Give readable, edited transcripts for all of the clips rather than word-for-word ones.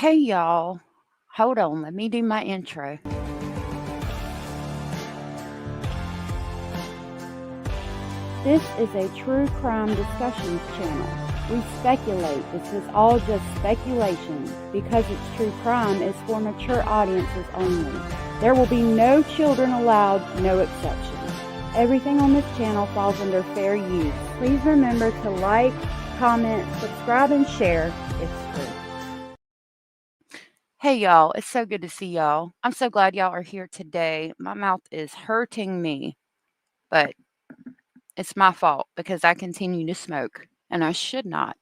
Hey y'all, hold on, let me do my intro. This is a true crime discussions channel. We speculate. This is all just speculation. Because it's true crime, it's for mature audiences only. There will be no children allowed, no exceptions. Everything on this channel falls under fair use. Please remember to like, comment, subscribe, and share. It's free. Hey y'all, it's so good to see y'all. I'm so glad y'all are here today. My mouth is hurting me, but it's my fault because I continue to smoke and I should not.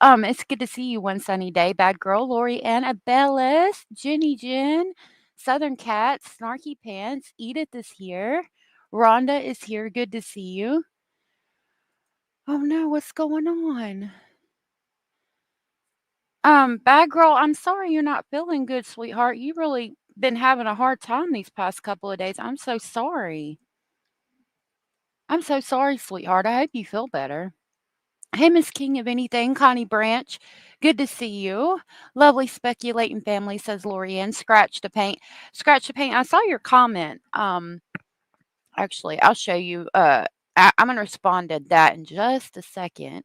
It's good to see you one sunny day. Bad girl, Lori, Annabellis, Jenny Jen, Southern Cat, Snarky Pants, Edith is here. Rhonda is here. Good to see you. Oh no, what's going on? Bad girl, I'm sorry you're not feeling good, sweetheart. You really been having a hard time these past couple of days. I'm so sorry. I'm so sorry, sweetheart. I hope you feel better. Hey, Miss King of Anything, Connie Branch. Good to see you. Lovely speculating family, says Lorianne. Scratch the paint. Scratch the paint. I saw your comment. Actually, I'll show you. I'm gonna respond to that in just a second.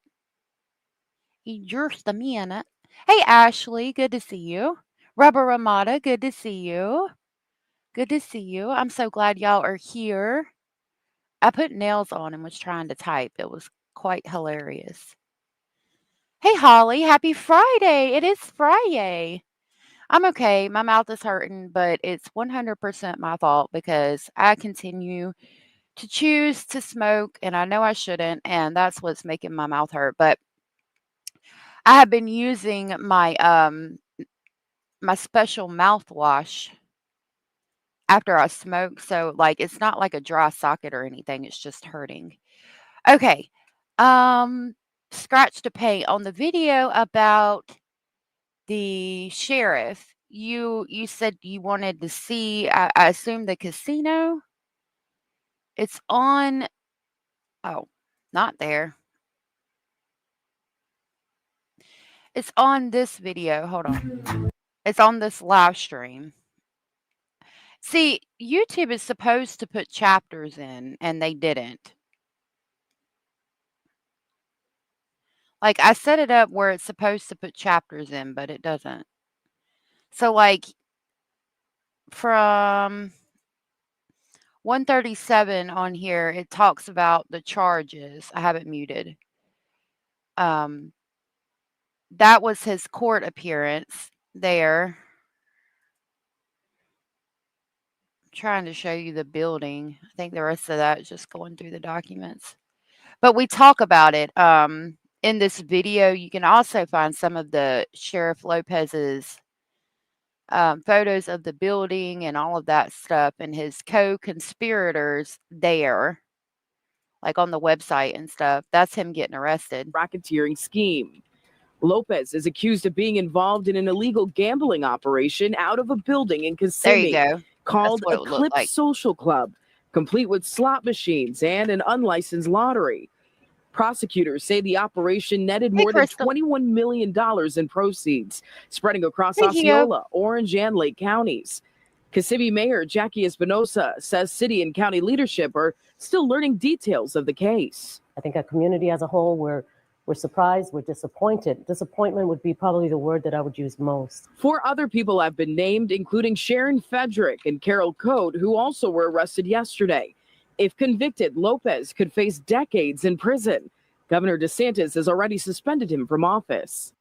Just a minute. Hey, Ashley. Good to see you. Rubber Ramada. Good to see you. Good to see you. I'm so glad y'all are here. I put nails on and was trying to type. It was quite hilarious. Hey, Holly, happy Friday. It is Friday. I'm okay. My mouth is hurting, but it's 100% my fault because I continue to choose to smoke and I know I shouldn't, and that's what's making my mouth hurt. But I have been using my special mouthwash after I smoke, so like it's not like a dry socket or anything, it's just hurting. Okay. Um Scratch to paint on the video about the sheriff. You said you wanted to see I assume the casino. It's on oh, not there. It's on this video. Hold on. It's on this live stream. See, YouTube is supposed to put chapters in and they didn't. Like I set it up where it's supposed to put chapters in, but it doesn't. So like from 137 on here, it talks about the charges. I have it muted. Um, that was his court appearance there. I'm trying to show you the building. I think the rest of that is just going through the documents. But we talk about it in this video. You can also find some of the Sheriff Lopez's photos of the building and all of that stuff and his co-conspirators there, like on the website and stuff. That's him getting arrested. Racketeering scheme. Lopez is accused of being involved in an illegal gambling operation out of a building in There you Kissimmee go. called That's what it looked Eclipse like. Social Club, complete with slot machines and an unlicensed lottery. Prosecutors say the operation netted Hey, more than Crystal. $21 million in proceeds, spreading across Hey, Hugh. Osceola, Orange, and Lake counties. Kissimmee Mayor Jackie Espinosa says city and county leadership are still learning details of the case. I think a community as a whole, we're surprised, we're disappointed. Disappointment would be probably the word that I would use most. 4 other people have been named, including Sharon Fedrick and Carol Code, who also were arrested yesterday. If convicted, Lopez could face decades in prison. Governor DeSantis has already suspended him from office.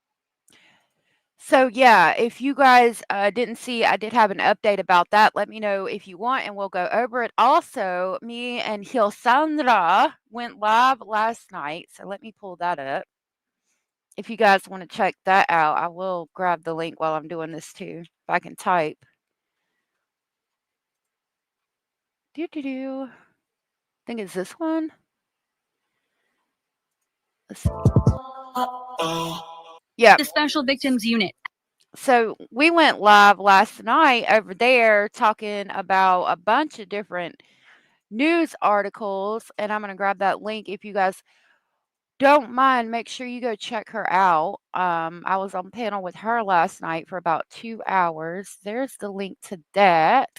So, yeah, if you guys didn't see, I did have an update about that. Let me know if you want, and we'll go over it. Also, me and Hilsandra went live last night, so let me pull that up. If you guys want to check that out, I will grab the link while I'm doing this too, if I can type. I think it's this one. Let's see. Yeah. The Special Victims Unit. So we went live last night over there talking about a bunch of different news articles, and I'm going to grab that link if you guys don't mind, make sure you go check her out. I was on panel with her last night for about 2 hours. There's the link to that.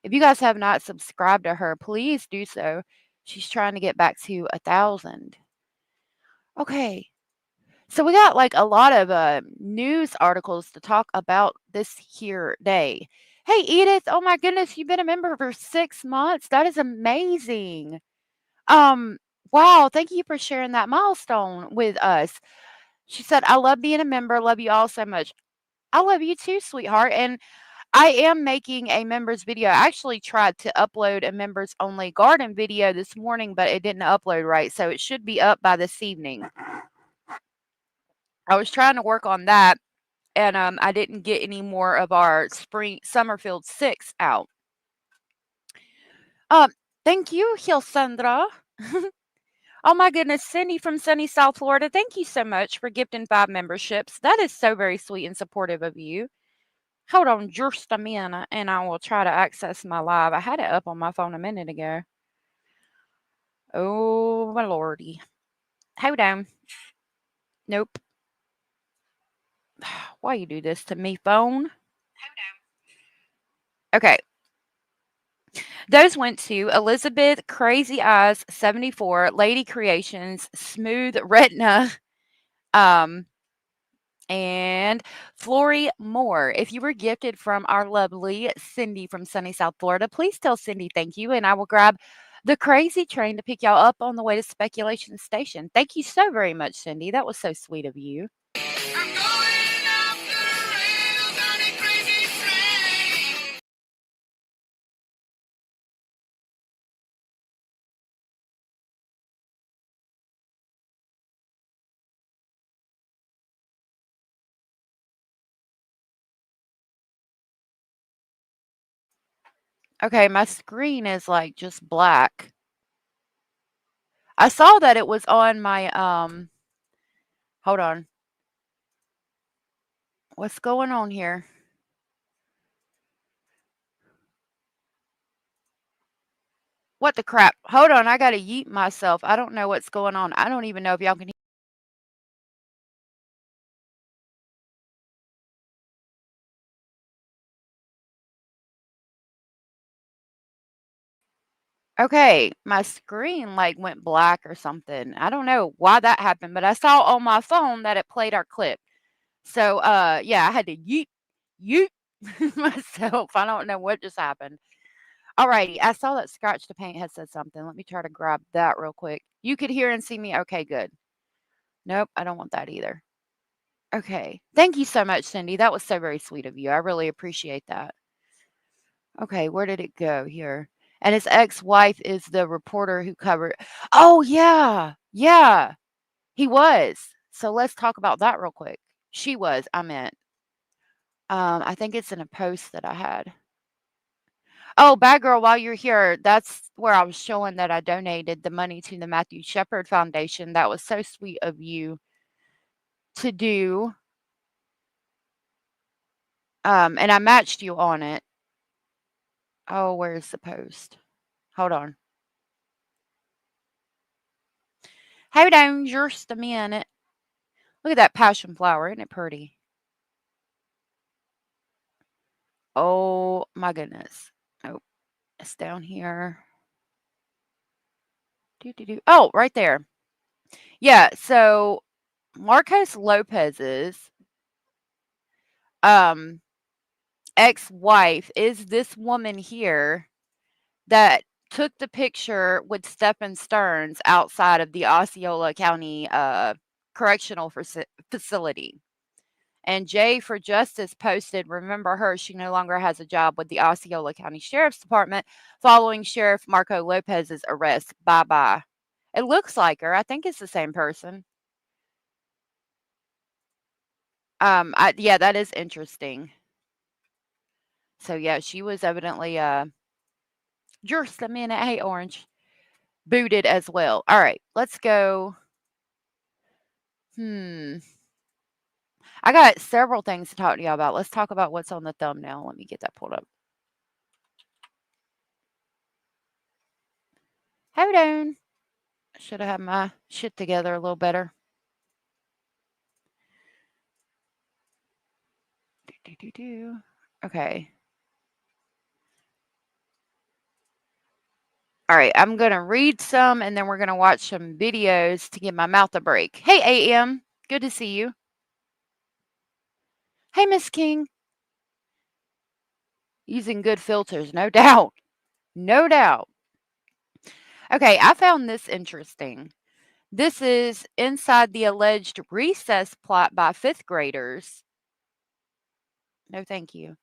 If you guys have not subscribed to her, please do so. She's trying to get back to 1,000. Okay. So we got like a lot of news articles to talk about this here day. Hey Edith, oh my goodness, you've been a member for 6 months. That is amazing. Um, wow, thank you for sharing that milestone with us. She said, I love being a member, love you all so much. I love you too, sweetheart. And I am making a members video. I actually tried to upload a members only garden video this morning, but it didn't upload right. So it should be up by this evening. I was trying to work on that, and I didn't get any more of our spring Summerfield 6 out. Um, thank you, Hilsandra. Oh my goodness, Cindy from sunny South Florida. Thank you so much for gifting 5 memberships. That is so very sweet and supportive of you. Hold on just a minute and I will try to access my live. I had it up on my phone a minute ago. Oh my lordy. Hold on. Nope. Why you do this to me, phone? Okay. Those went to Elizabeth Crazy Eyes 74, Lady Creations, Smooth Retina, um, and Flory Moore. If you were gifted from our lovely Cindy from sunny South Florida, please tell Cindy thank you, and I will grab the crazy train to pick y'all up on the way to Speculation Station. Thank you so very much, Cindy. That was so sweet of you. I'm going off the rails on a crazy train. Okay, my screen is like just black. I saw that it was on my hold on. What's going on here? What the crap? Hold on, I gotta yeet myself. I don't know what's going on. I don't even know if y'all can. Okay, my screen like went black or something. I don't know why that happened, but I saw on my phone that it played our clip. So yeah, I had to yeet myself. I don't know what just happened. Alrighty, I saw that Scratch the Paint had said something. Let me try to grab that real quick. You could hear and see me. Okay, good. Nope, I don't want that either. Okay. Thank you so much, Cindy. That was so very sweet of you. I really appreciate that. Okay, where did it go here? And his ex-wife is the reporter who covered. Oh yeah. Yeah. He was. So let's talk about that real quick. She was, I meant. I think it's in a post that I had. Oh, bad girl, while you're here, that's where I was showing that I donated the money to the Matthew Shepard Foundation. That was so sweet of you to do. And I matched you on it. Oh, where's the post? Hold on. Hold on just a minute. Look at that passion flower. Isn't it pretty? Oh my goodness. Oh, it's down here. Oh, right there. Yeah, so Marcos Lopez's um ex-wife is this woman here that took the picture with Stephen Stearns outside of the Osceola County correctional facility. And Jay for Justice posted, remember her, she no longer has a job with the Osceola County Sheriff's Department following Sheriff Marco Lopez's arrest. Bye bye. It looks like her. I think it's the same person. Yeah, that is interesting. So yeah, she was evidently just a minute. Hey, Orange. Booted as well. All right, let's go. Hmm. I got several things to talk to y'all about. Let's talk about what's on the thumbnail. Let me get that pulled up. Hold on. Should have had my shit together a little better. Okay. All right. I'm going to read some and then we're going to watch some videos to give my mouth a break. Hey, AM. Good to see you. Hey, Miss King. Using good filters, no doubt. No doubt. Okay. I found this interesting. This is inside the alleged recess plot by fifth graders. No, thank you.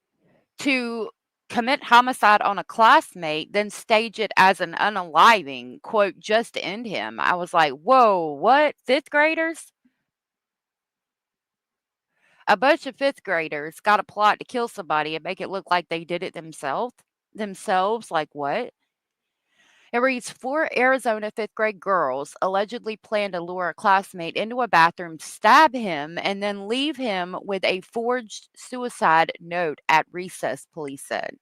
To commit homicide on a classmate, then stage it as an unaliving, quote, just to end him. I was like, whoa, what? Fifth graders? A bunch of fifth graders got a plot to kill somebody and make it look like they did it themselves. Like what? It reads 4 Arizona fifth grade girls allegedly planned to lure a classmate into a bathroom, stab him, and then leave him with a forged suicide note at recess, police said.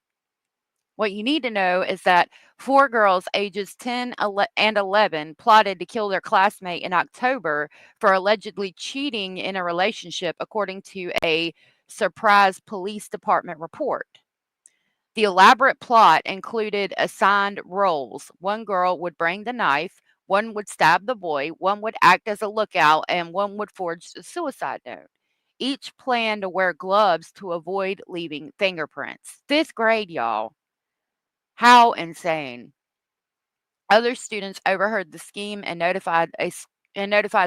What you need to know is that 4 girls ages 10 and 11 plotted to kill their classmate in October for allegedly cheating in a relationship, according to a Surprise Police Department report. The elaborate plot included assigned roles. One girl would bring the knife, one would stab the boy, one would act as a lookout, and one would forge the suicide note. Each planned to wear gloves to avoid leaving fingerprints. Fifth grade, y'all. How insane. Other students overheard the scheme and notified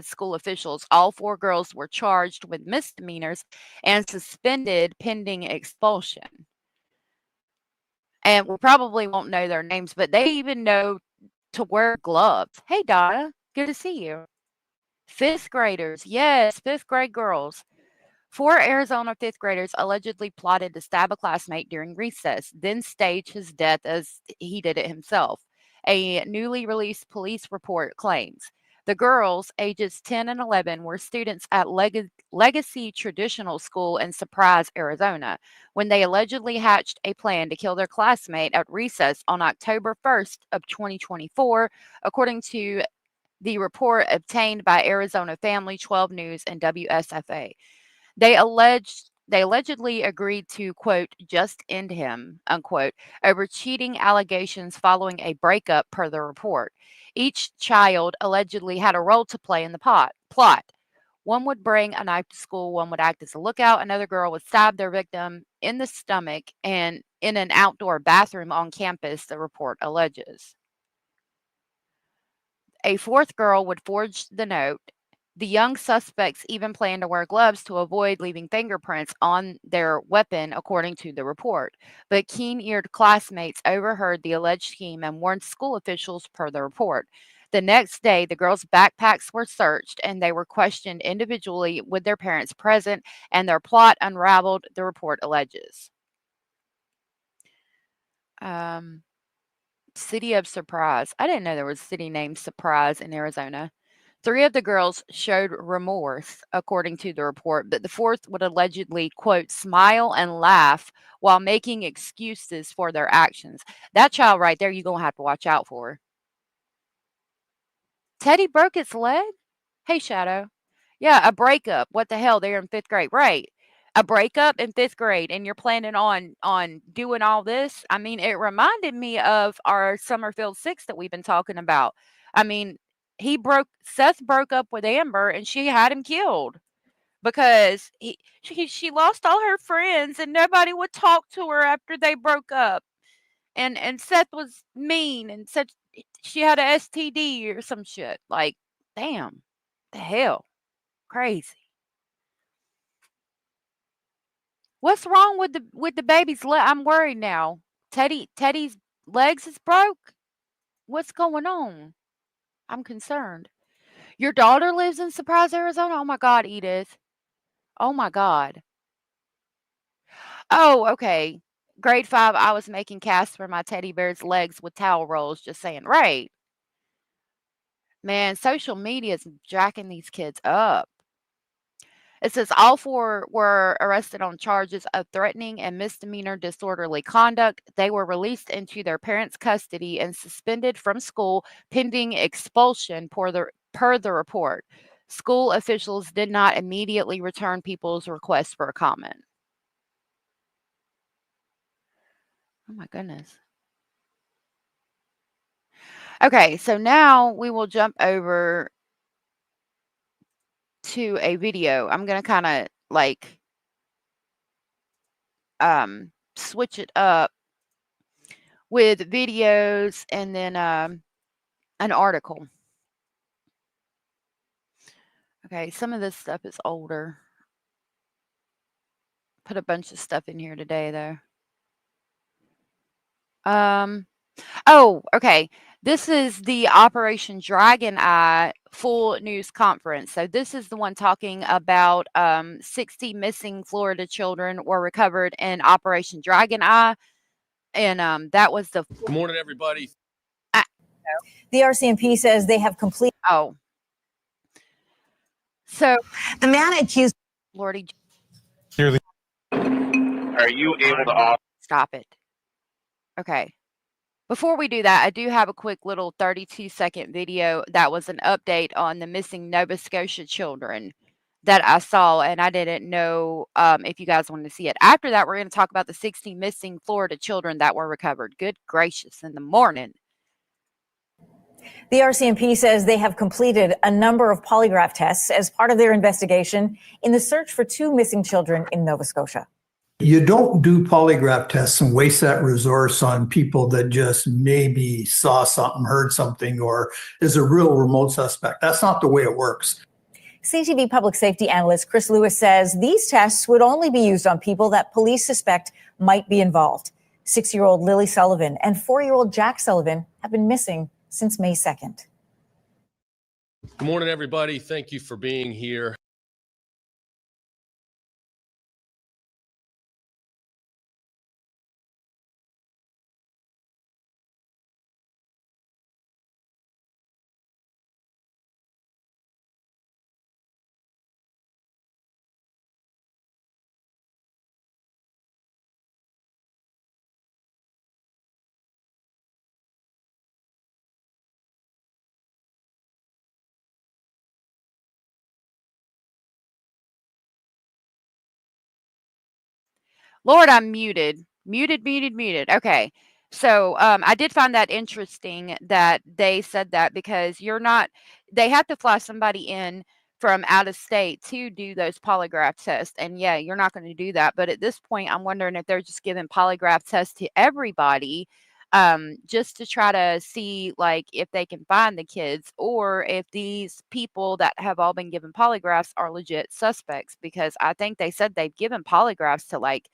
school officials. All 4 girls were charged with misdemeanors and suspended pending expulsion. And we probably won't know their names, but they even know to wear gloves. Hey, Donna, good to see you. Fifth graders, yes, fifth grade girls. 4 Arizona fifth graders allegedly plotted to stab a classmate during recess, then stage his death as he did it himself. A newly released police report claims the girls, ages 10 and 11, were students at Legacy Traditional School in Surprise, Arizona, when they allegedly hatched a plan to kill their classmate at recess on October 1st of 2024, according to the report obtained by Arizona Family, 12 News, and WSFA. They allegedly agreed to, quote, just end him, unquote, over cheating allegations following a breakup, per the report. Each child allegedly had a role to play in the plot. One would bring a knife to school, one would act as a lookout, another girl would stab their victim in the stomach and in an outdoor bathroom on campus, the report alleges. A fourth girl would forge the note. The young suspects even planned to wear gloves to avoid leaving fingerprints on their weapon, according to the report. But keen eared classmates overheard the alleged scheme and warned school officials, per the report. The next day, the girls' backpacks were searched and they were questioned individually with their parents present, and their plot unraveled, the report alleges. Um, City of Surprise. I didn't know there was a city named Surprise in Arizona. 3 of the girls showed remorse, according to the report, but the fourth would allegedly, quote, smile and laugh while making excuses for their actions. That child right there, you're going to have to watch out for. Teddy broke its leg? Hey, Shadow. Yeah, a breakup. What the hell? They're in fifth grade. Right. A breakup in fifth grade, and you're planning on doing all this. I mean, it reminded me of our Summerfield Six that we've been talking about. I mean, Seth broke up with Amber, and she had him killed because she lost all her friends, and nobody would talk to her after they broke up. And Seth was mean and said she had a STD or some shit. Like, damn, the hell, crazy. What's wrong with the baby's leg? I'm worried now. Teddy's legs is broke. What's going on? I'm concerned. Your daughter lives in Surprise, Arizona. Oh my God, Edith. Oh my God. Oh, okay. Grade 5, I was making casts for my teddy bear's legs with towel rolls. Just saying, right? Man, social media is jacking these kids up. It says all four were arrested on charges of threatening and misdemeanor disorderly conduct. They were released into their parents' custody and suspended from school pending expulsion per the report. School officials did not immediately return people's requests for a comment. Oh my goodness. Okay, so now we will jump over to a video. I'm going to kind of like switch it up with videos and then an article. Okay, some of this stuff is older. Put a bunch of stuff in here today though. Oh, okay. This is the Operation Dragon Eye full news conference. So this is the one talking about 60 missing Florida children were recovered in Operation Dragon Eye. And that was the Good morning, everybody. The RCMP says they have completed. Oh. So The man accused. Lordy, Are you able to stop it. Okay. Before we do that, I do have a quick little 32-second video that was an update on the missing Nova Scotia children that I saw, and I didn't know if you guys wanted to see it. After that, we're going to talk about the 60 missing Florida children that were recovered. Good gracious, in the morning. The RCMP says they have completed a number of polygraph tests as part of their investigation in the search for two missing children in Nova Scotia. You don't do polygraph tests and waste that resource on people that just maybe saw something, heard something, or is a real remote suspect. That's not the way it works. CTV public safety analyst Chris Lewis says these tests would only be used on people that police suspect might be involved. 6-year-old Lily Sullivan and 4-year-old Jack Sullivan have been missing since May 2nd. Good morning, everybody. Thank you for being here. Lord, I'm muted. Muted. Okay. So I did find that interesting that they said that because they have to fly somebody in from out of state to do those polygraph tests. And yeah, you're not going to do that. But at this point, I'm wondering if they're just giving polygraph tests to everybody just to try to see like if they can find the kids or if these people that have all been given polygraphs are legit suspects, because I think they said they've given polygraphs to like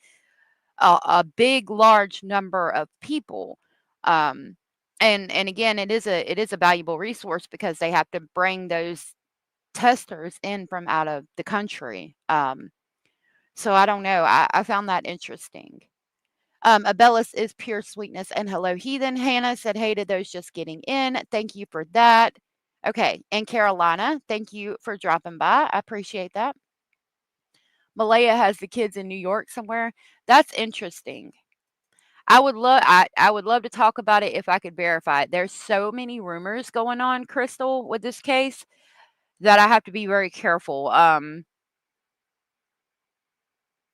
a big, large number of people. And again, it is a valuable resource because they have to bring those testers in from out of the country. So I don't know. I found that interesting. Abellis is pure sweetness and hello heathen. Hannah said, hey to those just getting in. Thank you for that. Okay. And Carolina, thank you for dropping by. I appreciate that. Malaya has the kids in New York somewhere. That's interesting. I would love to talk about it if I could verify it. There's so many rumors going on, Crystal, with this case that I have to be very careful.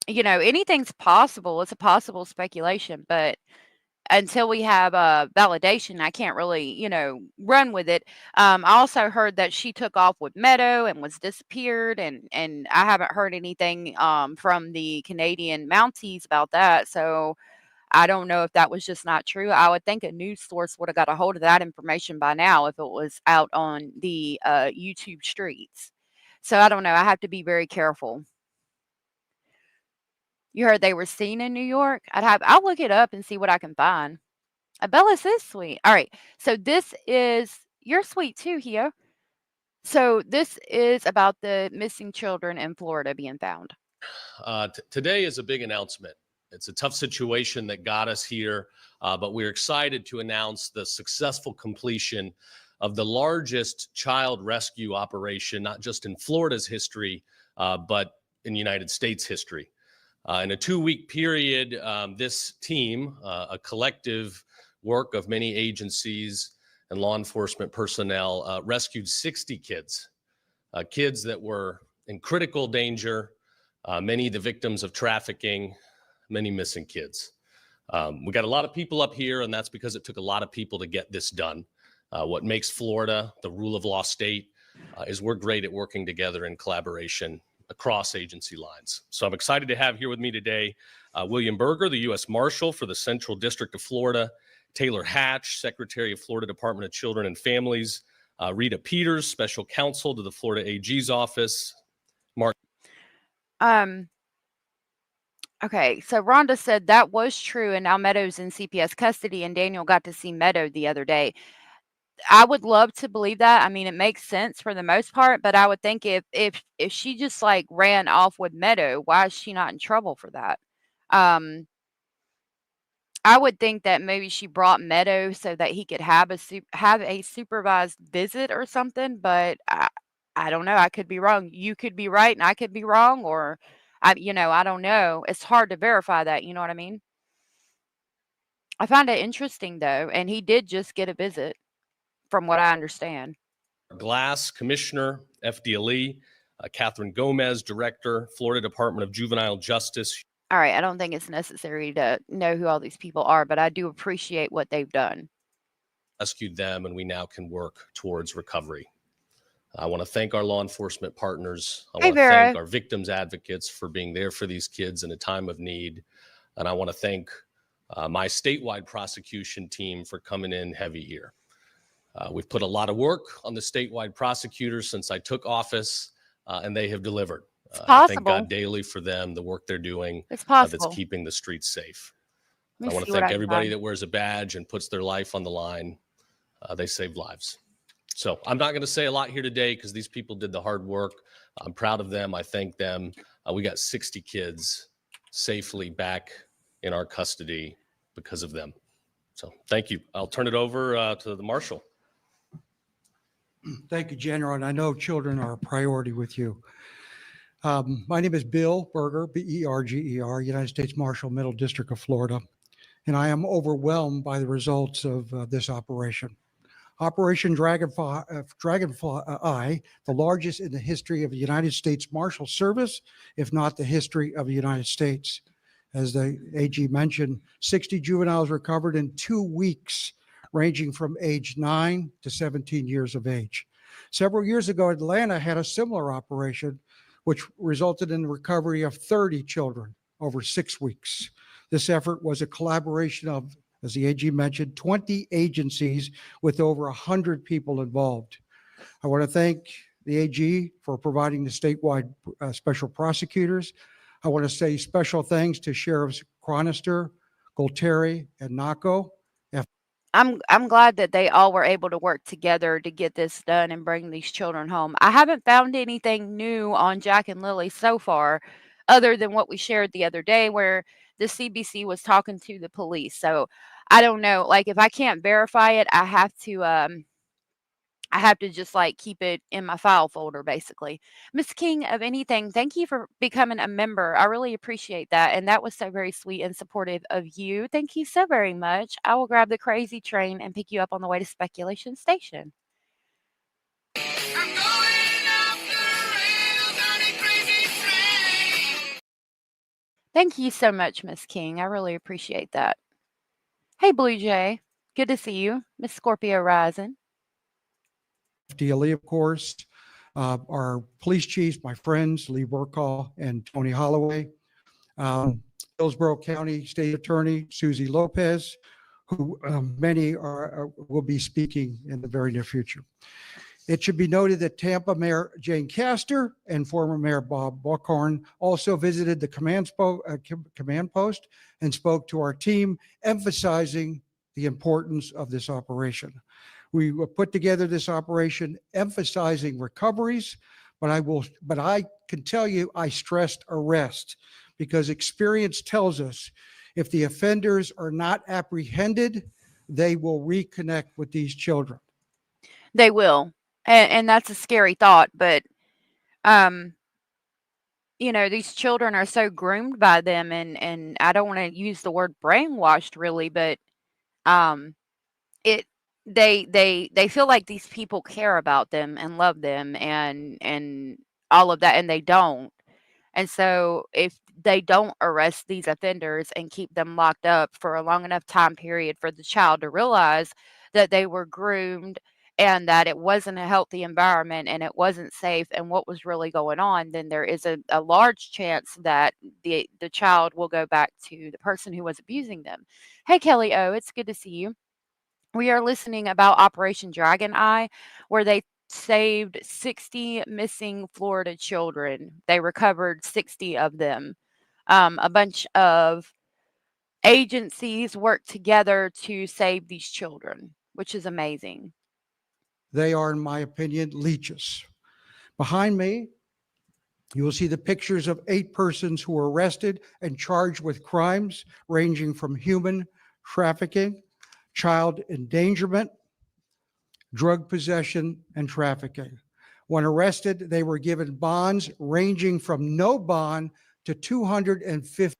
Anything's possible. It's a possible speculation, but until we have validation, I can't really, run with it. I also heard that she took off with Meadow and was disappeared, and I haven't heard anything from the Canadian Mounties about that. So I don't know if that was just not true. I would think a news source would have got a hold of that information by now if it was out on the YouTube streets. So I don't know. I have to be very careful. You heard they were seen in New York? I'll look it up and see what I can find. Abellis is sweet. All right. So you're sweet too, Hio. So this is about the missing children in Florida being found. Today is a big announcement. It's a tough situation that got us here, but we're excited to announce the successful completion of the largest child rescue operation, not just in Florida's history, but in United States history. In a 2-week period, this team, a collective work of many agencies and law enforcement personnel, rescued 60 kids, kids that were in critical danger, many the victims of trafficking, many missing kids. We got a lot of people up here, and that's because it took a lot of people to get this done. What makes Florida the rule of law state is we're great at working together in collaboration across agency lines. So I'm excited to have here with me today William Berger, the U.S. Marshal for the Central District of Florida, Taylor Hatch, Secretary of Florida Department of Children and Families, Rita Peters, Special Counsel to the Florida AG's office. Mark. Okay, so Rhonda said that was true, and now Meadow's in CPS custody, and Daniel got to see Meadow the other day. I would love to believe that. I mean, it makes sense for the most part, but I would think if she just like ran off with Meadow, why is she not in trouble for that? I would think that maybe she brought Meadow so that he could have a supervised visit or something, but I don't know. I could be wrong. You could be right, and I could be wrong, or I don't know. It's hard to verify that. You know what I mean? I find it interesting though, and he did just get a visit, from what I understand. Glass, Commissioner, FDLE, Catherine Gomez, Director, Florida Department of Juvenile Justice. All right, I don't think it's necessary to know who all these people are, but I do appreciate what they've done. Rescued them, and we now can work towards recovery. I want to thank our law enforcement partners. I want to thank our victims advocates for being there for these kids in a time of need. And I want to thank my statewide prosecution team for coming in heavy here. We've put a lot of work on the statewide prosecutors since I took office, and they have delivered. It's possible. Thank God daily for them, the work they're doing. It's possible. That's keeping the streets safe. I want to thank everybody that wears a badge and puts their life on the line. They save lives. So I'm not going to say a lot here today because these people did the hard work. I'm proud of them. I thank them. We got 60 kids safely back in our custody because of them. So thank you. I'll turn it over to the Marshal. Thank you, General. And I know children are a priority with you. My name is Bill Berger, B-E-R-G-E-R, United States Marshal, Middle District of Florida. And I am overwhelmed by the results of this operation. Operation Dragonfly, the largest in the history of the United States Marshal Service, if not the history of the United States. As the AG mentioned, 60 juveniles recovered in 2 weeks, ranging from age 9 to 17 years of age. Several years ago, Atlanta had a similar operation, which resulted in the recovery of 30 children over 6 weeks. This effort was a collaboration of, as the AG mentioned, 20 agencies with over 100 people involved. I want to thank the AG for providing the statewide special prosecutors. I want to say special thanks to Sheriffs Chronister, Golteri, and Naco. I'm glad that they all were able to work together to get this done and bring these children home. I haven't found anything new on Jack and Lily so far, other than what we shared the other day where the CBC was talking to the police. So I don't know, like if I can't verify it, I have to just like keep it in my file folder, basically. Miss King of Anything, thank you for becoming a member. I really appreciate that. And that was so very sweet and supportive of you. Thank you so very much. I will grab the crazy train and pick you up on the way to Speculation Station. Thank you so much, Miss King. I really appreciate that. Hey, Blue Jay. Good to see you. Miss Scorpio Rising. FDLE, of course, our police chiefs, my friends, Lee Burkaw and Tony Holloway, Hillsborough County State Attorney, Susie Lopez, who many will be speaking in the very near future. It should be noted that Tampa Mayor Jane Castor and former Mayor Bob Buckhorn also visited the command post and spoke to our team, emphasizing the importance of this operation. We put together this operation emphasizing recoveries, but I can tell you I stressed arrest because experience tells us if the offenders are not apprehended, they will reconnect with these children. They will. And that's a scary thought, but these children are so groomed by them, and I don't want to use the word brainwashed really, but um it they feel like these people care about them and love them and all of that, and they don't. And so if they don't arrest these offenders and keep them locked up for a long enough time period for the child to realize that they were groomed and that it wasn't a healthy environment and it wasn't safe and what was really going on, then there is a large chance that the child will go back to the person who was abusing them. Hey, Kelly O, it's good to see you. We are listening about Operation Dragon Eye, where they saved 60 missing Florida children. They recovered 60 of them. A bunch of agencies worked together to save these children, which is amazing. They are, in my opinion, leeches. Behind me, you will see the pictures of 8 persons who were arrested and charged with crimes ranging from human trafficking, child endangerment, drug possession, and trafficking. When arrested, they were given bonds ranging from no bond to $250.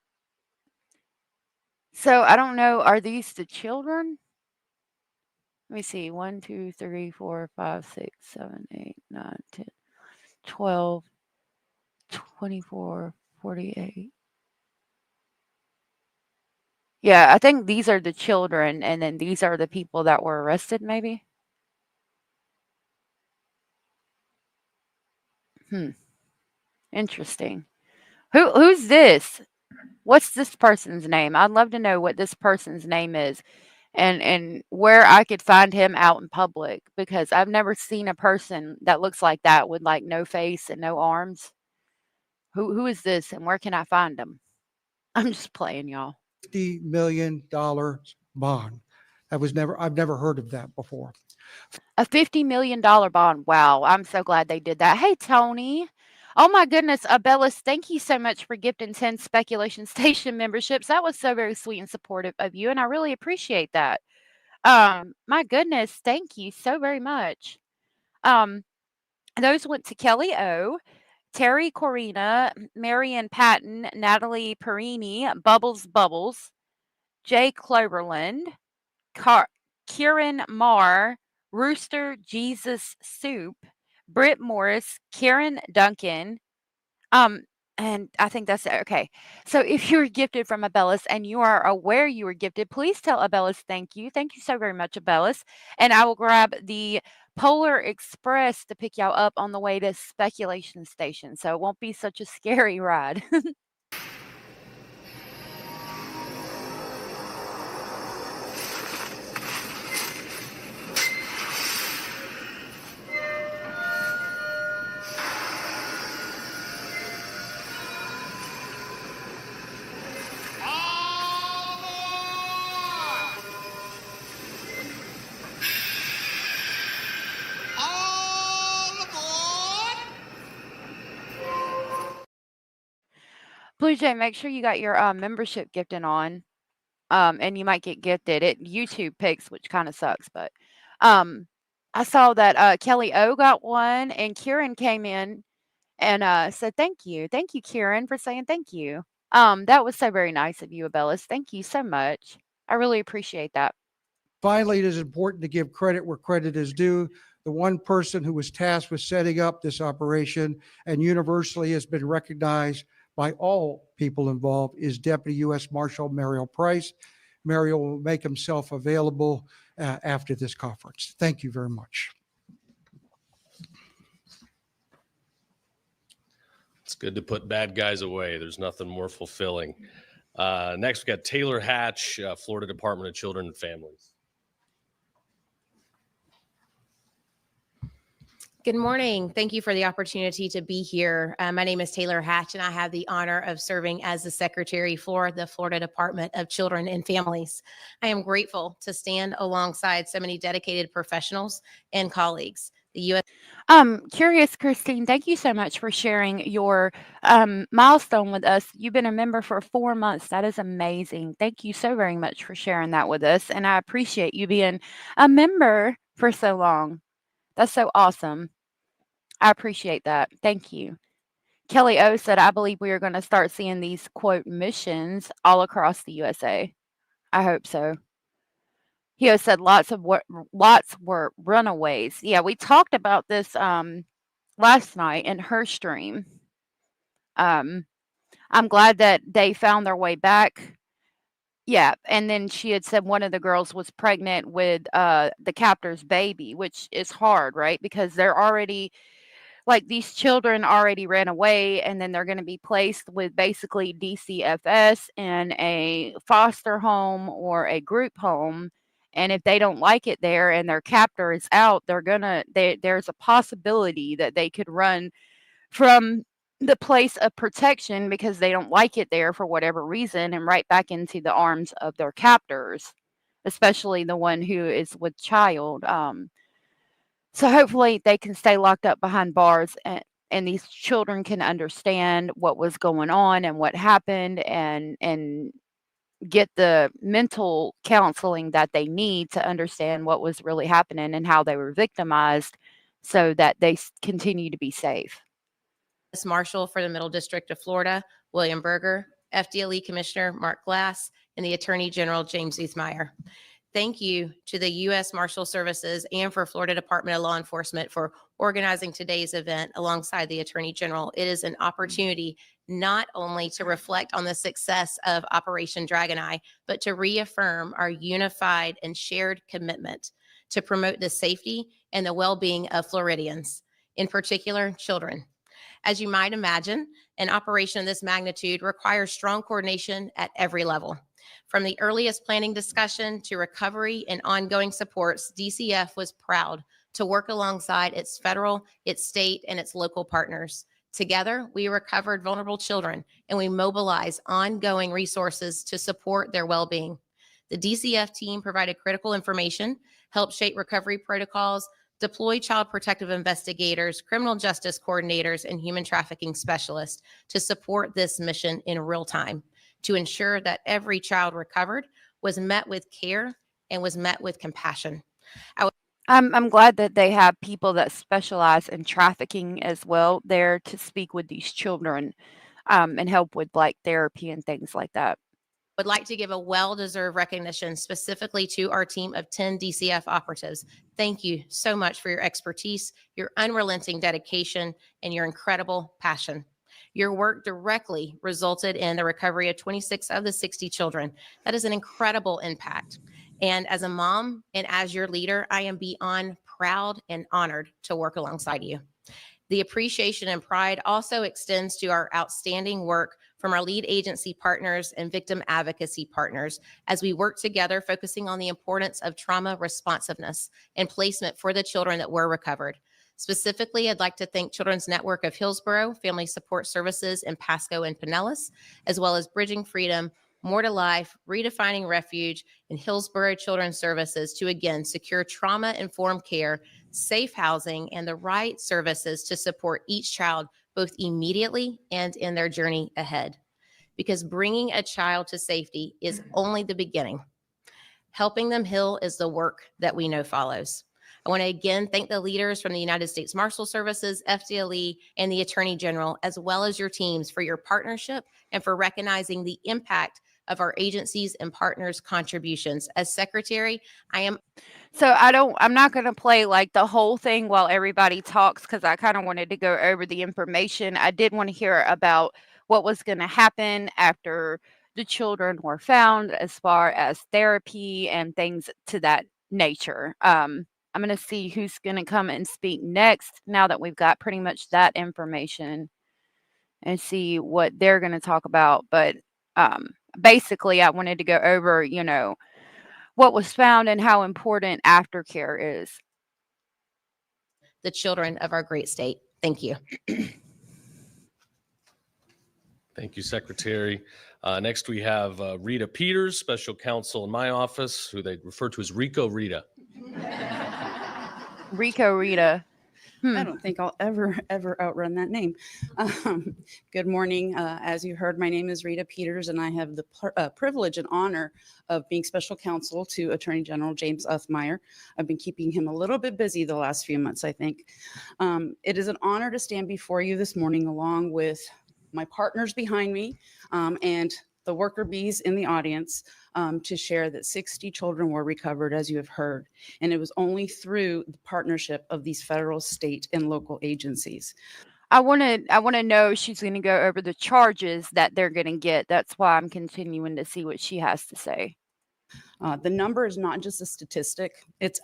So I don't know, are these the children? Let me see. 1, 2, 3, 4, 5, 6, 7, 8, 9, 10, 12, 24, 48. Yeah, I think these are the children, and then these are the people that were arrested, maybe? Hmm, interesting. Who's this? What's this person's name? I'd love to know what this person's name is and where I could find him out in public because I've never seen a person that looks like that with, like, no face and no arms. Who is this, and where can I find him? I'm just playing, y'all. $50 million bond. I've never heard of that before. A $50 million bond. Wow, I'm so glad they did that. Hey, Tony. Oh my goodness, Bellis, thank you so much for gifting 10 Speculation Station memberships. That was so very sweet and supportive of you, and I really appreciate that. My goodness, thank you so very much. Um, those went to Kelly O, Terry Corina, Marion Patton, Natalie Perini, Bubbles, Jay Cloverland, Car- Kieran Marr, Rooster Jesus Soup, Britt Morris, Karen Duncan. Um, and I think that's it. Okay. So if you were gifted from Abellis and you are aware you were gifted, please tell Abellis thank you. Thank you so very much, Abellis. And I will grab the Polar Express to pick y'all up on the way to Speculation Station. So it won't be such a scary ride. Blue Jay, make sure you got your membership gifting on. And you might get gifted. It YouTube picks, which kind of sucks, but um, I saw that Kelly O got one, and Kieran came in and said thank you. Thank you, Kieran, for saying thank you. That was so very nice of you, Abellis. Thank you so much. I really appreciate that. Finally, it is important to give credit where credit is due. The one person who was tasked with setting up this operation and universally has been recognized by all people involved is Deputy U.S. Marshal Mario Price. Mario will make himself available after this conference. Thank you very much. It's good to put bad guys away. There's nothing more fulfilling. Next, we got Taylor Hatch, Florida Department of Children and Families. Good morning. Thank you for the opportunity to be here. My name is Taylor Hatch, and I have the honor of serving as the Secretary for the Florida Department of Children and Families. I am grateful to stand alongside so many dedicated professionals and colleagues. The U.S. Curious, Christine, thank you so much for sharing your milestone with us. You've been a member for 4 months. That is amazing. Thank you so very much for sharing that with us. And I appreciate you being a member for so long. That's so awesome. I appreciate that. Thank you. Kelly O said, I believe we are going to start seeing these quote missions all across the USA. I hope so. He has said lots were runaways. Yeah, we talked about this last night in her stream. I'm glad that they found their way back. Yeah, and then she had said one of the girls was pregnant with the captor's baby, which is hard, right? Because they're already like these children already ran away, and then they're going to be placed with basically DCFS in a foster home or a group home. And if they don't like it there and their captor is out, there's a possibility that they could run from the place of protection because they don't like it there for whatever reason and right back into the arms of their captors, especially the one who is with child. So hopefully they can stay locked up behind bars, and these children can understand what was going on and what happened, and get the mental counseling that they need to understand what was really happening and how they were victimized so that they continue to be safe. Marshal for the Middle District of Florida, William Berger, FDLE Commissioner Mark Glass, and the Attorney General James Uthmeyer. Thank you to the U.S. Marshal Services and for Florida Department of Law Enforcement for organizing today's event alongside the Attorney General. It is an opportunity not only to reflect on the success of Operation Dragon Eye, but to reaffirm our unified and shared commitment to promote the safety and the well-being of Floridians, in particular children. As you might imagine, an operation of this magnitude requires strong coordination at every level. From the earliest planning discussion to recovery and ongoing supports, DCF was proud to work alongside its federal, its state, and its local partners. Together, we recovered vulnerable children and we mobilized ongoing resources to support their well-being. The DCF team provided critical information, helped shape recovery protocols, deploy child protective investigators, criminal justice coordinators, and human trafficking specialists to support this mission in real time, to ensure that every child recovered was met with care and was met with compassion. I'm glad that they have people that specialize in trafficking as well there to speak with these children and help with like therapy and things like that. Would like to give a well-deserved recognition specifically to our team of 10 DCF operatives. Thank you so much for your expertise, your unrelenting dedication, and your incredible passion. Your work directly resulted in the recovery of 26 of the 60 children. That is an incredible impact. And as a mom and as your leader, I am beyond proud and honored to work alongside you. The appreciation and pride also extends to our outstanding work from our lead agency partners and victim advocacy partners as we work together focusing on the importance of trauma responsiveness and placement for the children that were recovered. Specifically, I'd like to thank Children's Network of Hillsborough, Family Support Services in Pasco and Pinellas, as well as Bridging Freedom, More to Life, Redefining Refuge, and Hillsborough Children's Services to again secure trauma-informed care, safe housing, and the right services to support each child both immediately and in their journey ahead. Because bringing a child to safety is only the beginning. Helping them heal is the work that we know follows. I want to again thank the leaders from the United States Marshal Services, FDLE, and the Attorney General, as well as your teams for your partnership and for recognizing the impact of our agencies and partners' contributions. As Secretary, I'm not going to play like the whole thing while everybody talks because I kind of wanted to go over the information. I did want to hear about what was going to happen after the children were found as far as therapy and things to that nature. I'm going to see who's going to come and speak next now that we've got pretty much that information and see what they're going to talk about. But basically, I wanted to go over, what was found and how important aftercare is. the children of our great state. Thank you. Thank you, Secretary. Next, we have Rita Peters, Special Counsel in my office, who they refer to as Rico Rita. Rico Rita. I don't think I'll ever outrun that name. Good morning. As you heard, my name is Rita Peters, and I have the privilege and honor of being special counsel to Attorney General James Uthmeyer. I've been keeping him a little bit busy the last few months, I think. It is an honor to stand before you this morning along with my partners behind me and the worker bees in the audience to share that 60 children were recovered, as you have heard. And it was only through the partnership of these federal, state, and local agencies. I want to know if she's going to go over the charges that they're going to get. That's why I'm continuing to see what she has to say. The number is not just a statistic. It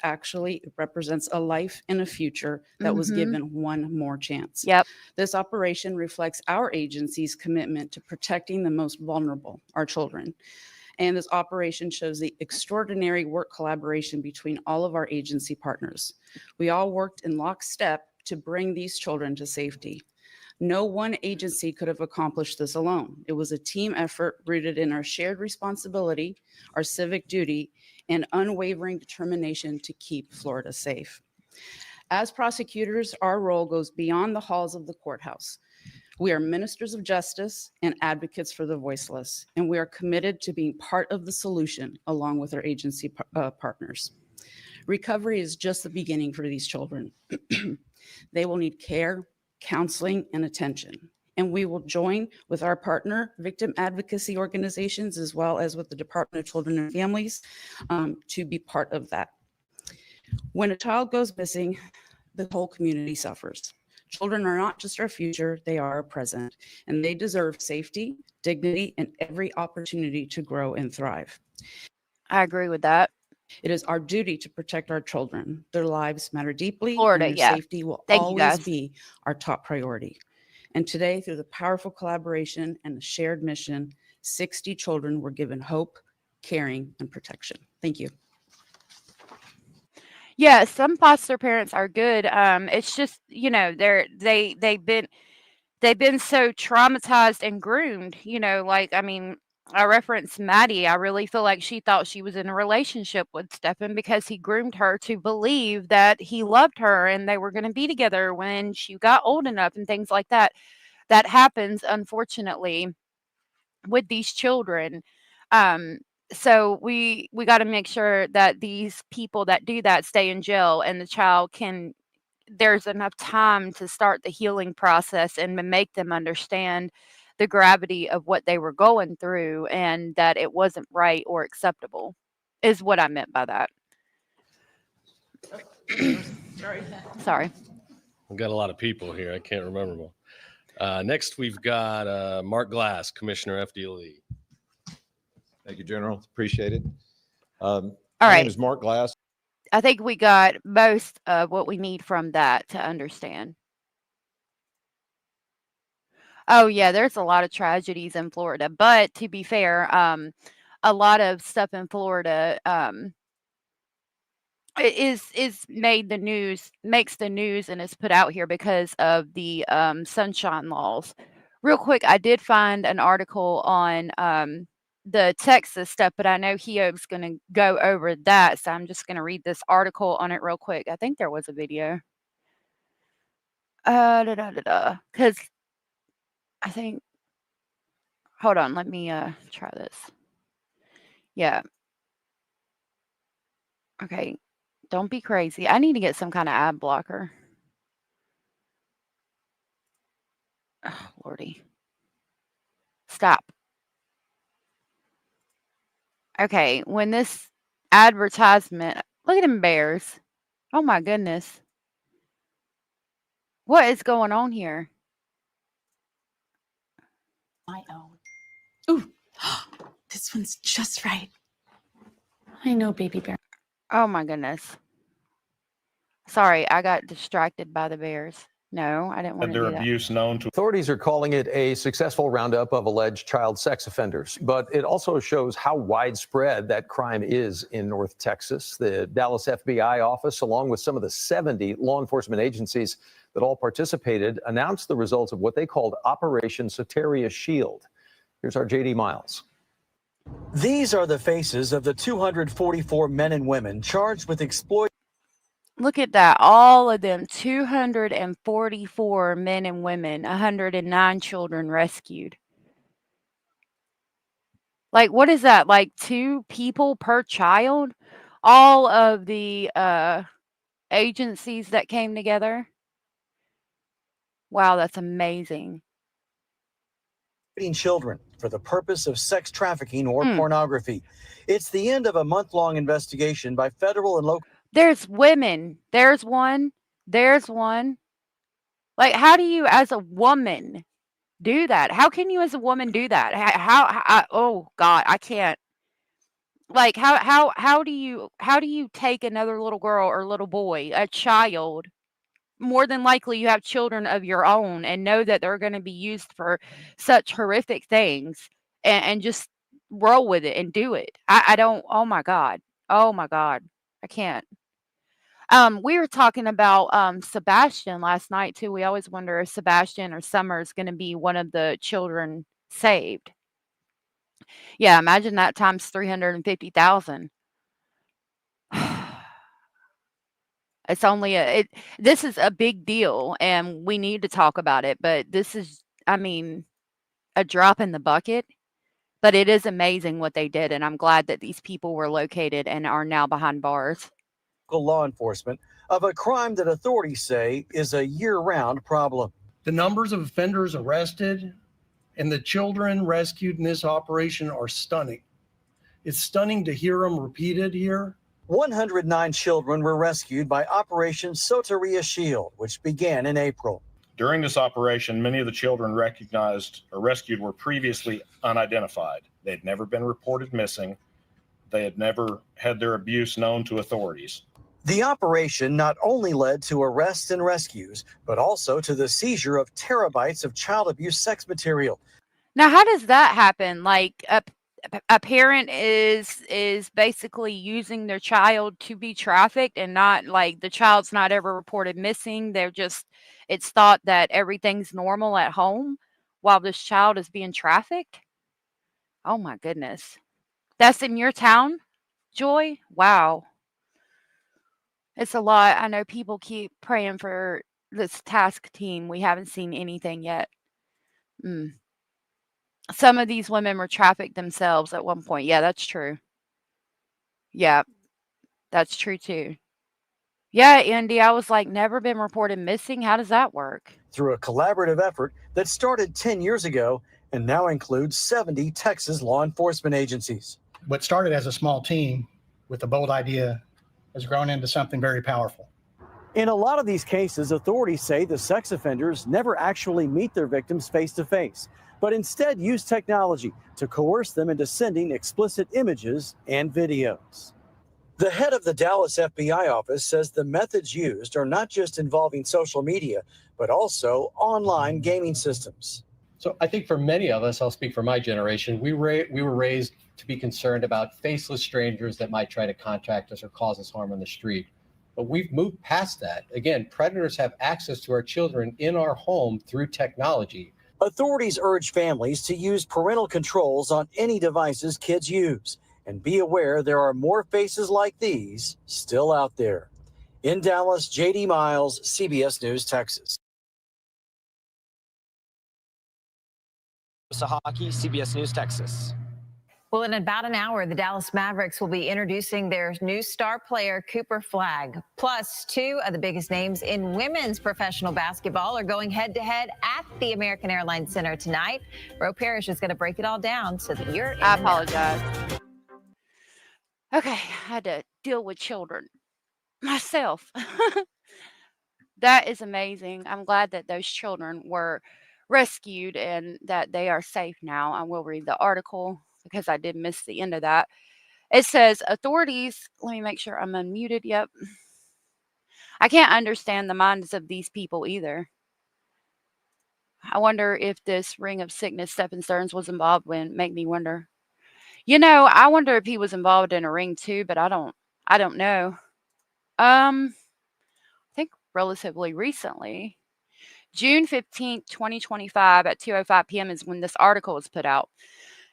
represents a life and a future that was given one more chance. Yep. This operation reflects our agency's commitment to protecting the most vulnerable, our children. And this operation shows the extraordinary work collaboration between all of our agency partners. We all worked in lockstep to bring these children to safety. No one agency could have accomplished this alone. It was a team effort rooted in our shared responsibility, our civic duty, and unwavering determination to keep Florida safe. As prosecutors, our role goes beyond the halls of the courthouse. We are ministers of justice and advocates for the voiceless, and we are committed to being part of the solution along with our agency partners. Recovery is just the beginning for these children. They will need care, counseling, and attention. And we will join with our partner victim advocacy organizations as well as with the Department of Children and Families to be part of that. When a child goes missing, the whole community suffers. Children are not just our future, they are our present, and they deserve safety, dignity, and every opportunity to grow and thrive. I agree with that. It is our duty to protect our children. Their lives matter deeply, Florida, and their yeah. safety will Thank you, always guys. be our top priority. And today, through the powerful collaboration and the shared mission, 60 children were given hope, caring, and protection. Thank you. Yeah, some foster parents are good. It's just, you know, they've been so traumatized and groomed, you know, like, I mean, I referenced Maddie. I really feel like she thought she was in a relationship with Stefan because he groomed her to believe that he loved her and they were going to be together when she got old enough and things like that. That happens, unfortunately, with these children. So we got to make sure that these people that do that stay in jail and the child there's enough time to start the healing process and to make them understand the gravity of what they were going through and that it wasn't right or acceptable is what I meant by that. Sorry. We've got a lot of people here. I can't remember them all. Next, we've got Mark Glass, Commissioner FDLE. Thank you, General. Appreciate it. All My right. name is Mark Glass. I think we got most of what we need from that to understand. Oh, yeah, there's a lot of tragedies in Florida, but to be fair, a lot of stuff in Florida is made the news, makes the news, and is put out here because of the sunshine laws. Real quick, I did find an article on the Texas stuff, but I know Hio's going to go over that, so I'm just going to read this article on it real quick. I think there was a video. Because I think, hold on, let me try this. Yeah. Okay, don't be crazy. I need to get some kind of ad blocker. Oh, Lordy. Stop. Okay, when this advertisement, look at them bears. Oh my goodness. What is going on here? My own. Ooh, this one's just right. I know, baby bear. Oh my goodness. Sorry, I got distracted by the bears. No, I didn't want to do that. Abuse known to Authorities are calling it a successful roundup of alleged child sex offenders, but it also shows how widespread that crime is in North Texas. The Dallas FBI office, along with some of the 70 law enforcement agencies that all participated, announced the results of what they called Operation Soteria Shield. Here's our JD Miles. These are the faces of the 244 men and women charged with exploiting. Look at that. All of them, 244 men and women, 109 children rescued. Like, what is that? Like 2 people per child? All of the agencies that came together. Wow, that's amazing. Children for the purpose of sex trafficking or Mm. pornography. It's the end of a month-long investigation by federal and local. There's women. There's one. There's one. Like, how do you, as a woman, do that? How can you, as a woman, do that? Oh God, I can't. Like, how do you take another little girl or little boy, a child? More than likely, you have children of your own, and know that they're going to be used for such horrific things, and just roll with it and do it. I don't. Oh my God. Oh my God. I can't. We were talking about Sebastian last night too. We always wonder if Sebastian or Summer is going to be one of the children saved. Yeah, imagine that times 350,000. It's only this is a big deal and we need to talk about it, but this is, I mean, a drop in the bucket, but it is amazing what they did, and I'm glad that these people were located and are now behind bars. Law enforcement of a crime that authorities say is a year-round problem. The numbers of offenders arrested and the children rescued in this operation are stunning. It's stunning to hear them repeated here. 109 children were rescued by Operation Soteria Shield, which began in April. During this operation, many of the children recognized or rescued were previously unidentified. They had never been reported missing. They had never had their abuse known to authorities. The operation not only led to arrests and rescues, but also to the seizure of terabytes of child abuse sex material. Now, how does that happen? Like a parent is basically using their child to be trafficked, and not like the child's not ever reported missing. They're just, it's thought that everything's normal at home while this child is being trafficked. Oh my goodness. That's in your town, Joy? Wow. It's a lot. I know people keep praying for this task team. We haven't seen anything yet. Some of these women were trafficked themselves at one point. Yeah, that's true. Yeah, that's true too. Yeah, Andy, I was like, never been reported missing. How does that work? Through a collaborative effort that started 10 years ago and now includes 70 Texas law enforcement agencies. What started as a small team with a bold idea has grown into something very powerful. In a lot of these cases, authorities say the sex offenders never actually meet their victims face to face, but instead use technology to coerce them into sending explicit images and videos. The head of the Dallas FBI office says the methods used are not just involving social media, but also online gaming systems. So I think for many of us, I'll speak for my generation, we were raised to be concerned about faceless strangers that might try to contact us or cause us harm on the street. But we've moved past that. Again, predators have access to our children in our home through technology. Authorities urge families to use parental controls on any devices kids use, and be aware there are more faces like these still out there. In Dallas, JD Miles, CBS News, Texas. Hockey, CBS News, Texas. Well, in about an hour, the Dallas Mavericks will be introducing their new star player, Cooper Flagg. Plus, 2 of the biggest names in women's professional basketball are going head-to-head at the American Airlines Center tonight. Ro Parrish is going to break it all down so that you're in I apologize. Okay, I had to deal with children myself. That is amazing. I'm glad that those children were rescued and that they are safe now. I will read the article because I did miss the end of that. It says authorities, let me make sure I'm unmuted. Yep. I can't understand the minds of these people either. I wonder if this ring of sickness Stephen Stearns was involved in. Make me wonder. You know, I wonder if he was involved in a ring too, but I don't know. I think relatively recently, June 15th, 2025 at 2:05 p.m. is when this article was put out.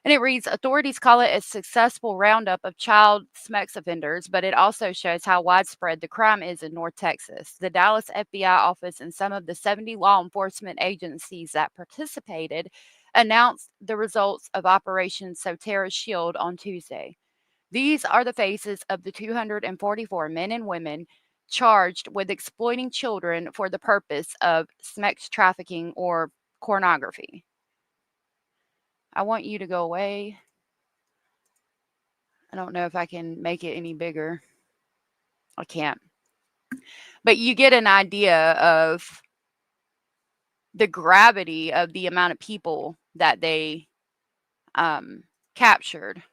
And it reads, authorities call it a successful roundup of child sex offenders, but it also shows how widespread the crime is in North Texas. The Dallas FBI office and some of the 70 law enforcement agencies that participated announced the results of Operation Soterra's Shield on Tuesday. These are the faces of the 244 men and women charged with exploiting children for the purpose of sex trafficking or pornography. I want you to go away. I don't know if I can make it any bigger. I can't. But you get an idea of the gravity of the amount of people that they captured,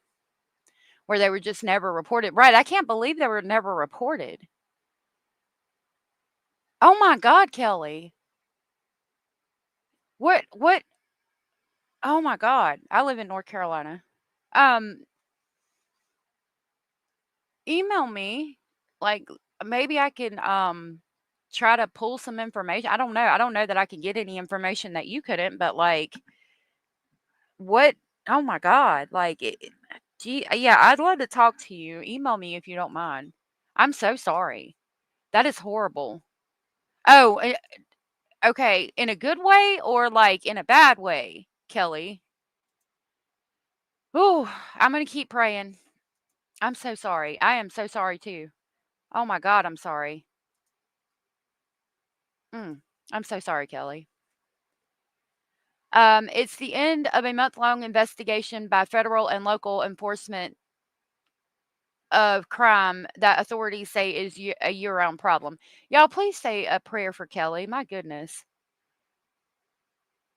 where they were just never reported. Right. I can't believe they were never reported. Oh my God, Kelly. What? Oh my God. I live in North Carolina. Um, email me. Like maybe I can try to pull some information. I don't know. I don't know that I can get any information that you couldn't, but like what? Oh my God. Like gee, yeah, I'd love to talk to you. Email me if you don't mind. I'm so sorry. That is horrible. Oh, okay. In a good way or like in a bad way, Kelly? Oh, I'm going to keep praying. I'm so sorry. I am so sorry too. Oh my God, I'm sorry. I'm so sorry, Kelly. It's the end of a month-long investigation by federal and local enforcement of crime that authorities say is a year-round problem. Y'all, please say a prayer for Kelly. My goodness.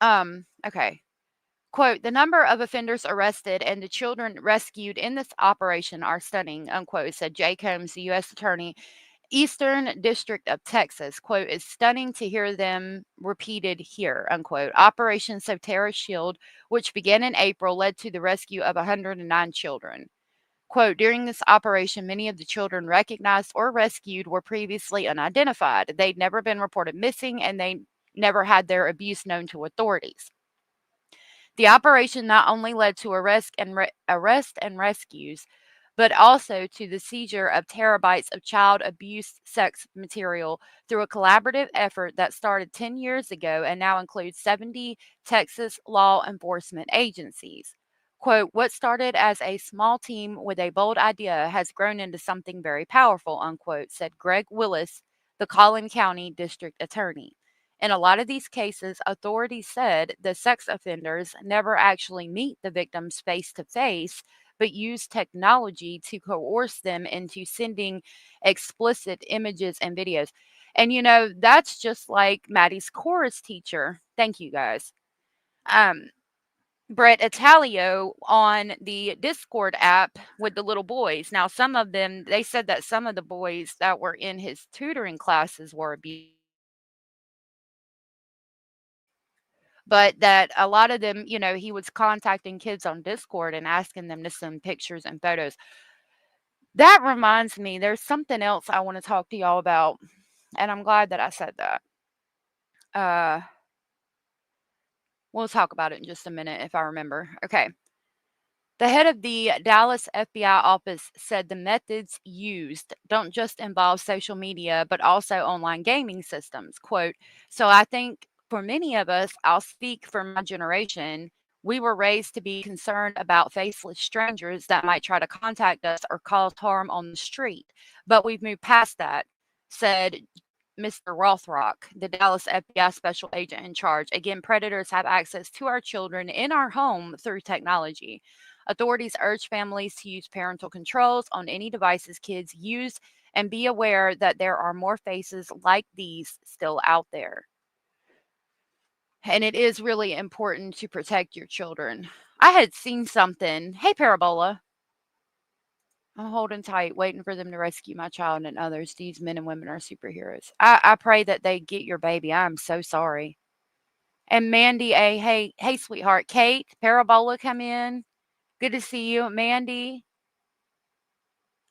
Okay. Quote, the number of offenders arrested and the children rescued in this operation are stunning, unquote, said Jay Combs, the U.S. Attorney, Eastern District of Texas. Quote, it's stunning to hear them repeated here, unquote. Operation Soterra Shield, which began in April, led to the rescue of 109 children. Quote, during this operation, many of the children recognized or rescued were previously unidentified. They'd never been reported missing and they never had their abuse known to authorities. The operation not only led to arrest and rescues, but also to the seizure of terabytes of child abuse sex material through a collaborative effort that started 10 years ago and now includes 70 Texas law enforcement agencies. Quote, what started as a small team with a bold idea has grown into something very powerful, unquote, said Greg Willis, the Collin County District Attorney. In a lot of these cases, authorities said the sex offenders never actually meet the victims face to face, but use technology to coerce them into sending explicit images and videos. And you know, that's just like Maddie's chorus teacher. Thank you guys. Brett Italio on the Discord app with the little boys. Now, some of them, they said that some of the boys that were in his tutoring classes were abused. But that a lot of them, you know, he was contacting kids on Discord and asking them to send pictures and photos. That reminds me, there's something else I want to talk to y'all about, and I'm glad that I said that. We'll talk about it in just a minute if I remember. Okay. The head of the Dallas FBI office said the methods used don't just involve social media, but also online gaming systems. Quote, so I think for many of us, I'll speak for my generation, we were raised to be concerned about faceless strangers that might try to contact us or cause harm on the street. But we've moved past that, said Mr. Rothrock, the Dallas FBI special agent in charge. Again, predators have access to our children in our home through technology. Authorities urge families to use parental controls on any devices kids use and be aware that there are more faces like these still out there. And it is really important to protect your children. I had seen something. Hey, Parabola. I'm holding tight, waiting for them to rescue my child and others. These men and women are superheroes. I pray that they get your baby. I'm so sorry. And Mandy A, hey, sweetheart. Kate, Parabola, come in. Good to see you, Mandy.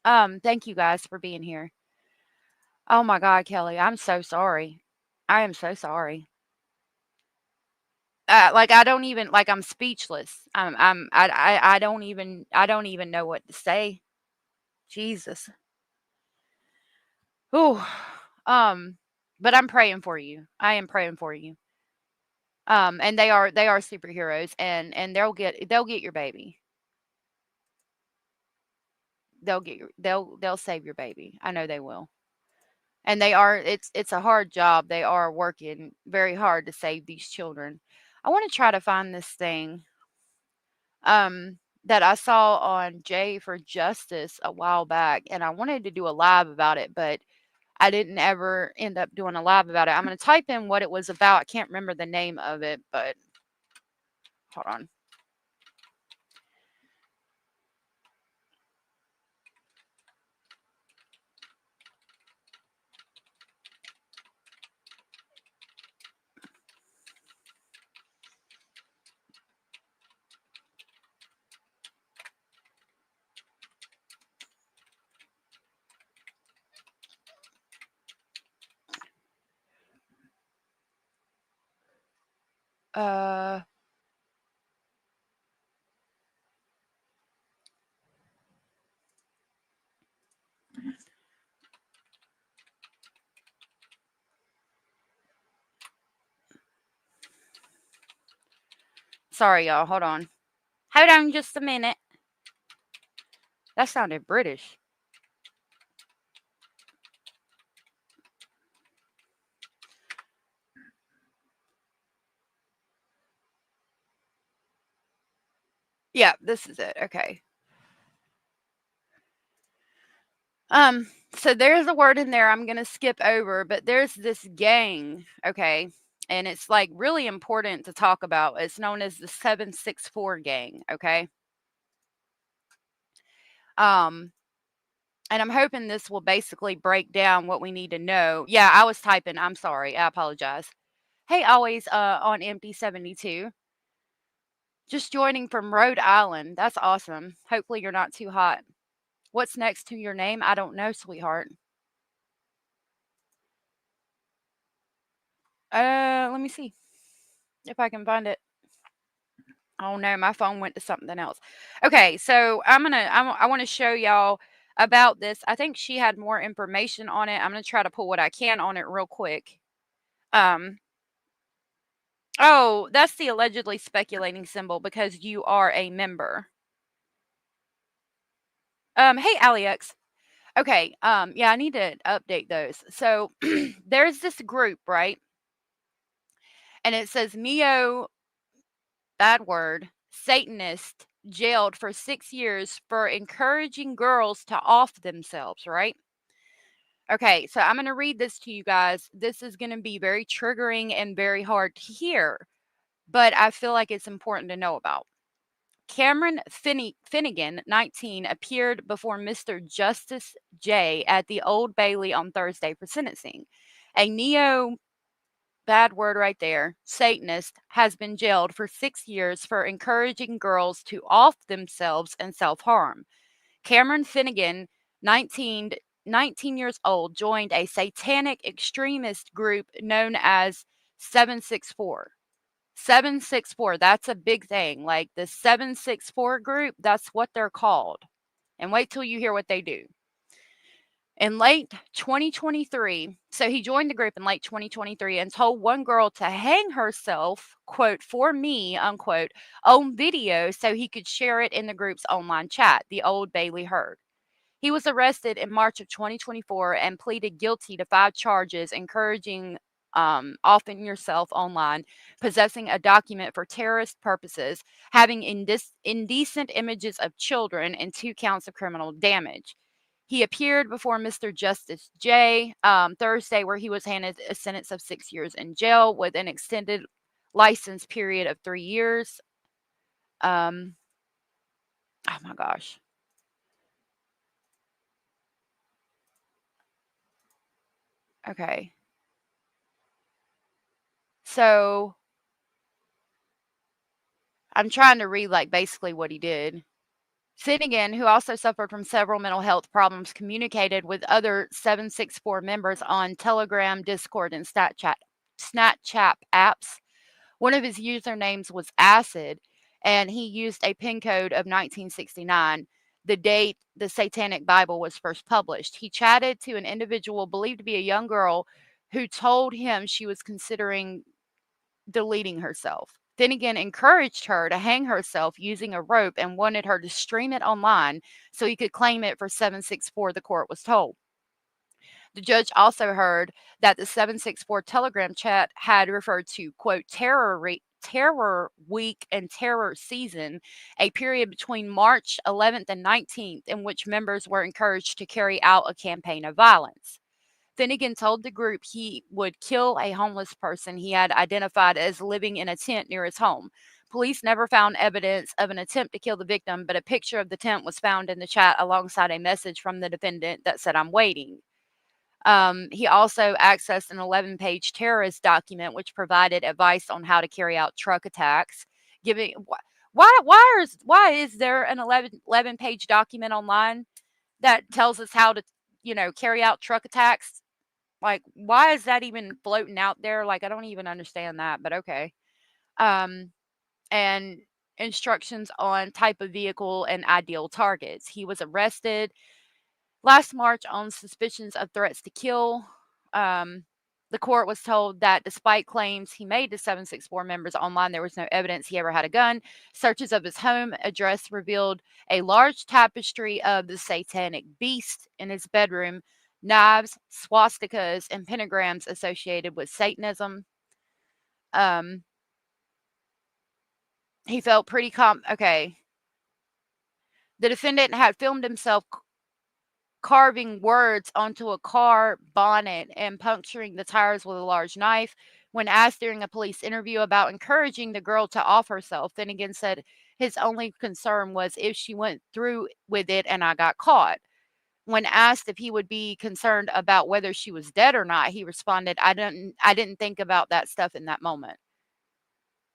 Thank you guys for being here. Oh my God, Kelly, I'm so sorry. I am so sorry. like I don't even like I'm speechless. I don't even know what to say. Jesus. Ooh. Um, but I'm praying for you. I am praying for you. And they are superheroes, and they'll get your baby. They'll save your baby. I know they will. And it's a hard job. They are working very hard to save these children. I want to try to find this thing that I saw on Jay for Justice a while back, and I wanted to do a live about it, but I didn't ever end up doing a live about it. I'm going to type in what it was about. I can't remember the name of it, but hold on. Uh, Sorry, y'all. Hold on. Hold on just a minute. That sounded British. Yeah, this is it. Okay. So there's a word in there I'm gonna skip over, but there's this gang, okay, and it's like really important to talk about. It's known as the 764 gang, okay. Um, and I'm hoping this will basically break down what we need to know. Yeah, I was typing. I'm sorry. I apologize. Hey, always on empty 72. Just joining from Rhode Island. That's awesome. Hopefully you're not too hot. What's next to your name? I don't know, sweetheart. Let me see if I can find it. Oh no, my phone went to something else. Okay, so I want to show y'all about this. I think she had more information on it. I'm gonna try to pull what I can on it real quick. Um, oh, that's the allegedly speculating symbol because you are a member. Hey, Alex. Okay, yeah, I need to update those. So there's this group, right? And it says Neo, bad word, Satanist, jailed for 6 years for encouraging girls to off themselves, right? Okay, so I'm going to read this to you guys. This is going to be very triggering and very hard to hear, but I feel like it's important to know about. Cameron Finnegan, 19, appeared before Mr. Justice J at the Old Bailey on Thursday for sentencing. A neo, bad word right there, Satanist, has been jailed for 6 years for encouraging girls to off themselves and self-harm. Cameron Finnegan, 19, 19 years old, joined a satanic extremist group known as 764. 764, that's a big thing. Like the 764 group, that's what they're called. And wait till you hear what they do. In late 2023, so he joined the group in late 2023 and told one girl to hang herself, quote, for me, unquote, on video so he could share it in the group's online chat, the Old Bailey Herd. He was arrested in March of 2024 and pleaded guilty to 5 charges, encouraging offing yourself online, possessing a document for terrorist purposes, having indecent images of children, and 2 counts of criminal damage. He appeared before Mr. Justice J Thursday, where he was handed a sentence of 6 years in jail with an extended license period of 3 years. Oh my gosh. Okay. So I'm trying to read like basically what he did. Finnegan, who also suffered from several mental health problems, communicated with other 764 members on Telegram, Discord, and Snapchat apps One of his usernames was Acid, and he used a PIN code of 1969, the date the Satanic Bible was first published. He chatted to an individual believed to be a young girl who told him she was considering deleting herself. Finnegan encouraged her to hang herself using a rope and wanted her to stream it online so he could claim it for 764, the court was told. The judge also heard that the 764 Telegram chat had referred to, quote, terror week and terror season, a period between March 11th and 19th in which members were encouraged to carry out a campaign of violence. Finnegan told the group he would kill a homeless person he had identified as living in a tent near his home. Police never found evidence of an attempt to kill the victim, but a picture of the tent was found in the chat alongside a message from the defendant that said, "I'm waiting." He also accessed an 11-page terrorist document which provided advice on how to carry out truck attacks. Giving why is there an 11-page document online that tells us how to, carry out truck attacks? Like, why is that even floating out there? Like, I don't even understand that, but okay. And instructions on type of vehicle and ideal targets. He was arrested last March on suspicions of threats to kill. The court was told that despite claims he made to 764 members online, there was no evidence he ever had a gun. Searches of his home address revealed a large tapestry of the satanic beast in his bedroom, knives, swastikas, and pentagrams associated with Satanism. He felt pretty okay. The defendant had filmed himself carving words onto a car bonnet and puncturing the tires with a large knife. When asked during a police interview about encouraging the girl to off herself, Finnegan said his only concern was if she went through with it and I got caught. When asked if he would be concerned about whether she was dead or not, he responded, I didn't think about that stuff in that moment.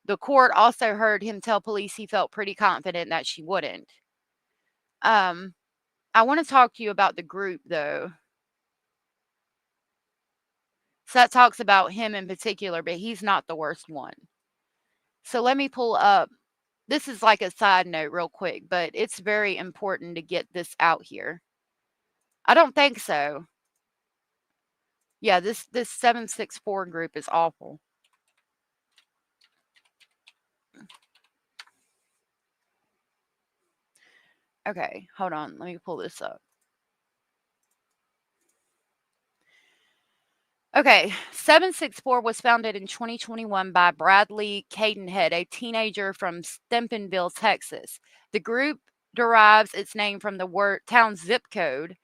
The court also heard him tell police he felt pretty confident that she wouldn't. I want to talk to you about the group, though. So that talks about him in particular, but he's not the worst one. So let me pull up. This is like a side note real quick, but it's very important to get this out here. I don't think so. Yeah, this 764 group is awful. Okay, hold on. Let me pull this up. Okay, 764 was founded in 2021 by Bradley Cadenhead, a teenager from Stephenville, Texas. The group derives its name from the town's zip code.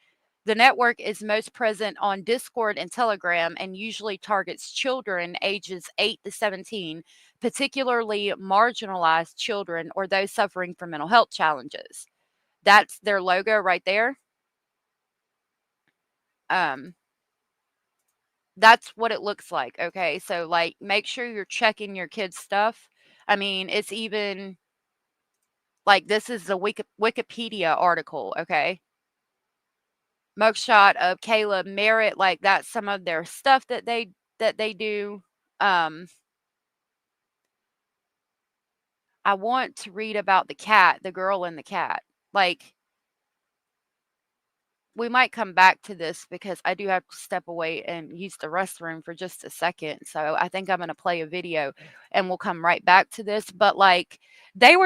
The network is most present on Discord and Telegram and usually targets children ages 8 to 17, particularly marginalized children or those suffering from mental health challenges. That's their logo right there. That's what it looks like, okay? So, like, make sure you're checking your kids' stuff. I mean, it's even like this is a Wikipedia article, okay? Mugshot of Caleb Merritt, like that's some of their stuff that they do. I want to read about the cat, the girl and the cat. Like, we might come back to this because I do have to step away and use the restroom for just a second. So I think I'm going to play a video and we'll come right back to this. But like they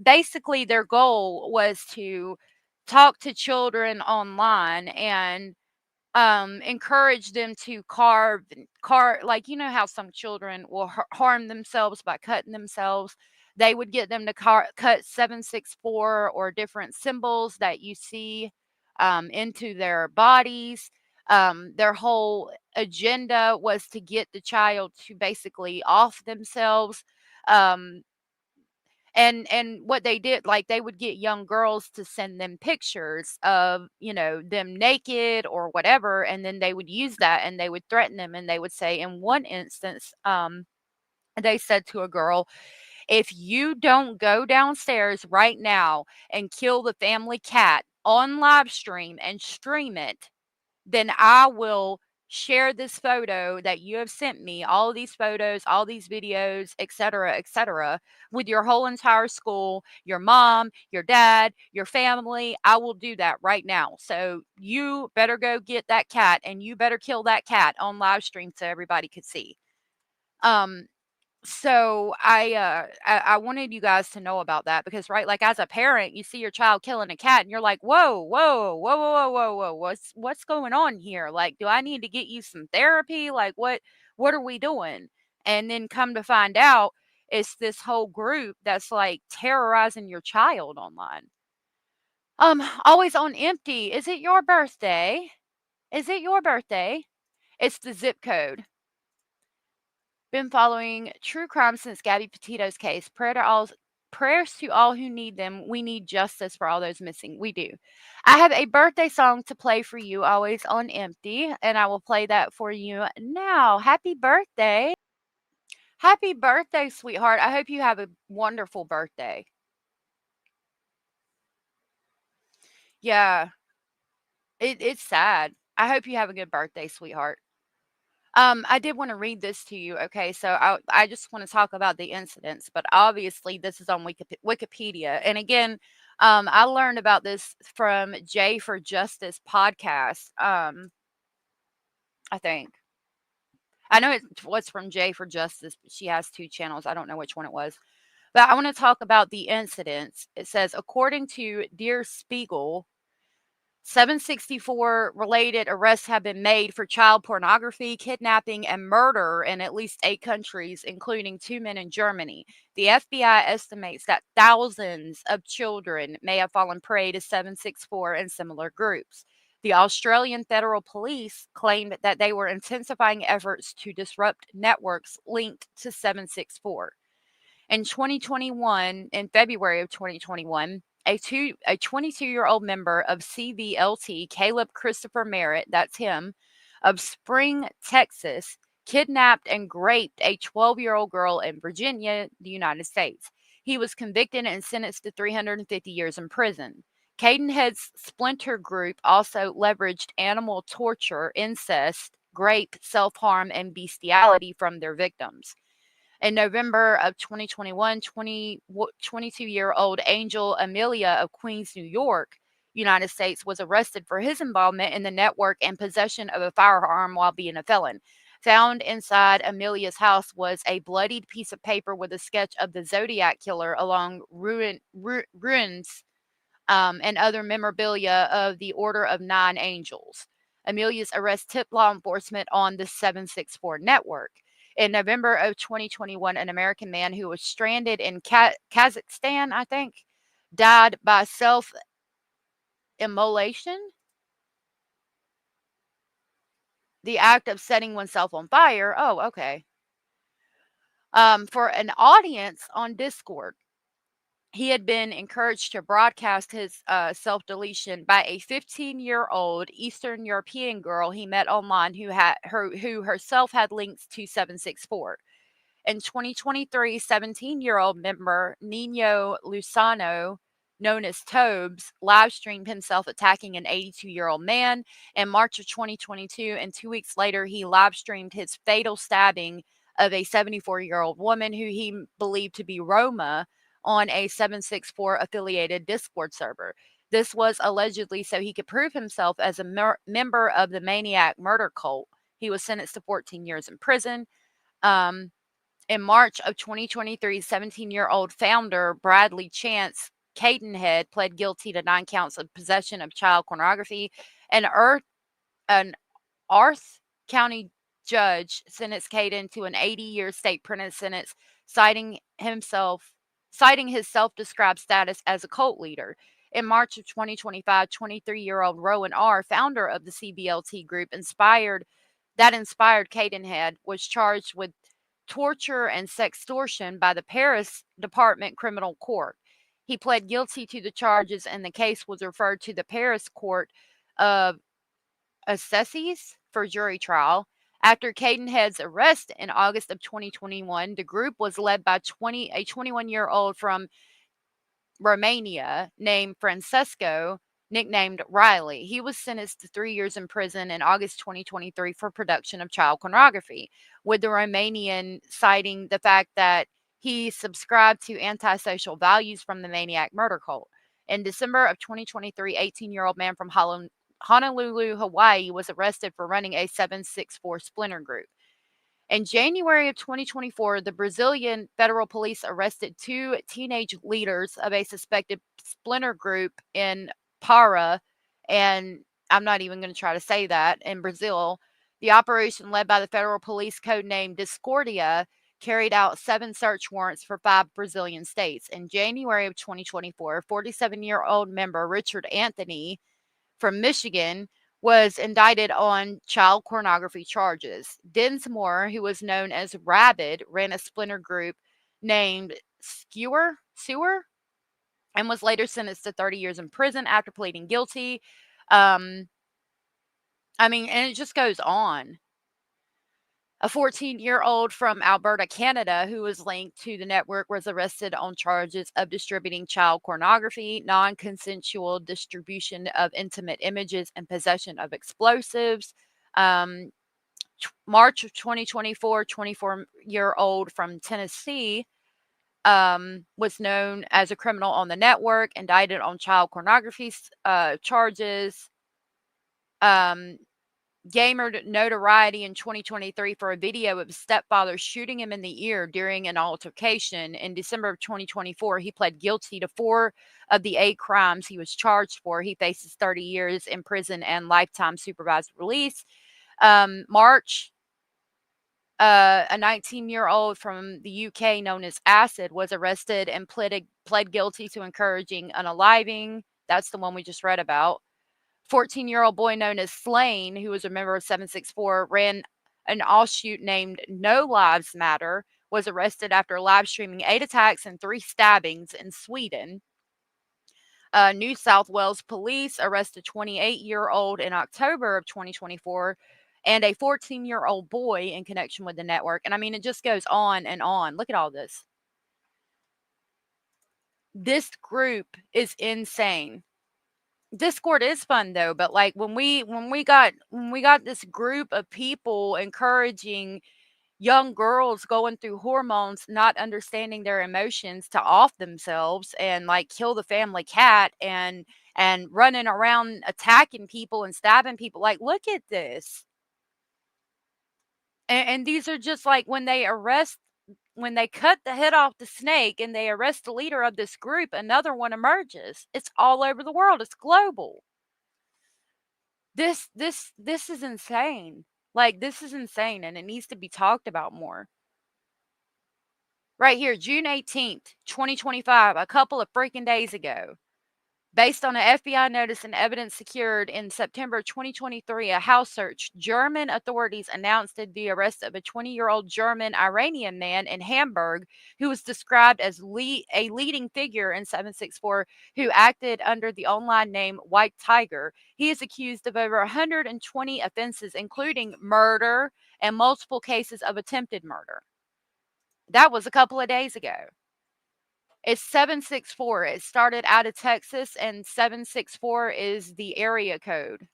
basically their goal was to talk to children online and encourage them to carve, like, you know how some children will harm themselves by cutting themselves. They would get them to cut 764 or different symbols that you see into their bodies. Their whole agenda was to get the child to basically off themselves. And what they did, like they would get young girls to send them pictures of, them naked or whatever, and then they would use that and they would threaten them, and they would say, in one instance, they said to a girl, if you don't go downstairs right now and kill the family cat on live stream and stream it, then I will share this photo that you have sent me, all of these photos, all these videos, etc., with your whole entire school, your mom, your dad, your family. I will do that right now. So you better go get that cat and you better kill that cat on live stream so everybody could see. Um, so I wanted you guys to know about that because, right, like as a parent, you see your child killing a cat and you're like, whoa, whoa, whoa, whoa, whoa, whoa, whoa, what's going on here? Like, do I need to get you some therapy? Like, what are we doing? And then come to find out, it's this whole group that's like terrorizing your child online. Always on empty. Is it your birthday? Is it your birthday? It's the zip code. Been following true crime since Gabby Petito's case. Prayers to all who need them. We need justice for all those missing. We do. I have a birthday song to play for you, always on empty, and I will play that for you now. Happy birthday. Happy birthday, sweetheart. I hope you have a wonderful birthday. Yeah, it's sad. I hope you have a good birthday, sweetheart. I did want to read this to you. Okay, so I just want to talk about the incidents, but obviously this is on Wikipedia. And again, I learned about this from J for Justice podcast. I think I know it was from J for Justice, but she has two channels. I don't know which one it was. But I want to talk about the incidents. It says, according to Der Spiegel, 764 related arrests have been made for child pornography, kidnapping, and murder in at least 8 countries, including 2 men in Germany. The FBI estimates that thousands of children may have fallen prey to 764 and similar groups. The Australian Federal Police claimed that they were intensifying efforts to disrupt networks linked to 764. In 2021, in February of 2021, a 22-year-old member of CVLT, Caleb Christopher Merritt, that's him, of Spring, Texas, kidnapped and raped a 12-year-old girl in Virginia, the United States. He was convicted and sentenced to 350 years in prison. Cadenhead's splinter group also leveraged animal torture, incest, rape, self-harm, and bestiality from their victims. In November of 2021, 22-year-old Angel Amelia of Queens, New York, United States, was arrested for his involvement in the network and possession of a firearm while being a felon. Found inside Amelia's house was a bloodied piece of paper with a sketch of the Zodiac killer along ruins and other memorabilia of the Order of Nine Angels. Amelia's arrest tipped law enforcement on the 764 network. In November of 2021, an American man who was stranded in Kazakhstan, I think, died by self-immolation, the act of setting oneself on fire. Oh, okay. For an audience on Discord. He had been encouraged to broadcast his self-deletion by a 15-year-old Eastern European girl he met online who herself had links to 764. In 2023, 17-year-old member Nino Lusano, known as Tobes, live streamed himself attacking an 82-year-old man in March of 2022, and 2 weeks later, he live streamed his fatal stabbing of a 74-year-old woman who he believed to be Roma on a 764 affiliated Discord server. This was allegedly so he could prove himself as a member of the maniac murder cult. He was sentenced to 14 years in prison. In March of 2023, 17-year-old founder Bradley Chance Cadenhead pled guilty to 9 counts of possession of child pornography. An Arth County judge sentenced Caden to an 80-year state prison sentence, citing his self-described status as a cult leader. In March of 2025, 23-year-old Rowan R., founder of the CBLT group, inspired Cadenhead, was charged with torture and sextortion by the Paris Department Criminal Court. He pled guilty to the charges, and the case was referred to the Paris Court of Assizes for jury trial. After Cadenhead's arrest in August of 2021, the group was led by a 21-year-old from Romania named Francesco nicknamed Riley. He was sentenced to 3 years in prison in August 2023 for production of child pornography, with the Romanian citing the fact that he subscribed to antisocial values from the maniac murder cult. In December of 2023, 18-year-old man from Honolulu, Hawaii, was arrested for running a 764 splinter group. In January of 2024, the Brazilian federal police arrested 2 teenage leaders of a suspected splinter group in Para, and I'm not even going to try to say that, in Brazil. The operation, led by the federal police, codenamed Discordia, carried out 7 search warrants for 5 Brazilian states. In January of 2024, 47-year-old member Richard Anthony from Michigan was indicted on child pornography charges. Densmore, who was known as Rabid, ran a splinter group named Sewer, and was later sentenced to 30 years in prison after pleading guilty. And it just goes on. A 14-year-old from Alberta, Canada, who was linked to the network, was arrested on charges of distributing child pornography, non-consensual distribution of intimate images, and possession of explosives. March of 2024, 24-year-old from Tennessee was known as a criminal on the network, indicted on child pornography charges. Gained notoriety in 2023 for a video of his stepfather shooting him in the ear during an altercation. In December of 2024, he pled guilty to 4 of the 8 crimes he was charged for. He faces 30 years in prison and lifetime supervised release. March, a 19-year-old from the UK known as Acid was arrested and pled guilty to encouraging unaliving. That's the one we just read about. 14-year-old boy known as Slane, who was a member of 764, ran an offshoot named No Lives Matter, was arrested after live streaming 8 attacks and 3 stabbings in Sweden. New South Wales police arrested a 28-year-old in October of 2024 and a 14-year-old boy in connection with the network. And it just goes on and on. Look at all this. This group is insane. Discord is fun though, but like when we got this group of people encouraging young girls going through hormones, not understanding their emotions, to off themselves and like kill the family cat and running around attacking people and stabbing people. Like, look at this. And these are just like when they cut the head off the snake and they arrest the leader of this group, another one emerges. It's all over the world. It's global. This is insane. Like, this is insane, and it needs to be talked about more. Right here, June 18th, 2025, a couple of freaking days ago. Based on an FBI notice and evidence secured in September 2023, a house search, German authorities announced the arrest of a 20-year-old German-Iranian man in Hamburg who was described as a leading figure in 764 who acted under the online name White Tiger. He is accused of over 120 offenses, including murder and multiple cases of attempted murder. That was a couple of days ago. It's 764. It started out of Texas, and 764 is the area code.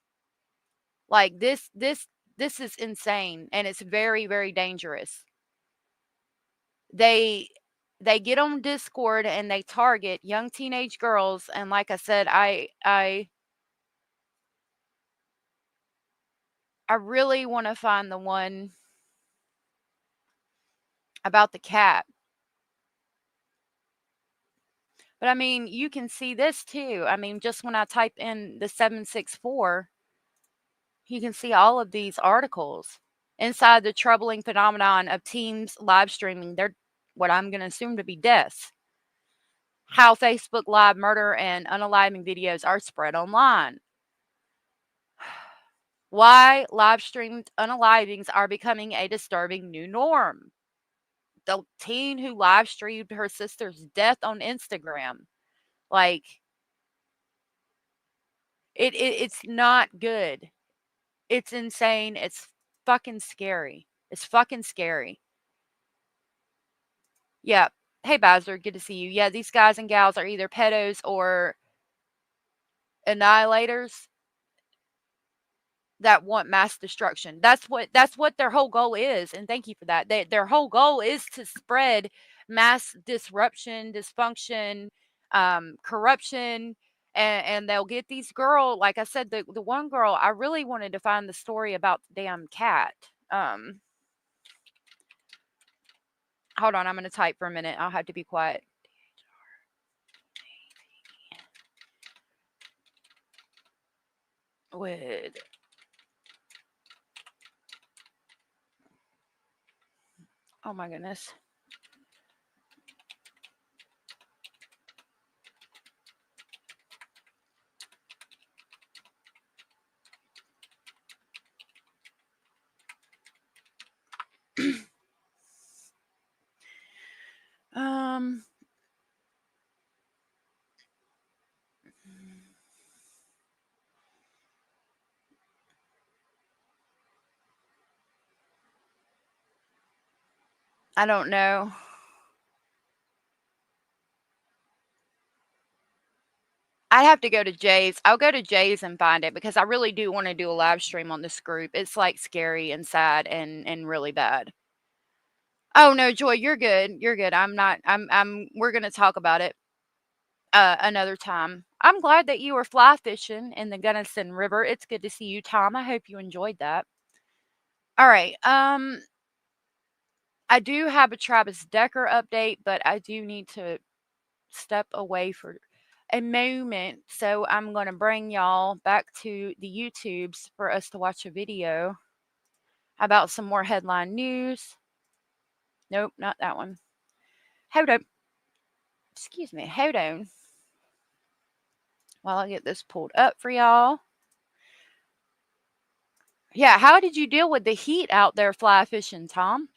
Like, this is insane, and it's very, very dangerous. They get on Discord and they target young teenage girls, and like I said, I really want to find the one about the cat. But you can see this too. Just when I type in the 764, you can see all of these articles inside the troubling phenomenon of teens live streaming their, what I'm going to assume to be deaths. How Facebook Live murder and unaliving videos are spread online. Why live streamed unalivings are becoming a disturbing new norm. The teen who live streamed her sister's death on Instagram. Like, it's not good. It's insane. It's fucking scary. It's fucking scary. Yeah. Hey, Bazzer, good to see you. Yeah, these guys and gals are either pedos or annihilators that want mass destruction. That's what their whole goal is, and thank you for that. Their whole goal is to spread mass disruption, dysfunction, corruption, and they'll get these girl. Like I said, the one girl, I really wanted to find the story about the damn cat. Hold on, I'm gonna type for a minute. I'll have to be quiet. Would Oh my goodness. Um I don't know. I have to go to Jay's. I'll go to Jay's and find it because I really do want to do a live stream on this group. It's like scary and sad and really bad. Oh no, Joy, you're good. You're good. I'm not. We're gonna talk about it another time. I'm glad that you were fly fishing in the Gunnison River. It's good to see you, Tom. I hope you enjoyed that. All right. I do have a Travis Decker update, but I do need to step away for a moment. So I'm going to bring y'all back to the YouTubes for us to watch a video about some more headline news. Nope, not that one. Hold on. Excuse me. Hold on. While I get this pulled up for y'all. Yeah, how did you deal with the heat out there fly fishing, Tom?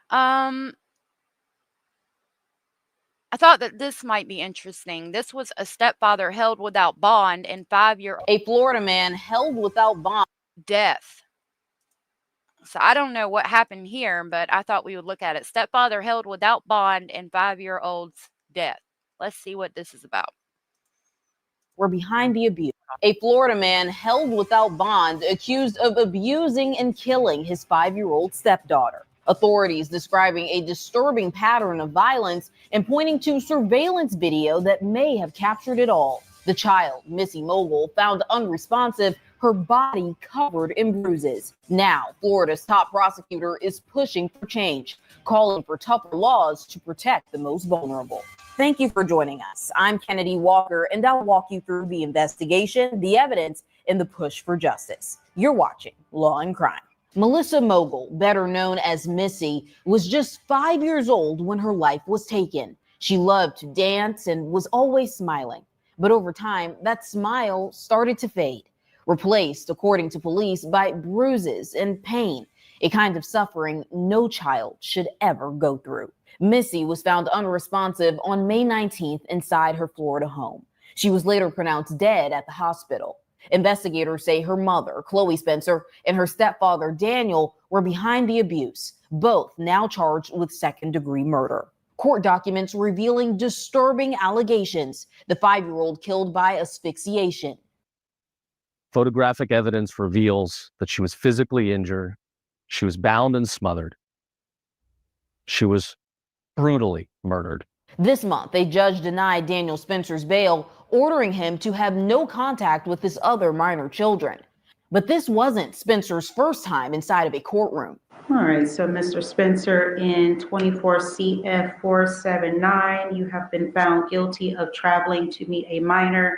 I thought that this might be interesting. This was a stepfather held without bond and 5-year-old. A Florida man held without bond. Death. So I don't know what happened here, but I thought we would look at it. Stepfather held without bond and 5-year-old's death. Let's see what this is about. Were behind the abuse. A Florida man held without bond accused of abusing and killing his 5-year-old stepdaughter. Authorities describing a disturbing pattern of violence and pointing to surveillance video that may have captured it all. The child, Missy Mogul, found unresponsive, her body covered in bruises. Now, Florida's top prosecutor is pushing for change, calling for tougher laws to protect the most vulnerable. Thank you for joining us. I'm Kennedy Walker, and I'll walk you through the investigation, the evidence, and the push for justice. You're watching Law and Crime. Melissa Mogul, better known as Missy, was just 5 years old when her life was taken. She loved to dance and was always smiling. But over time, that smile started to fade, replaced, according to police, by bruises and pain, a kind of suffering no child should ever go through. Missy was found unresponsive on May 19th inside her Florida home. She was later pronounced dead at the hospital. Investigators say her mother, Chloe Spencer, and her stepfather, Daniel, were behind the abuse, both now charged with second-degree murder. Court documents revealing disturbing allegations. The 5-year-old killed by asphyxiation. Photographic evidence reveals that she was physically injured. She was bound and smothered. She was brutally murdered. This month, a judge denied Daniel Spencer's bail, ordering him to have no contact with his other minor children. But this wasn't Spencer's first time inside of a courtroom. All right, so Mr. Spencer, in 24 CF 479, you have been found guilty of traveling to meet a minor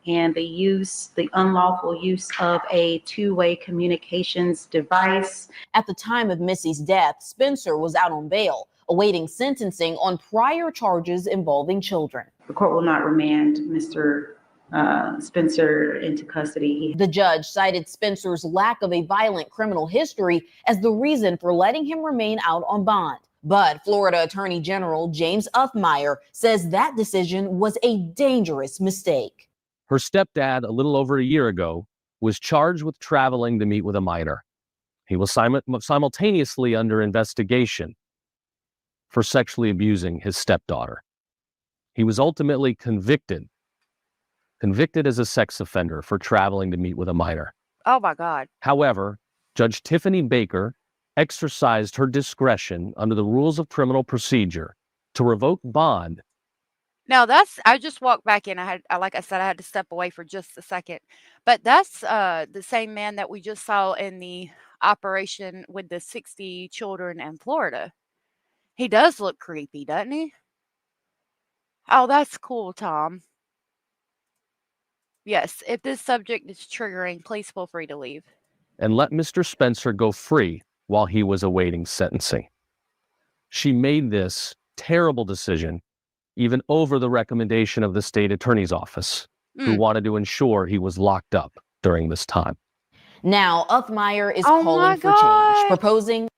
and the unlawful use of a two-way communications device. At the time of Missy's death, Spencer was out on bail, awaiting sentencing on prior charges involving children. The court will not remand Mr. Spencer into custody. The judge cited Spencer's lack of a violent criminal history as the reason for letting him remain out on bond. But Florida Attorney General James Uthmeyer says that decision was a dangerous mistake. Her stepdad, a little over a year ago, was charged with traveling to meet with a minor. He was simultaneously under investigation for sexually abusing his stepdaughter. He was ultimately convicted as a sex offender for traveling to meet with a minor. Oh my God. However, Judge Tiffany Baker exercised her discretion under the rules of criminal procedure to revoke bond. Now I just walked back in. Like I said, I had to step away for just a second. But that's the same man that we just saw in the operation with the 60 children in Florida. He does look creepy, doesn't he? Oh, that's cool, Tom. Yes, if this subject is triggering, please feel free to leave. And let Mr. Spencer go free while he was awaiting sentencing. She made this terrible decision even over the recommendation of the state attorney's office, who wanted to ensure he was locked up during this time. Now, Uthmeyer is Oh calling my for change, God. proposing.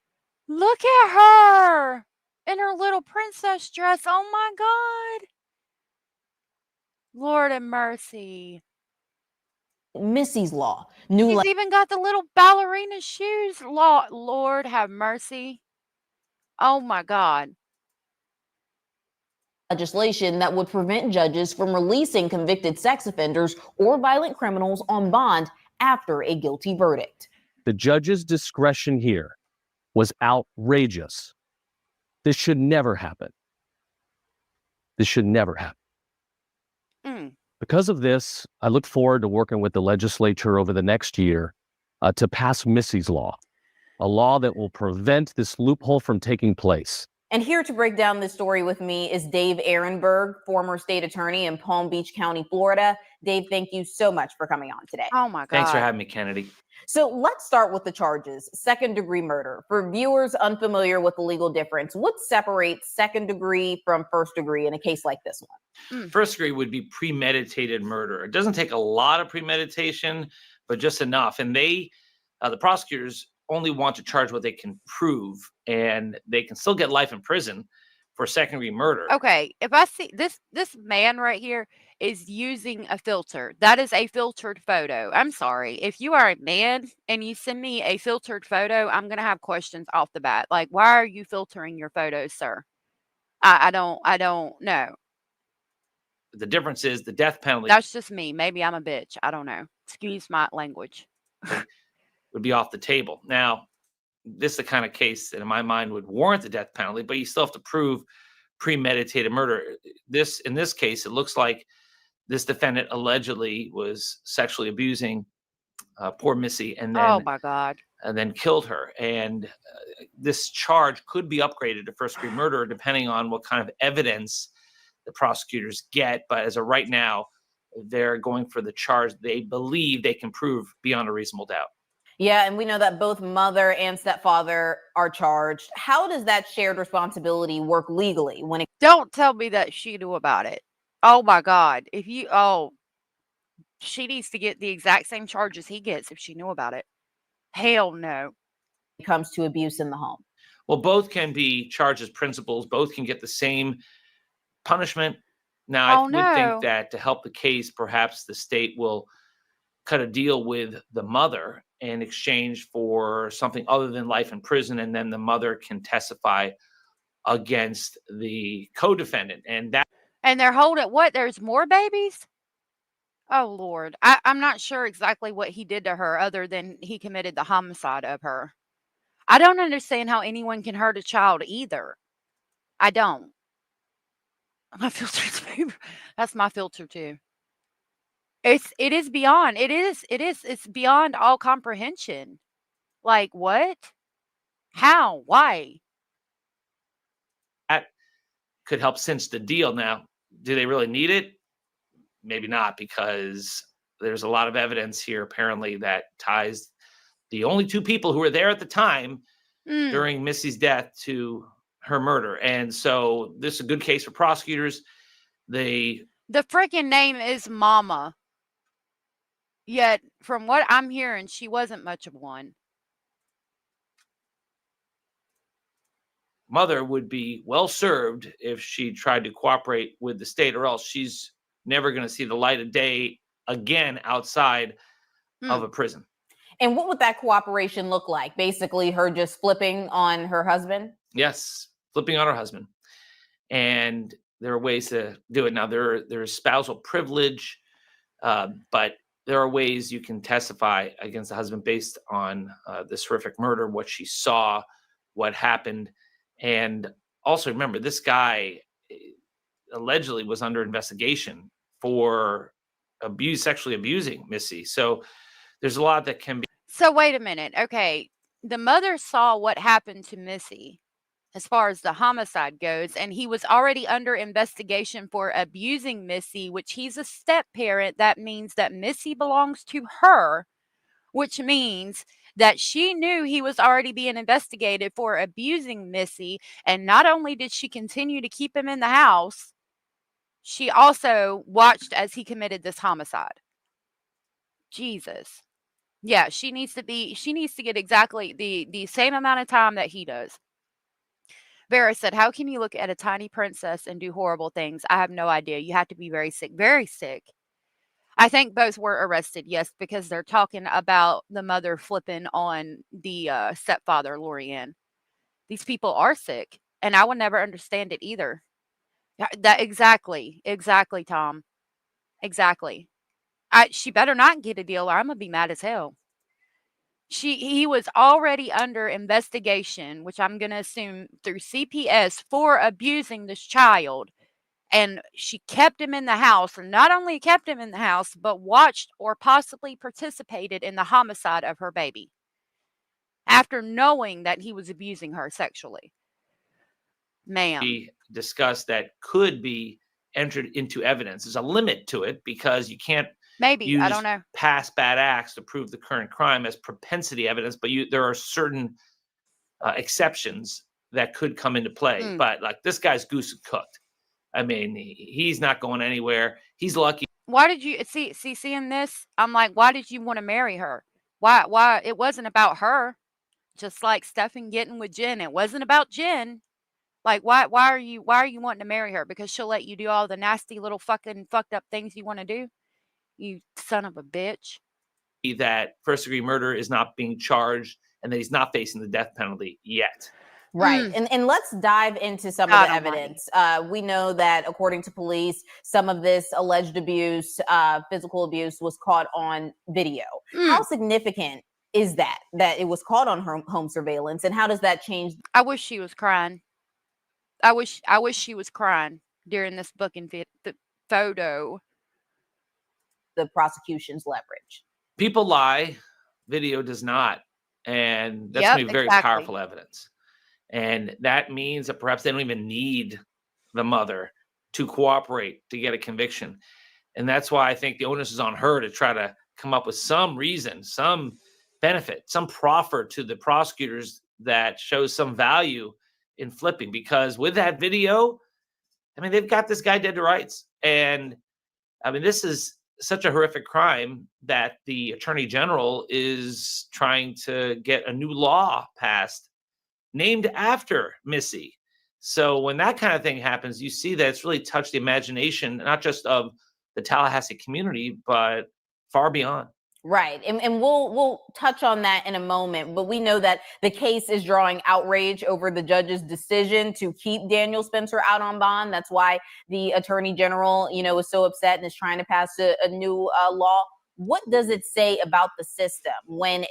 Look at her in her little princess dress. Oh my God. Lord have mercy. Missy's Law. She's even got the little ballerina shoes. Lord have mercy. Oh my God. Legislation that would prevent judges from releasing convicted sex offenders or violent criminals on bond after a guilty verdict. The judge's discretion here was outrageous. This should never happen. This should never happen. Because of this, I look forward to working with the legislature over the next year to pass Missy's Law, a law that will prevent this loophole from taking place. And here to break down this story with me is Dave Ehrenberg, former state attorney in Palm Beach County, Florida. Dave, thank you so much for coming on today. Oh my God. Thanks for having me, Kennedy. So let's start with the charges. Second-degree murder. For viewers unfamiliar with the legal difference, what separates second degree from first degree in a case like this one? First degree would be premeditated murder. It doesn't take a lot of premeditation, but just enough. And the prosecutors only want to charge what they can prove, and they can still get life in prison for second-degree murder. Okay, if I see this man right here is using a filter. That is a filtered photo. I'm sorry. If you are a man and you send me a filtered photo, I'm going to have questions off the bat. Like, why are you filtering your photos, sir? I don't know. The difference is the death penalty That's just me. Maybe I'm a bitch. I don't know. Excuse my language. would be off the table. Now, this is the kind of case that in my mind would warrant the death penalty, but you still have to prove premeditated murder. In this case, it looks like this defendant allegedly was sexually abusing poor Missy and then Oh my God. and then killed her. And this charge could be upgraded to first-degree murder depending on what kind of evidence the prosecutors get. But as of right now, they're going for the charge they believe they can prove beyond a reasonable doubt. Yeah, and we know that both mother and stepfather are charged. How does that shared responsibility work legally when it Don't tell me that she knew about it. Oh my God. She needs to get the exact same charges he gets if she knew about it. Hell no. comes to abuse in the home? Well, both can be charged as principals. Both can get the same punishment. Now, I would think that to help the case, perhaps the state will cut a deal with the mother in exchange for something other than life in prison, and then the mother can testify against the co-defendant. And they're holding what? There's more babies? Oh Lord. I'm not sure exactly what he did to her other than he committed the homicide of her. I don't understand how anyone can hurt a child either. I don't. My filter's paper. That's my filter too. It's beyond all comprehension. Like what? How? Why? that could help cinch the deal. Now, do they really need it? Maybe not, because there's a lot of evidence here apparently that ties the only two people who were there at the time during Missy's death to her murder. And so this is a good case for prosecutors. The freaking name is Mama. Yet, from what I'm hearing, she wasn't much of one. Mother would be well served if she tried to cooperate with the state, or else she's never going to see the light of day again outside of a prison. And what would that cooperation look like? Basically, her just flipping on her husband? Yes, flipping on her husband. And there are ways to do it. Now, there's spousal privilege, but there are ways you can testify against the husband based on this horrific murder, what she saw, what happened. And also remember, this guy allegedly was under investigation for sexually abusing Missy. So there's a lot that can be. So wait a minute. Okay. The mother saw what happened to Missy as far as the homicide goes, and he was already under investigation for abusing Missy, which he's a step parent. That means that Missy belongs to her, which means that she knew he was already being investigated for abusing Missy. And not only did she continue to keep him in the house, she also watched as he committed this homicide. Jesus. Yeah, she needs to get exactly the same amount of time that he does. Vera said, "How can you look at a tiny princess and do horrible things? I have no idea. You have to be very sick." Very sick. I think both were arrested, yes, because they're talking about the mother flipping on the stepfather, Lorianne. These people are sick, and I will never understand it either. That exactly, Tom, exactly. She better not get a deal, or I'm gonna be mad as hell. He was already under investigation, which I'm gonna assume through CPS, for abusing this child. And she kept him in the house, and not only kept him in the house, but watched or possibly participated in the homicide of her baby after knowing that he was abusing her sexually. Ma'am. We discussed that could be entered into evidence. There's a limit to it because you can't maybe, I don't know, past bad acts to prove the current crime as propensity evidence, but there are certain exceptions that could come into play. But like this guy's goose cooked. I mean, he's not going anywhere. He's lucky. Why did you seeing this? I'm like, why did you want to marry her? Why? It wasn't about her. Just like Stefan getting with Jen, it wasn't about Jen. Like, why are you wanting to marry her? Because she'll let you do all the nasty little fucking fucked up things you want to do? You son of a bitch. That first-degree murder is not being charged and that he's not facing the death penalty yet. Right. And let's dive into some of the evidence. We know that according to police, some of this alleged abuse, physical abuse was caught on video. How significant is that it was caught on home surveillance, and how does that change? I wish she was crying. I wish she was crying during this booking photo. The prosecution's leverage. People lie, video does not. And that's going to be very powerful evidence. And that means that perhaps they don't even need the mother to cooperate to get a conviction. And that's why I think the onus is on her to try to come up with some reason, some benefit, some proffer to the prosecutors that shows some value in flipping. Because with that video, I mean, they've got this guy dead to rights. And I mean, this is such a horrific crime that the Attorney General is trying to get a new law passed named after Missy. So when that kind of thing happens, you see that it's really touched the imagination, not just of the Tallahassee community, but far beyond. Right. And we'll touch on that in a moment, but we know that the case is drawing outrage over the judge's decision to keep Daniel Spencer out on bond. That's why the Attorney General, is so upset and is trying to pass a new law. What does it say about the system when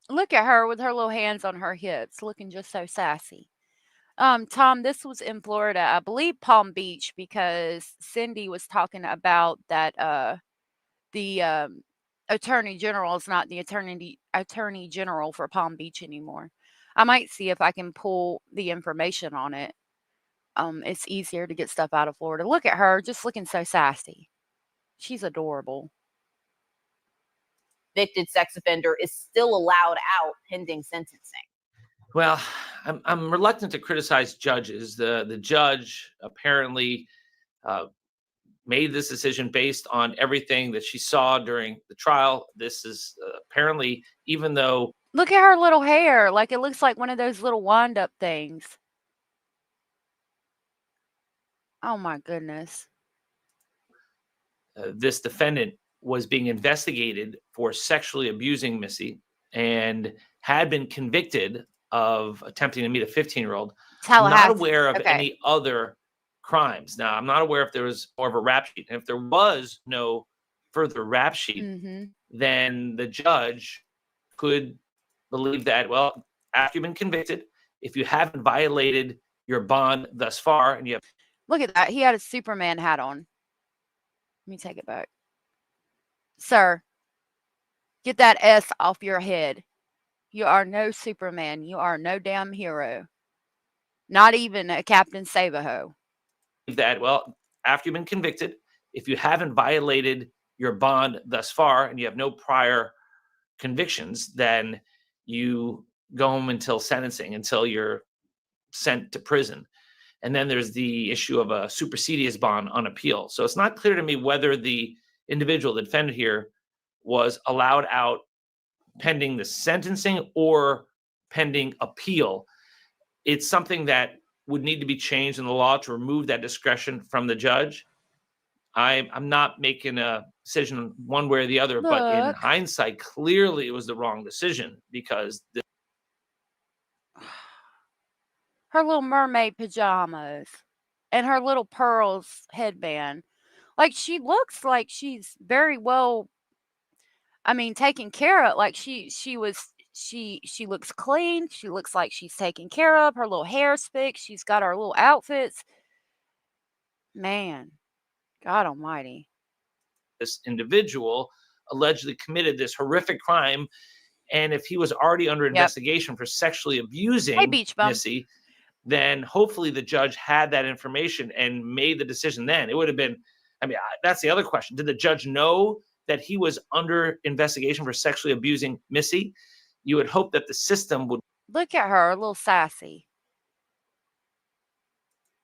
look at her with her little hands on her hips, looking just so sassy. Tom, this was in Florida, I believe Palm Beach, because Cindy was talking about that the Attorney General is not the Attorney General for Palm Beach anymore. I might see if I can pull the information on it. It's easier to get stuff out of Florida. Look at her, just looking so sassy. She's adorable. Convicted sex offender is still allowed out pending sentencing. Well, I'm reluctant to criticize judges. The judge apparently made this decision based on everything that she saw during the trial. This is apparently, even though... Look at her little hair. Like, it looks like one of those little wind-up things. Oh, my goodness. This defendant was being investigated for sexually abusing Missy and had been convicted of attempting to meet a 15-year-old. Not aware of any other crimes. Now, I'm not aware if there was more of a rap sheet. And if there was no further rap sheet, then the judge could believe that, well, after you've been convicted, if you haven't violated your bond thus far and you have. Look at that. He had a Superman hat on. Let me take it back. Sir, get that S off your head. You are no Superman. You are no damn hero. Not even a Captain Save-A-Ho. That, well, after you've been convicted, if you haven't violated your bond thus far and you have no prior convictions, then you go home until sentencing, until you're sent to prison. And then there's the issue of a supersedious bond on appeal. So it's not clear to me whether the individual, the defendant here, was allowed out pending the sentencing or pending appeal. It's something that would need to be changed in the law to remove that discretion from the judge. I'm not making a decision one way or the other, but in Look. hindsight, clearly it was the wrong decision because Her little mermaid pajamas and her little pearls headband. Like, she looks like she's very well, I mean, taken care of. Like, she looks clean. She looks like she's taken care of. Her little hair's fixed. She's got her little outfits. Man, God almighty. this individual allegedly committed this horrific crime. And if he was already under investigation for sexually abusing Beach Bum. Missy, then hopefully the judge had that information and made the decision then. It would have been, I mean, that's the other question. Did the judge know that he was under investigation for sexually abusing Missy? You would hope that the system would Look at her, a little sassy.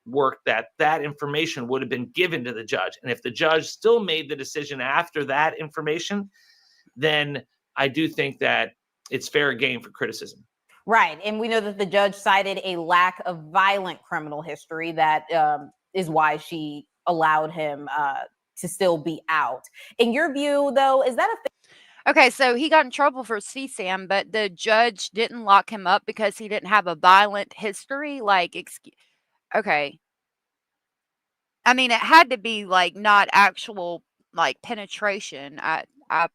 work, that information would have been given to the judge. And if the judge still made the decision after that information, then I do think that it's fair game for criticism. Right. And we know that the judge cited a lack of violent criminal history. That is why she allowed him to still be out. In your view, though, is that a Okay, so he got in trouble for CSAM, but the judge didn't lock him up because he didn't have a violent history. Like, okay. I mean, it had to be like not actual like penetration. I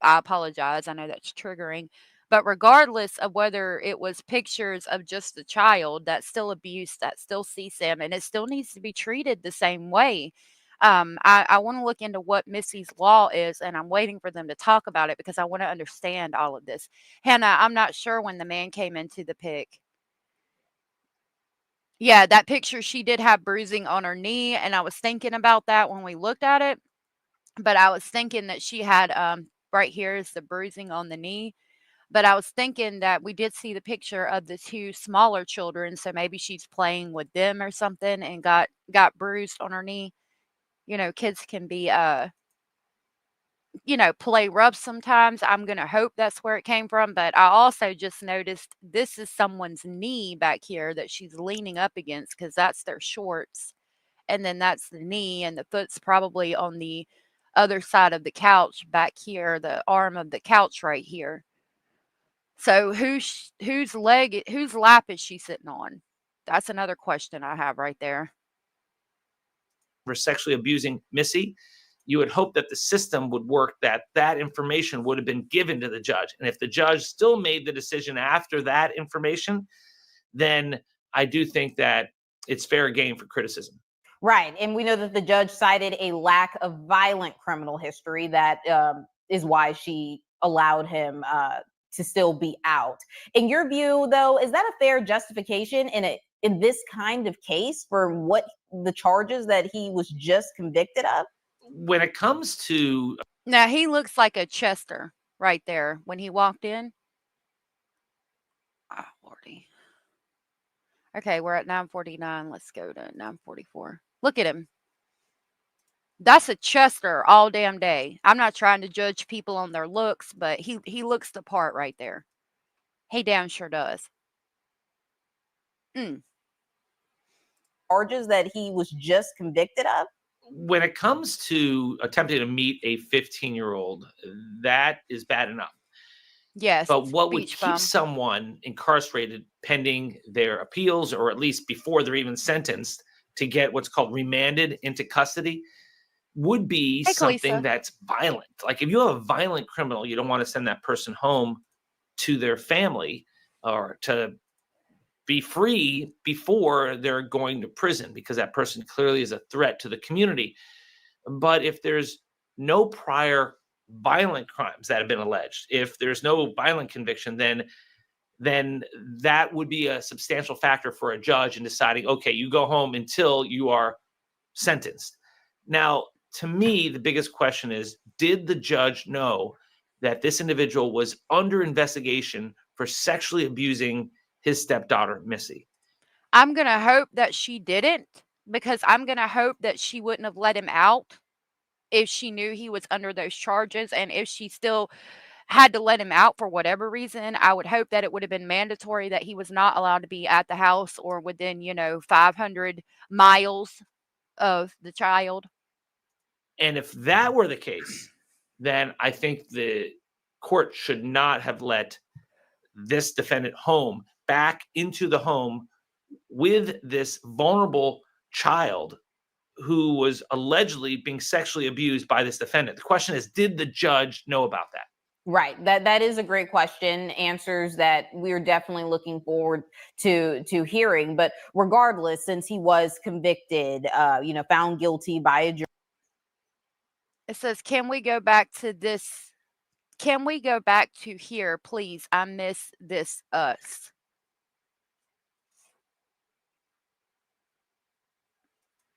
apologize. I know that's triggering. But regardless of whether it was pictures of just the child, that's still abuse, that's still CSAM, and it still needs to be treated the same way. I want to look into what Missy's law is, and I'm waiting for them to talk about it because I want to understand all of this. Hannah, I'm not sure when the man came into the pic. Yeah, that picture, she did have bruising on her knee, and I was thinking about that when we looked at it. But I was thinking that she had right here is the bruising on the knee. But I was thinking that we did see the picture of the two smaller children, so maybe she's playing with them or something and got bruised on her knee. You know, kids can be play rough sometimes. I'm gonna hope that's where it came from. But I also just noticed this is someone's knee back here that she's leaning up against because that's their shorts. And then that's the knee, and the foot's probably on the other side of the couch back here, the arm of the couch right here. So whose lap is she sitting on? That's another question I have right there. For sexually abusing Missy, you would hope that the system would work, that information would have been given to the judge. And if the judge still made the decision after that information, then I do think that it's fair game for criticism. Right. And we know that the judge cited a lack of violent criminal history. That is why she allowed him to still be out. In your view, though, is that a fair justification in this kind of case for what the charges that he was just convicted of? When it comes to Now, he looks like a Chester right there when he walked in. Oh, Lordy. Okay, we're at 9:49. Let's go to 9:44. Look at him. That's a Chester all damn day. I'm not trying to judge people on their looks, but he looks the part right there. He damn sure does. Charges that he was just convicted of? when it comes to attempting to meet a 15-year-old, that is bad enough. Yes. But what would speech keep bum. someone incarcerated pending their appeals, or at least before they're even sentenced, to get what's called remanded into custody would be something that's violent. Like if you have a violent criminal, you don't want to send that person home to their family or to be free before they're going to prison, because that person clearly is a threat to the community. But if there's no prior violent crimes that have been alleged, if there's no violent conviction, then that would be a substantial factor for a judge in deciding, okay, you go home until you are sentenced. Now, to me, the biggest question is, did the judge know that this individual was under investigation for sexually abusing his stepdaughter, Missy? I'm going to hope that she didn't, because I'm going to hope that she wouldn't have let him out if she knew he was under those charges. And if she still had to let him out for whatever reason, I would hope that it would have been mandatory that he was not allowed to be at the house or within, 500 miles of the child. And if that were the case, then I think the court should not have let this defendant back into the home with this vulnerable child who was allegedly being sexually abused by this defendant. The question is, did the judge know about that? Right. That is a great question. Answers that we're definitely looking forward to hearing. But regardless, since he was convicted, found guilty by a jury. It says, can we go back to this? Can we go back to here, please? I miss this us.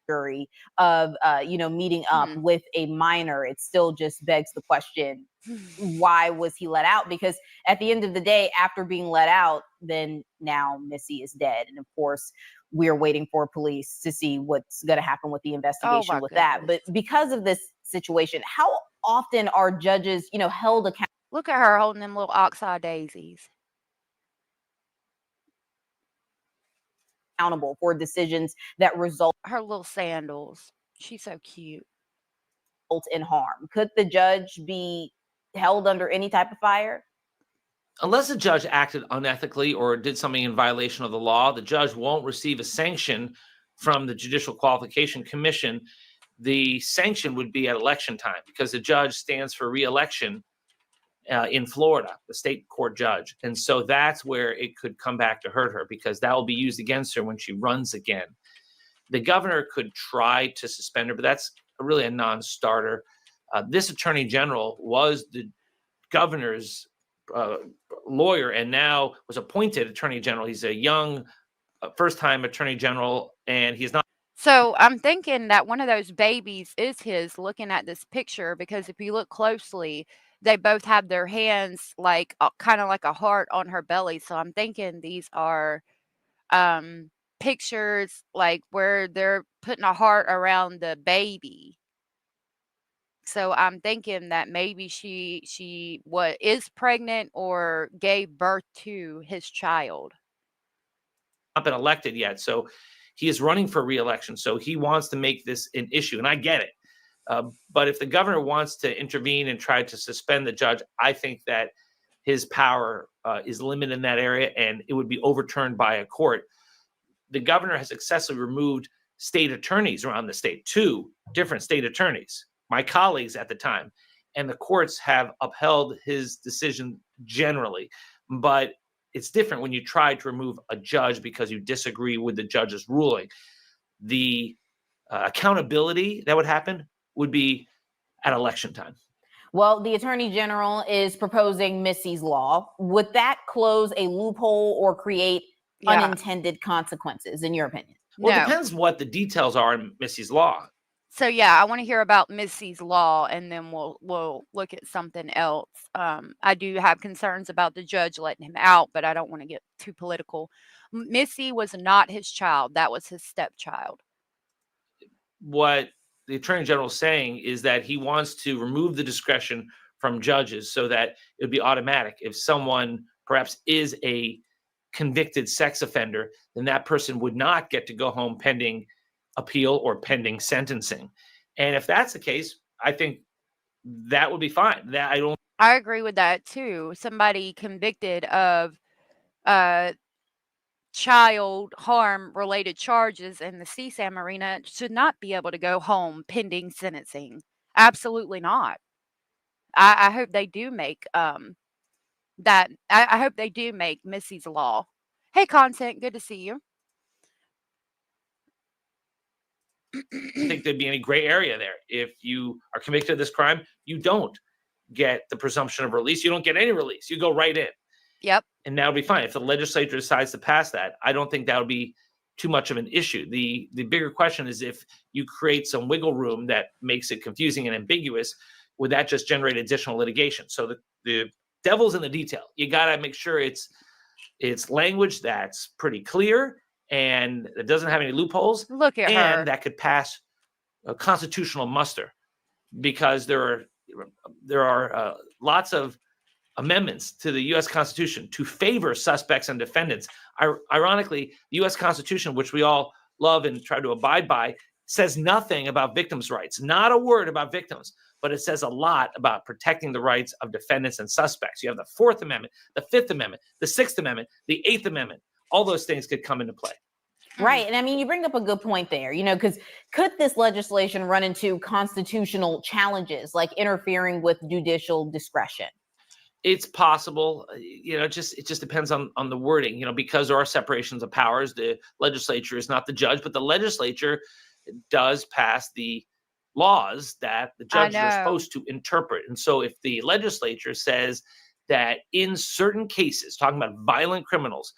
Jury of meeting up with a minor, it still just begs the question, why was he let out? Because at the end of the day, after being let out, then now Missy is dead, and of course we're waiting for police to see what's going to happen with the investigation with that. But because of this situation, how often are judges held accountable? Look at her holding them little oxeye daisies. Accountable for decisions that result her little sandals. She's so cute. In harm. Could the judge be held under any type of fire? Unless the judge acted unethically or did something in violation of the law, the judge won't receive a sanction from the Judicial Qualification Commission. The sanction would be at election time, because the judge stands for re-election in Florida, the state court judge. And so that's where it could come back to hurt her, because that will be used against her when she runs again. The governor could try to suspend her, but that's really a non-starter. This attorney general was the governor's lawyer and now was appointed attorney general. He's a young first-time attorney general, and he's not. So I'm thinking that one of those babies is his, looking at this picture, because if you look closely, they both have their hands like kind of like a heart on her belly. So I'm thinking these are pictures like where they're putting a heart around the baby. So I'm thinking that maybe she is pregnant or gave birth to his child. Not been elected yet, so he is running for re-election. So he wants to make this an issue, and I get it. But if the governor wants to intervene and try to suspend the judge, I think that his power is limited in that area, and it would be overturned by a court. The governor has successfully removed state attorneys around the state, 2 different state attorneys, my colleagues at the time, and the courts have upheld his decision generally. But it's different when you try to remove a judge because you disagree with the judge's ruling. The accountability that would happen would be at election time. Well, the attorney general is proposing Missy's law. Would that close a loophole or create unintended consequences, in your opinion? Well, it depends what the details are in Missy's law. So yeah, I want to hear about Missy's law, and then we'll look at something else. I do have concerns about the judge letting him out, but I don't want to get too political. Missy was not his child; that was his stepchild. What the attorney general is saying is that he wants to remove the discretion from judges so that it would be automatic. If someone perhaps is a convicted sex offender, then that person would not get to go home pending appeal or pending sentencing. And if that's the case, I think that would be fine. I agree with that too. Somebody convicted of child harm related charges in the CSAM arena should not be able to go home pending sentencing. Absolutely not. I hope they do make that. I hope they do make Missy's Law. Hey, Content, good to see you. I think there'd be any gray area there. If you are convicted of this crime, you don't get the presumption of release. You don't get any release. You go right in. Yep. And that would be fine. If the legislature decides to pass that, I don't think that would be too much of an issue. The bigger question is if you create some wiggle room that makes it confusing and ambiguous, would that just generate additional litigation? So the devil's in the detail. You got to make sure it's language that's pretty clear and it doesn't have any loopholes. Look at and her. that could pass a constitutional muster, because there are lots of amendments to the U.S. Constitution to favor suspects and defendants. Ironically, the U.S. Constitution, which we all love and try to abide by, says nothing about victims' rights, not a word about victims, but it says a lot about protecting the rights of defendants and suspects. You have the Fourth Amendment, the Fifth Amendment, the Sixth Amendment, the Eighth Amendment. All those things could come into play. Right. And I mean, you bring up a good point there, because could this legislation run into constitutional challenges like interfering with judicial discretion? It's possible, it just depends on the wording, because there are separations of powers. The legislature is not the judge, but the legislature does pass the laws that the judges are supposed to interpret. And so if the legislature says that in certain cases, talking about violent criminals,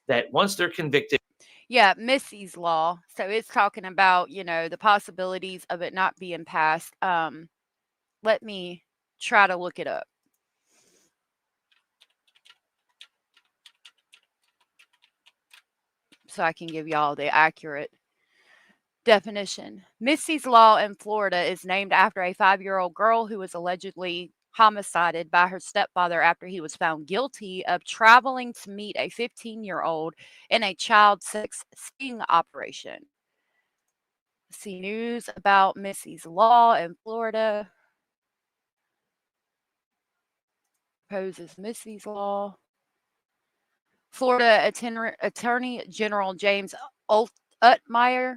that once they're convicted. Yeah, Missy's Law. So it's talking about, the possibilities of it not being passed. Let me try to look it up. So I can give y'all the accurate definition. Missy's Law in Florida is named after a 5-year-old girl who was allegedly homicided by her stepfather after he was found guilty of traveling to meet a 15-year-old in a child sex sting operation. See news about Missy's Law in Florida. Proposes Missy's Law. Florida Attorney General James Utmeyer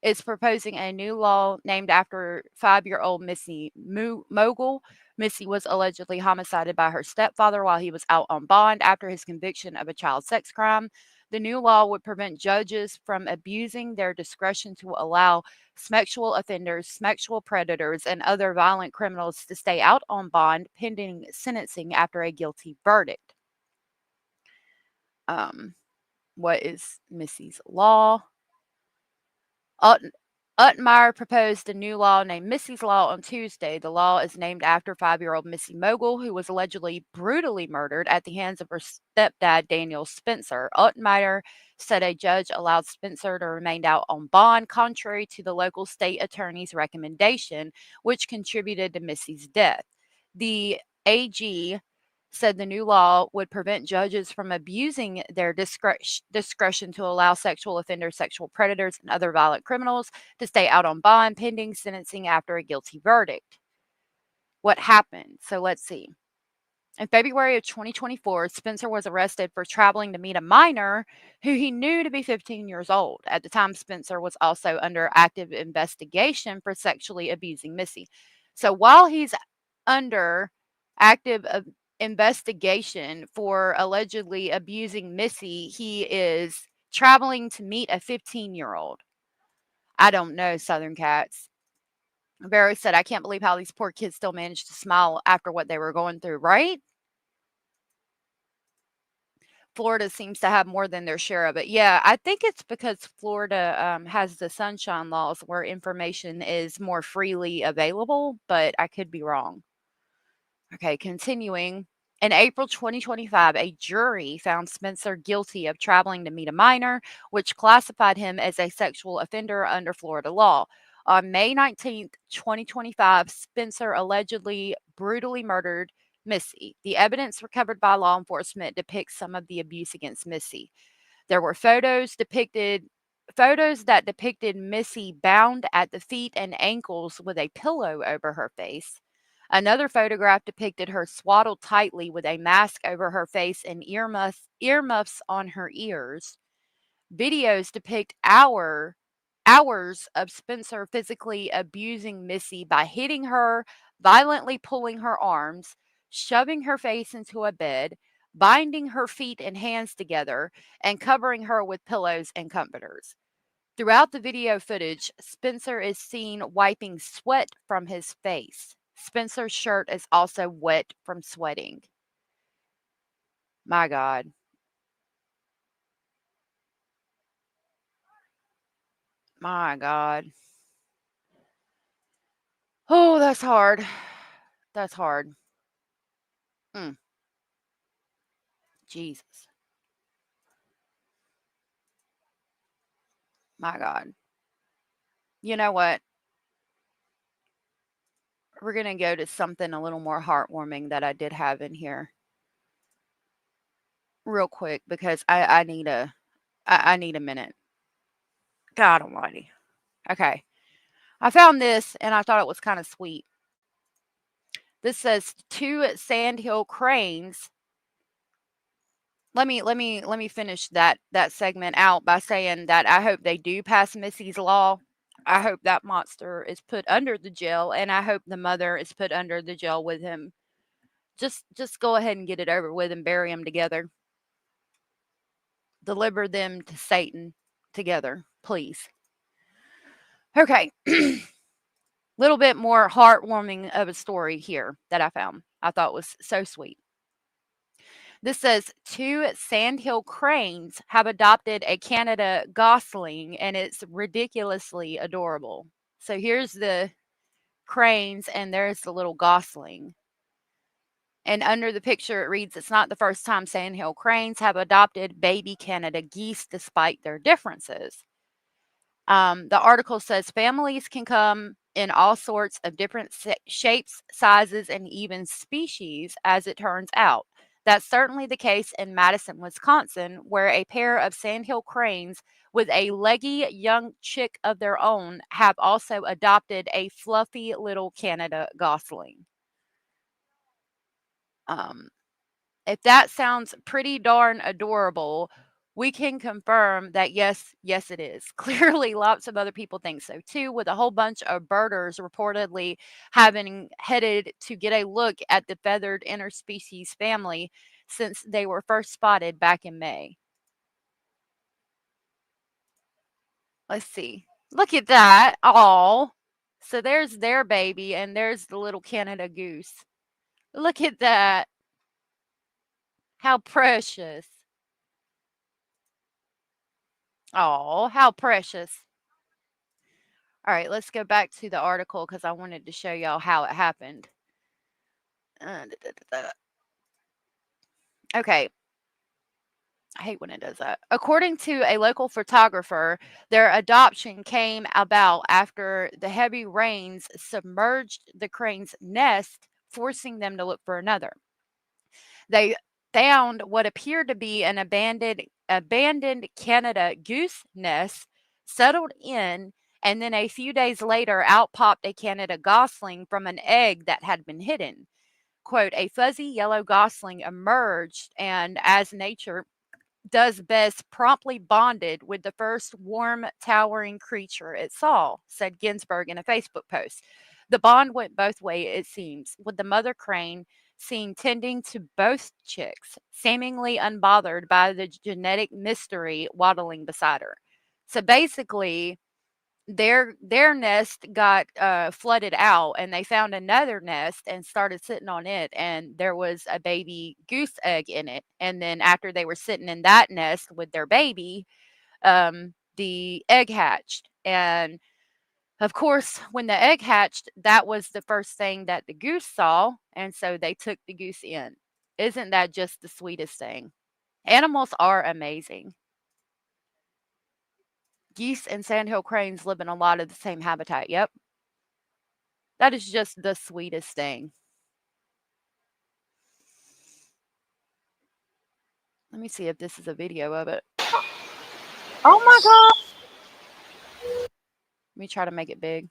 is proposing a new law named after 5-year-old Missy Mogul. Missy was allegedly homicided by her stepfather while he was out on bond after his conviction of a child sex crime. The new law would prevent judges from abusing their discretion to allow sexual offenders, sexual predators, and other violent criminals to stay out on bond pending sentencing after a guilty verdict. What is Missy's Law? Utmeyer proposed a new law named Missy's Law on Tuesday. The law is named after 5-year-old Missy Mogul, who was allegedly brutally murdered at the hands of her stepdad, Daniel Spencer. Utmeyer said a judge allowed Spencer to remain out on bond, contrary to the local state attorney's recommendation, which contributed to Missy's death. The AG said the new law would prevent judges from abusing their discretion to allow sexual offenders, sexual predators, and other violent criminals to stay out on bond pending sentencing after a guilty verdict. What happened? So let's see. In February of 2024, Spencer was arrested for traveling to meet a minor who he knew to be 15 years old. At the time, Spencer was also under active investigation for sexually abusing Missy. So while he's under active investigation for allegedly abusing Missy, he is traveling to meet a 15-year-old. I don't know, Southern Cats. Barry said, I can't believe how these poor kids still managed to smile after what they were going through, right? Florida seems to have more than their share of it. Yeah, I think it's because Florida has the sunshine laws where information is more freely available, but I could be wrong. Okay, continuing. In April 2025, a jury found Spencer guilty of traveling to meet a minor, which classified him as a sexual offender under Florida law. On May 19th, 2025, Spencer allegedly brutally murdered Missy. The evidence recovered by law enforcement depicts some of the abuse against Missy. There were photos that depicted Missy bound at the feet and ankles with a pillow over her face. Another photograph depicted her swaddled tightly with a mask over her face and earmuffs on her ears. Videos depict hours of Spencer physically abusing Missy by hitting her, violently pulling her arms, shoving her face into a bed, binding her feet and hands together, and covering her with pillows and comforters. Throughout the video footage, Spencer is seen wiping sweat from his face. Spencer's shirt is also wet from sweating. My God. My God. Oh, that's hard. That's hard. Jesus. My God. You know what? We're going to go to something a little more heartwarming that I did have in here real quick because I need I need a minute. God almighty. Okay. I found this and I thought it was kind of sweet. This says 2 sandhill cranes. Let me finish that segment out by saying that I hope they do pass Missy's law. I hope that monster is put under the jail, and I hope the mother is put under the jail with him. Just go ahead and get it over with and bury them together. Deliver them to Satan together, please. Okay. Little bit more heartwarming of a story here that I found. I thought was so sweet. This says 2 sandhill cranes have adopted a Canada gosling, and it's ridiculously adorable. So here's the cranes, and there's the little gosling. And under the picture, it reads, "It's not the first time sandhill cranes have adopted baby Canada geese despite their differences." The article says families can come in all sorts of different shapes, sizes, and even species, as it turns out. That's certainly the case in Madison, Wisconsin, where a pair of sandhill cranes with a leggy young chick of their own have also adopted a fluffy little Canada gosling. If that sounds pretty darn adorable, we can confirm that yes, it is. Clearly, lots of other people think so too, with a whole bunch of birders reportedly having headed to get a look at the feathered interspecies family since they were first spotted back in May. Let's see. Look at that. Oh, so there's their baby, and there's the little Canada goose. Look at that. How precious. Oh, how precious. All right, let's go back to the article because I wanted to show y'all how it happened. Okay. I hate when it does that. According to a local photographer, their adoption came about after the heavy rains submerged the crane's nest, forcing them to look for another. They found what appeared to be an abandoned Canada goose nest, settled in, and then a few days later out popped a Canada gosling from an egg that had been hidden. Quote, "A fuzzy yellow gosling emerged and, as nature does best, promptly bonded with the first warm, towering creature it saw," said Ginsburg in a Facebook post. The bond went both ways, it seems, with the mother crane seen tending to both chicks, seemingly unbothered by the genetic mystery waddling beside her. So basically, their nest got flooded out, and they found another nest and started sitting on it, and there was a baby goose egg in it. And then after they were sitting in that nest with their baby, the egg hatched. And of course, when the egg hatched, that was the first thing that the goose saw, and so they took the goose in. Isn't that just the sweetest thing? Animals are amazing. Geese and sandhill cranes live in a lot of the same habitat. Yep. That is just the sweetest thing. Let me see if this is a video of it. Oh my God. Let me try to make it big.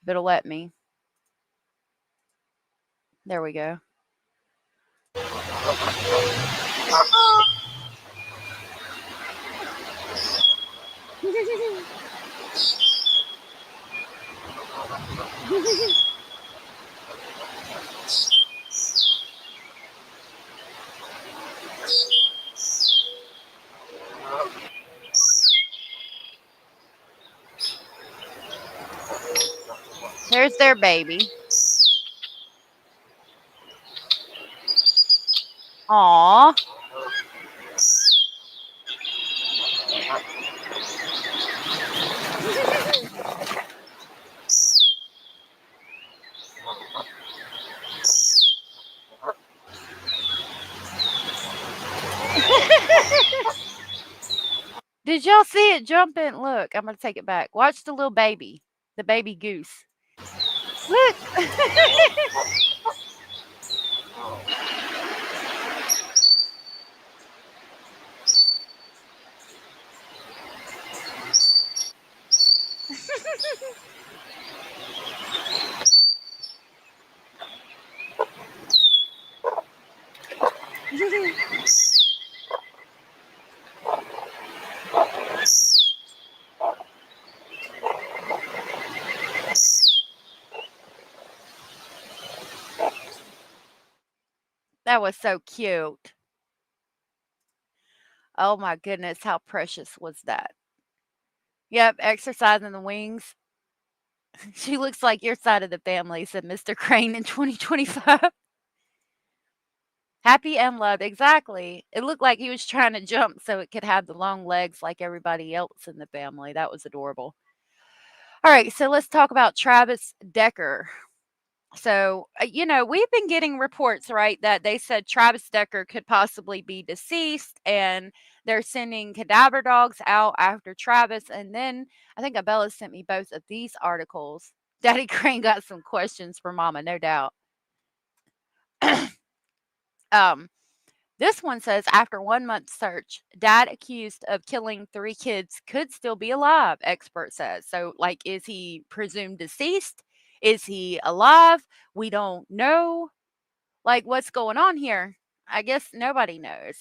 If it'll let me. There we go. There's their baby. Aw. Did y'all see it jumping? Look, I'm gonna take it back. Watch the little baby, the baby goose. Look. That was so cute. Oh my goodness, how precious was that? Yep, exercising the wings. She looks like your side of the family, said Mr. Crane in 2025. Happy and loved, exactly. It looked like he was trying to jump so it could have the long legs like everybody else in the family. That was adorable. All right, so let's talk about Travis Decker. So, we've been getting reports, right, that they said Travis Decker could possibly be deceased and they're sending cadaver dogs out after Travis. And then I think Abella sent me both of these articles. Daddy Crane got some questions for Mama, no doubt. um, this one says after 1 month search, dad accused of killing 3 kids could still be alive, expert says. So, like, is he presumed deceased? Is he alive? We don't know. Like, what's going on here? I guess nobody knows.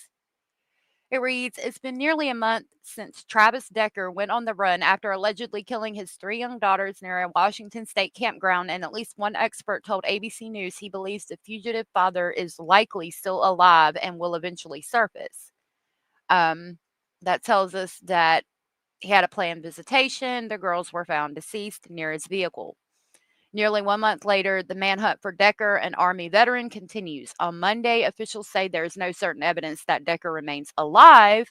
It reads, it's been nearly a month since Travis Decker went on the run after allegedly killing his 3 young daughters near a Washington state campground, and at least one expert told ABC News he believes the fugitive father is likely still alive and will eventually surface. That tells us that he had a planned visitation. The girls were found deceased near his vehicle. Nearly 1 month later, the manhunt for Decker, an Army veteran, continues. On Monday, officials say there is no certain evidence that Decker remains alive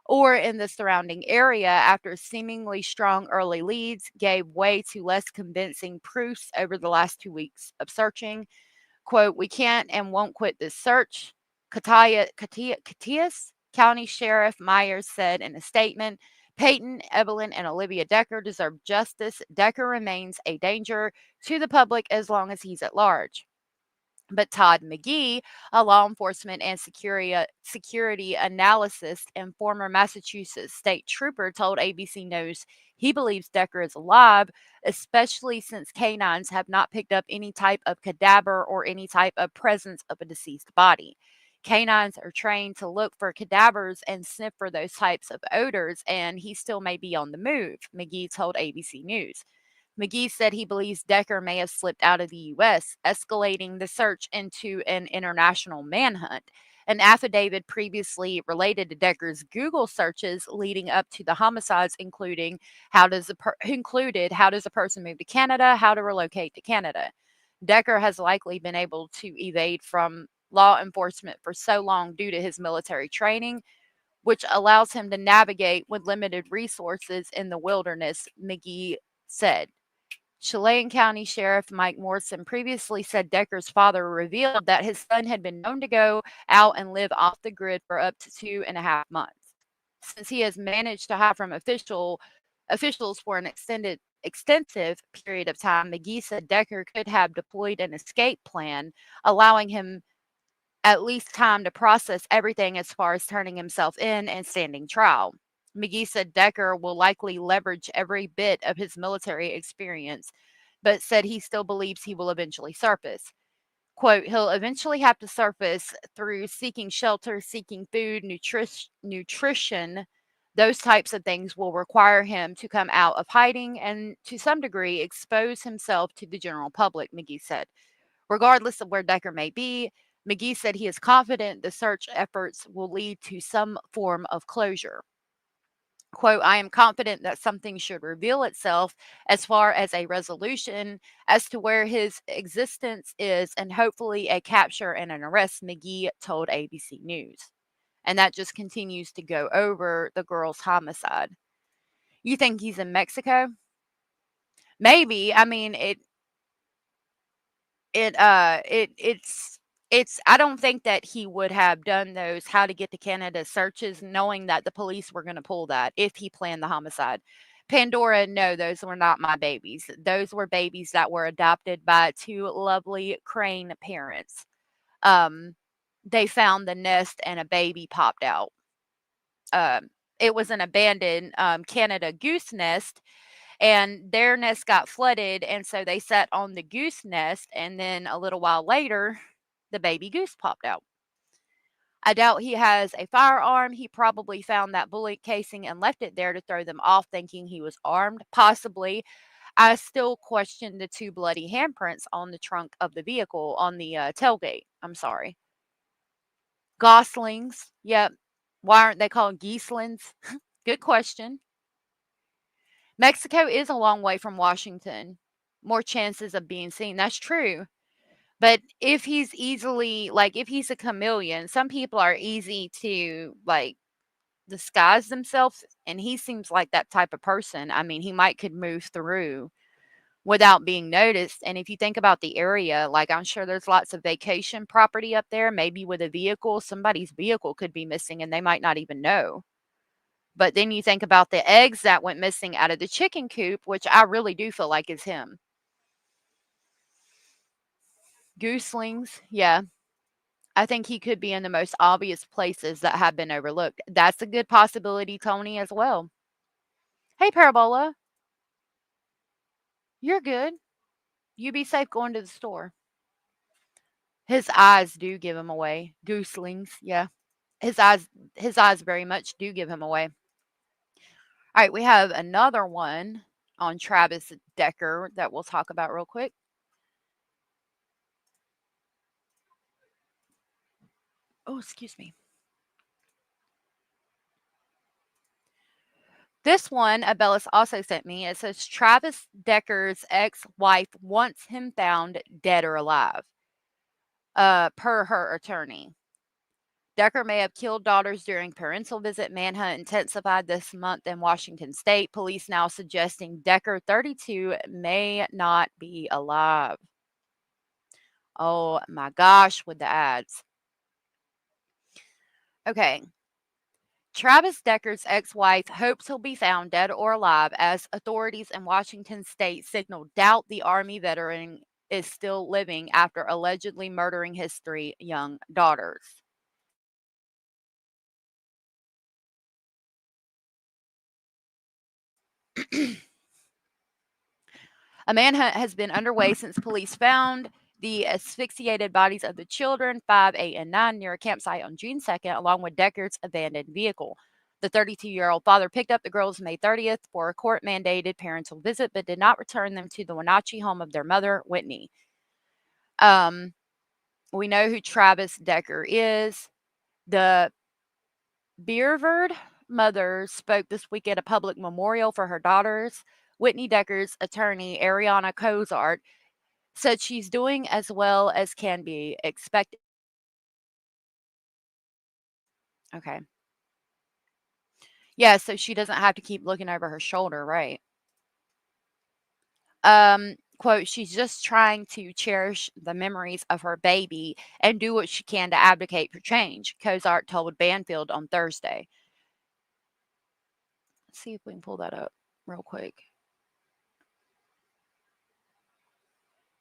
or in the surrounding area after seemingly strong early leads gave way to less convincing proofs over the last 2 weeks of searching. Quote, we can't and won't quit this search, Catius County Sheriff Myers said in a statement. Peyton, Evelyn, and Olivia Decker deserve justice. Decker remains a danger to the public as long as he's at large. But Todd McGee, a law enforcement and security analyst and former Massachusetts state trooper, told ABC News he believes Decker is alive, especially since canines have not picked up any type of cadaver or any type of presence of a deceased body. Canines are trained to look for cadavers and sniff for those types of odors, and he still may be on the move, McGee told ABC News. McGee said he believes Decker may have slipped out of the U.S., escalating the search into an international manhunt. An affidavit previously related to Decker's Google searches leading up to the homicides included how does a person move to Canada, how to relocate to Canada. Decker has likely been able to evade from law enforcement for so long due to his military training, which allows him to navigate with limited resources in the wilderness, McGee said. Chelan County Sheriff Mike Morrison previously said Decker's father revealed that his son had been known to go out and live off the grid for up to 2.5 months. Since he has managed to hide from officials for an extensive period of time, McGee said Decker could have deployed an escape plan, allowing him at least time to process everything as far as turning himself in and standing trial. McGee said Decker will likely leverage every bit of his military experience, but said he still believes he will eventually surface. Quote, he'll eventually have to surface through seeking shelter, seeking food, nutrition, Those types of things will require him to come out of hiding and, to some degree, expose himself to the general public, McGee said. Regardless of where Decker may be, McGee said he is confident the search efforts will lead to some form of closure. Quote, I am confident that something should reveal itself as far as a resolution as to where his existence is, and hopefully a capture and an arrest, McGee told ABC News. And that just continues to go over the girl's homicide. You think he's in Mexico? Maybe. I mean, it's I don't think that he would have done those how to get to Canada searches knowing that the police were going to pull that if he planned the homicide. Pandora, no, those were not my babies. Those were babies that were adopted by two lovely Crane parents. They found the nest and a baby popped out. It was an abandoned Canada goose nest, and their nest got flooded, and so they sat on the goose nest, and then a little while later, the baby goose popped out. I doubt he has a firearm. He probably found that bullet casing and left it there to throw them off, thinking he was armed. Possibly. I still question the two bloody handprints on the trunk of the vehicle, on the tailgate. I'm sorry. Goslings. Yep. Why aren't they called Geeslins? Good question. Mexico is a long way from Washington. More chances of being seen. That's true. But if he's easily, like, if he's a chameleon, some people are easy to, like, disguise themselves, and he seems like that type of person. I mean, he might could move through without being noticed. And if you think about the area, like, I'm sure there's lots of vacation property up there, maybe with a vehicle, somebody's vehicle could be missing and they might not even know. But then you think about the eggs that went missing out of the chicken coop, which I really do feel like is him. Gooselings, yeah. I think he could be in the most obvious places that have been overlooked. That's a good possibility, Tony, as well. Hey, Parabola. You're good. You be safe going to the store. His eyes do give him away. Gooselings, yeah. His eyes very much do give him away. All right, we have another one on Travis Decker that we'll talk about real quick. Oh, excuse me. This one, Abellis also sent me. It says Travis Decker's ex-wife wants him found dead or alive, per her attorney. Decker may have killed daughters during parental visit. Manhunt intensified this month in Washington state. Police now suggesting Decker, 32, may not be alive. Oh my gosh, with the ads. Okay. Travis Decker's ex-wife hopes he'll be found dead or alive as authorities in Washington state signal doubt the Army veteran is still living after allegedly murdering his 3 young daughters. A manhunt has been underway since police found the asphyxiated bodies of the children, 5, 8, and 9, near a campsite on June 2nd, along with Decker's abandoned vehicle. The 32-year-old father picked up the girls May 30th for a court-mandated parental visit, but did not return them to the Wenatchee home of their mother, Whitney. We know who Travis Decker is. The Beervard mother spoke this week at a public memorial for her daughters. Whitney Decker's attorney, Ariana Cozart, said she's doing as well as can be expected. Okay. Yeah, so she doesn't have to keep looking over her shoulder, right? Quote, she's just trying to cherish the memories of her baby and do what she can to advocate for change, Cozart told Banfield on Thursday. Let's see if we can pull that up real quick.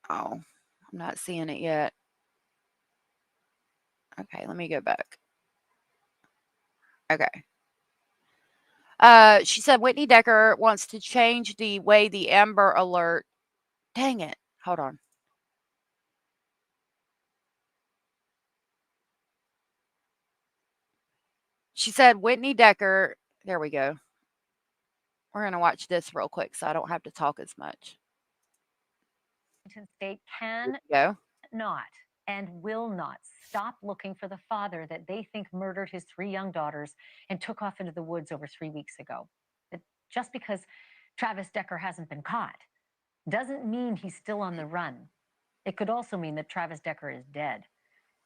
Oh, I'm not seeing it yet. Okay, let me go back. Okay. She said Whitney Decker wants to change the way the Amber Alert. Dang it. Hold on. She said Whitney Decker There we go. We're going to watch this real quick so I don't have to talk as much. Washington State can Go. not and will not stop looking for the father that they think murdered his 3 young daughters and took off into the woods over 3 weeks ago. But just because Travis Decker hasn't been caught doesn't mean he's still on the run. It could also mean that Travis Decker is dead.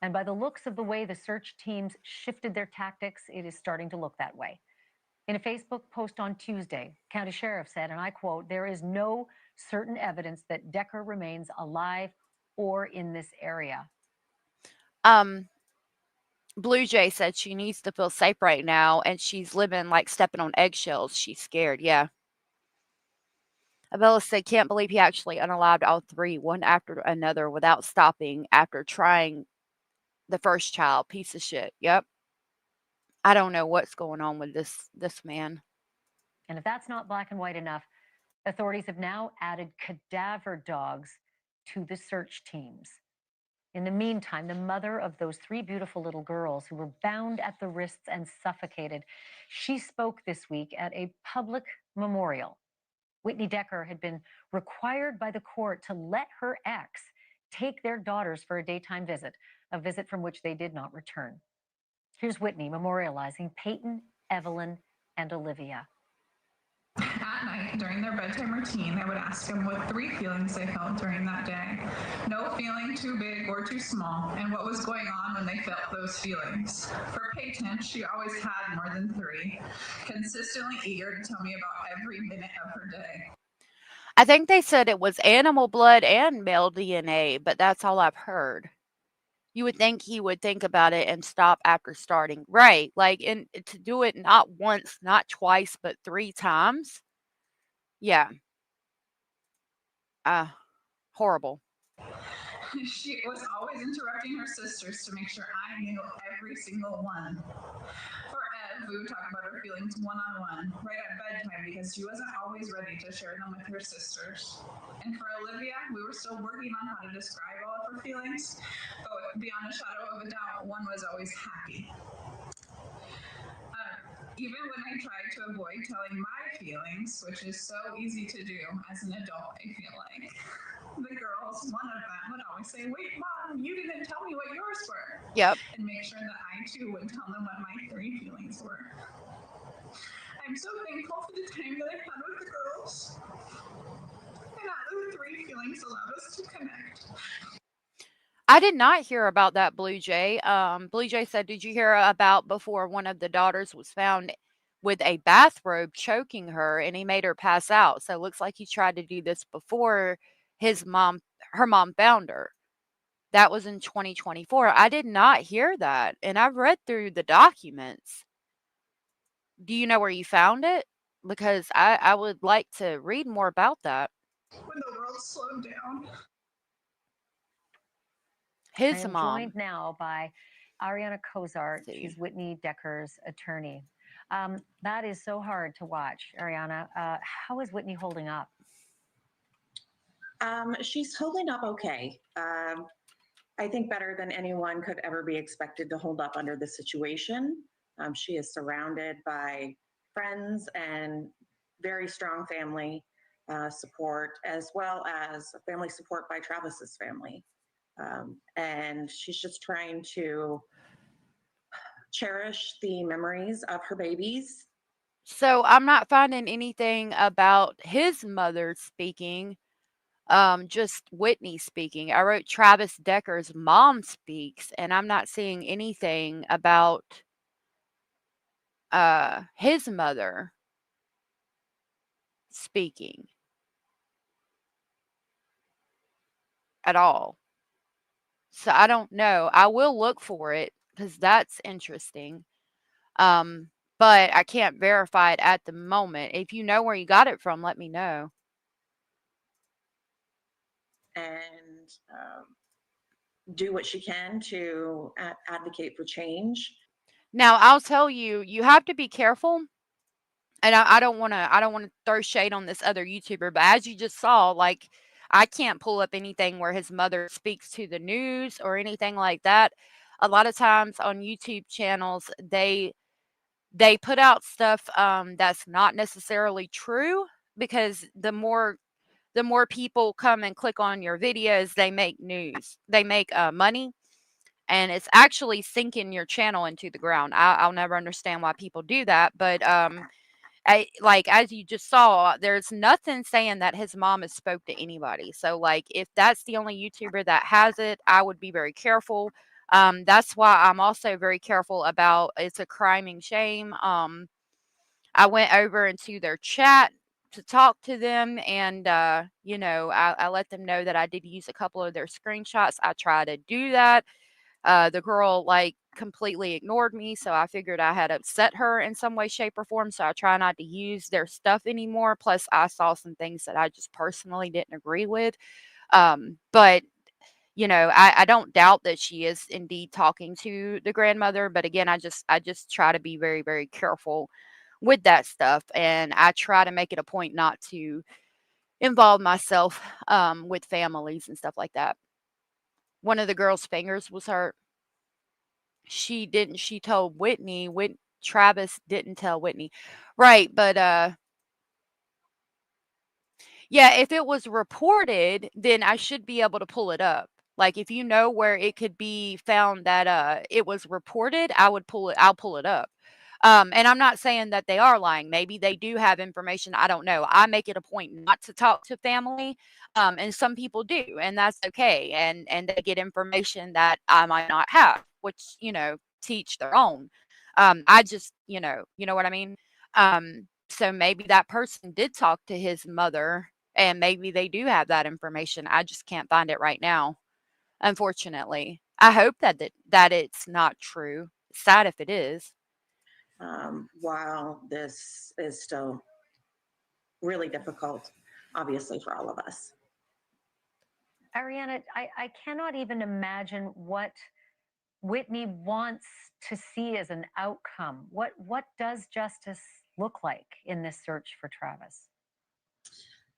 And by the looks of the way the search teams shifted their tactics, it is starting to look that way. In a Facebook post on Tuesday, County Sheriff said, and I quote, "There is no certain evidence that Decker remains alive or in this area." Blue Jay said she needs to feel safe right now, and she's living like stepping on eggshells. She's scared. Yeah. Abella said, can't believe he actually unalived all 3, one after another, without stopping after trying the first child. Piece of shit. Yep. I don't know what's going on with this man. And if that's not black and white enough, authorities have now added cadaver dogs to the search teams. In the meantime, the mother of those 3 beautiful little girls who were bound at the wrists and suffocated, she spoke this week at a public memorial. Whitney Decker had been required by the court to let her ex take their daughters for a daytime visit, a visit from which they did not return. Here's Whitney memorializing Peyton, Evelyn, and Olivia. At night, during their bedtime routine, I would ask them what 3 feelings they felt during that day. No feeling too big or too small, and what was going on when they felt those feelings. For Peyton, she always had more than 3, consistently eager to tell me about every minute of her day. I think they said it was animal blood and male DNA, but that's all I've heard. You would think he would think about it and stop after starting. Right. Like, and to do it not once, not twice, but 3 times. Yeah. Horrible. She was always interrupting her sisters to make sure I knew every single one. For Ev, we would talk about her feelings one-on-one, right at bedtime, because she wasn't always ready to share them with her sisters. And for Olivia, we were still working on how to describe all of her feelings, but beyond a shadow of a doubt, one was always happy. Even when I tried to avoid telling my feelings, which is so easy to do as an adult, I feel like, the girls, one of them would always say, "Wait, Mom, you didn't tell me what yours were." Yep. And make sure that I too would tell them what my 3 feelings were. I'm so thankful for the time that I had with the girls. And how the 3 feelings allowed us to connect. I did not hear about that, Blue Jay. Blue Jay said, did you hear about before one of the daughters was found with a bathrobe choking her and he made her pass out? So it looks like he tried to do this before her mom found her. That was in 2024. I did not hear that. And I've read through the documents. Do you know where you found it? Because I would like to read more about that. When the world slowed down. His I am mom. joined now by Ariana Kozart. She's Whitney Decker's attorney. That is so hard to watch, Ariana. How is Whitney holding up? She's holding up okay. I think better than anyone could ever be expected to hold up under this situation. She is surrounded by friends and very strong family support, as well as family support by Travis's family. And she's just trying to cherish the memories of her babies. So I'm not finding anything about his mother speaking, just Whitney speaking. I wrote Travis Decker's mom speaks, and I'm not seeing anything about his mother speaking at all. So I don't know. I will look for it because that's interesting. But I can't verify it at the moment. If you know where you got it from, let me know. And do what she can to advocate for change. Now, I'll tell you, you have to be careful. And I don't want to throw shade on this other YouTuber, but as you just saw, like, I can't pull up anything where his mother speaks to the news or anything like that. A lot of times on YouTube channels, they they put out stuff that's not necessarily true, because the more people come and click on your videos, they make news. They make money, and it's actually sinking your channel into the ground. I'll never understand why people do that, but like, as you just saw, there's nothing saying that his mom has spoke to anybody. So, like, if that's the only YouTuber that has it, I would be very careful. That's why I'm also very careful about it's a crime and shame. I went over into their chat to talk to them, and I let them know that I did use a couple of their screenshots. I try to do that. The girl, like, completely ignored me, so I figured I had upset her in some way, shape, or form, so I try not to use their stuff anymore. Plus, I saw some things that I just personally didn't agree with. But I don't doubt that she is indeed talking to the grandmother, but again, I just try to be very, very careful with that stuff, and I try to make it a point not to involve myself with families and stuff like that. One of the girls' fingers was hurt. She told Whitney. Travis didn't tell Whitney. Right, but yeah, if it was reported, then I should be able to pull it up. Like, if you know where it could be found that it was reported, I'll pull it up. And I'm not saying that they are lying. Maybe they do have information. I don't know. I make it a point not to talk to family. And some people do, and that's okay. And they get information that I might not have, which, teach their own. I just, you know what I mean? So maybe that person did talk to his mother, and maybe they do have that information. I just can't find it right now, unfortunately. I hope that it's not true. It's sad if it is. While this is still really difficult, obviously, for all of us. Ariana, I cannot even imagine what Whitney wants to see as an outcome. What does justice look like in this search for Travis?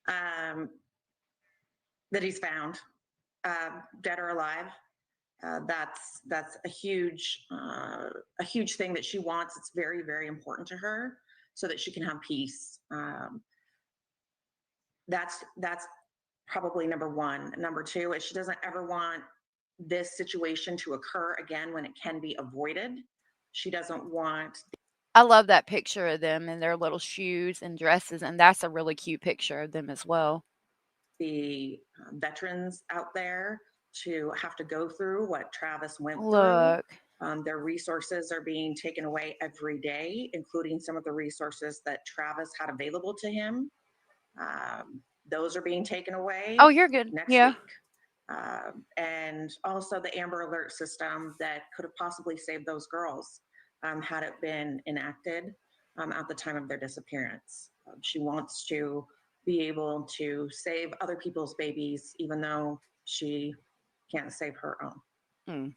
That he's found, dead or alive. That's a huge thing that she wants. It's very, very important to her, so that she can have peace. That's probably number one. Number two is she doesn't ever want this situation to occur again when it can be avoided. She doesn't want. I love that picture of them in their little shoes and dresses, and that's a really cute picture of them as well. The veterans out there to have to go through what Travis went Look. through. Their resources are being taken away every day, including some of the resources that Travis had available to him. Those are being taken away. Oh, you're good. Next Yeah. week. And also the Amber Alert system that could have possibly saved those girls had it been enacted at the time of their disappearance. She wants to be able to save other people's babies, even though she can't save her own.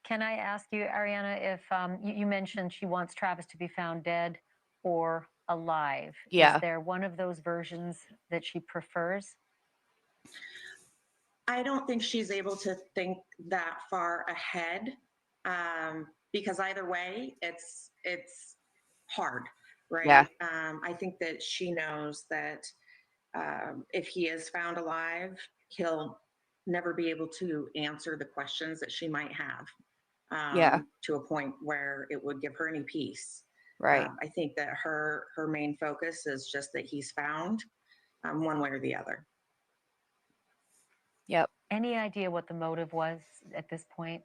Can I ask you, Ariana, if you mentioned she wants Travis to be found dead or alive? Yeah. Is there one of those versions that she prefers? I don't think she's able to think that far ahead, because either way, it's hard, right? Yeah. I think that she knows that if he is found alive, he'll never be able to answer the questions that she might have, Yeah. to a point where it would give her any peace. Right. I think that her main focus is just that he's found, one way or the other. Yep. Any idea what the motive was at this point?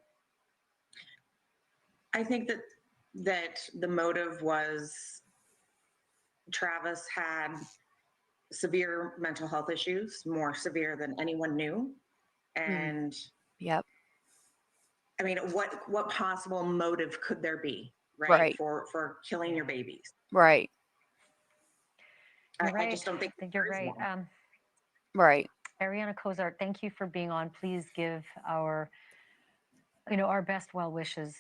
I think that the motive was Travis had severe mental health issues, more severe than anyone knew. And Yep. I mean, what possible motive could there be, right? Right. For killing your babies. Right. I just don't think you're right. Right. Ariana Cozart, thank you for being on. Please give our best well wishes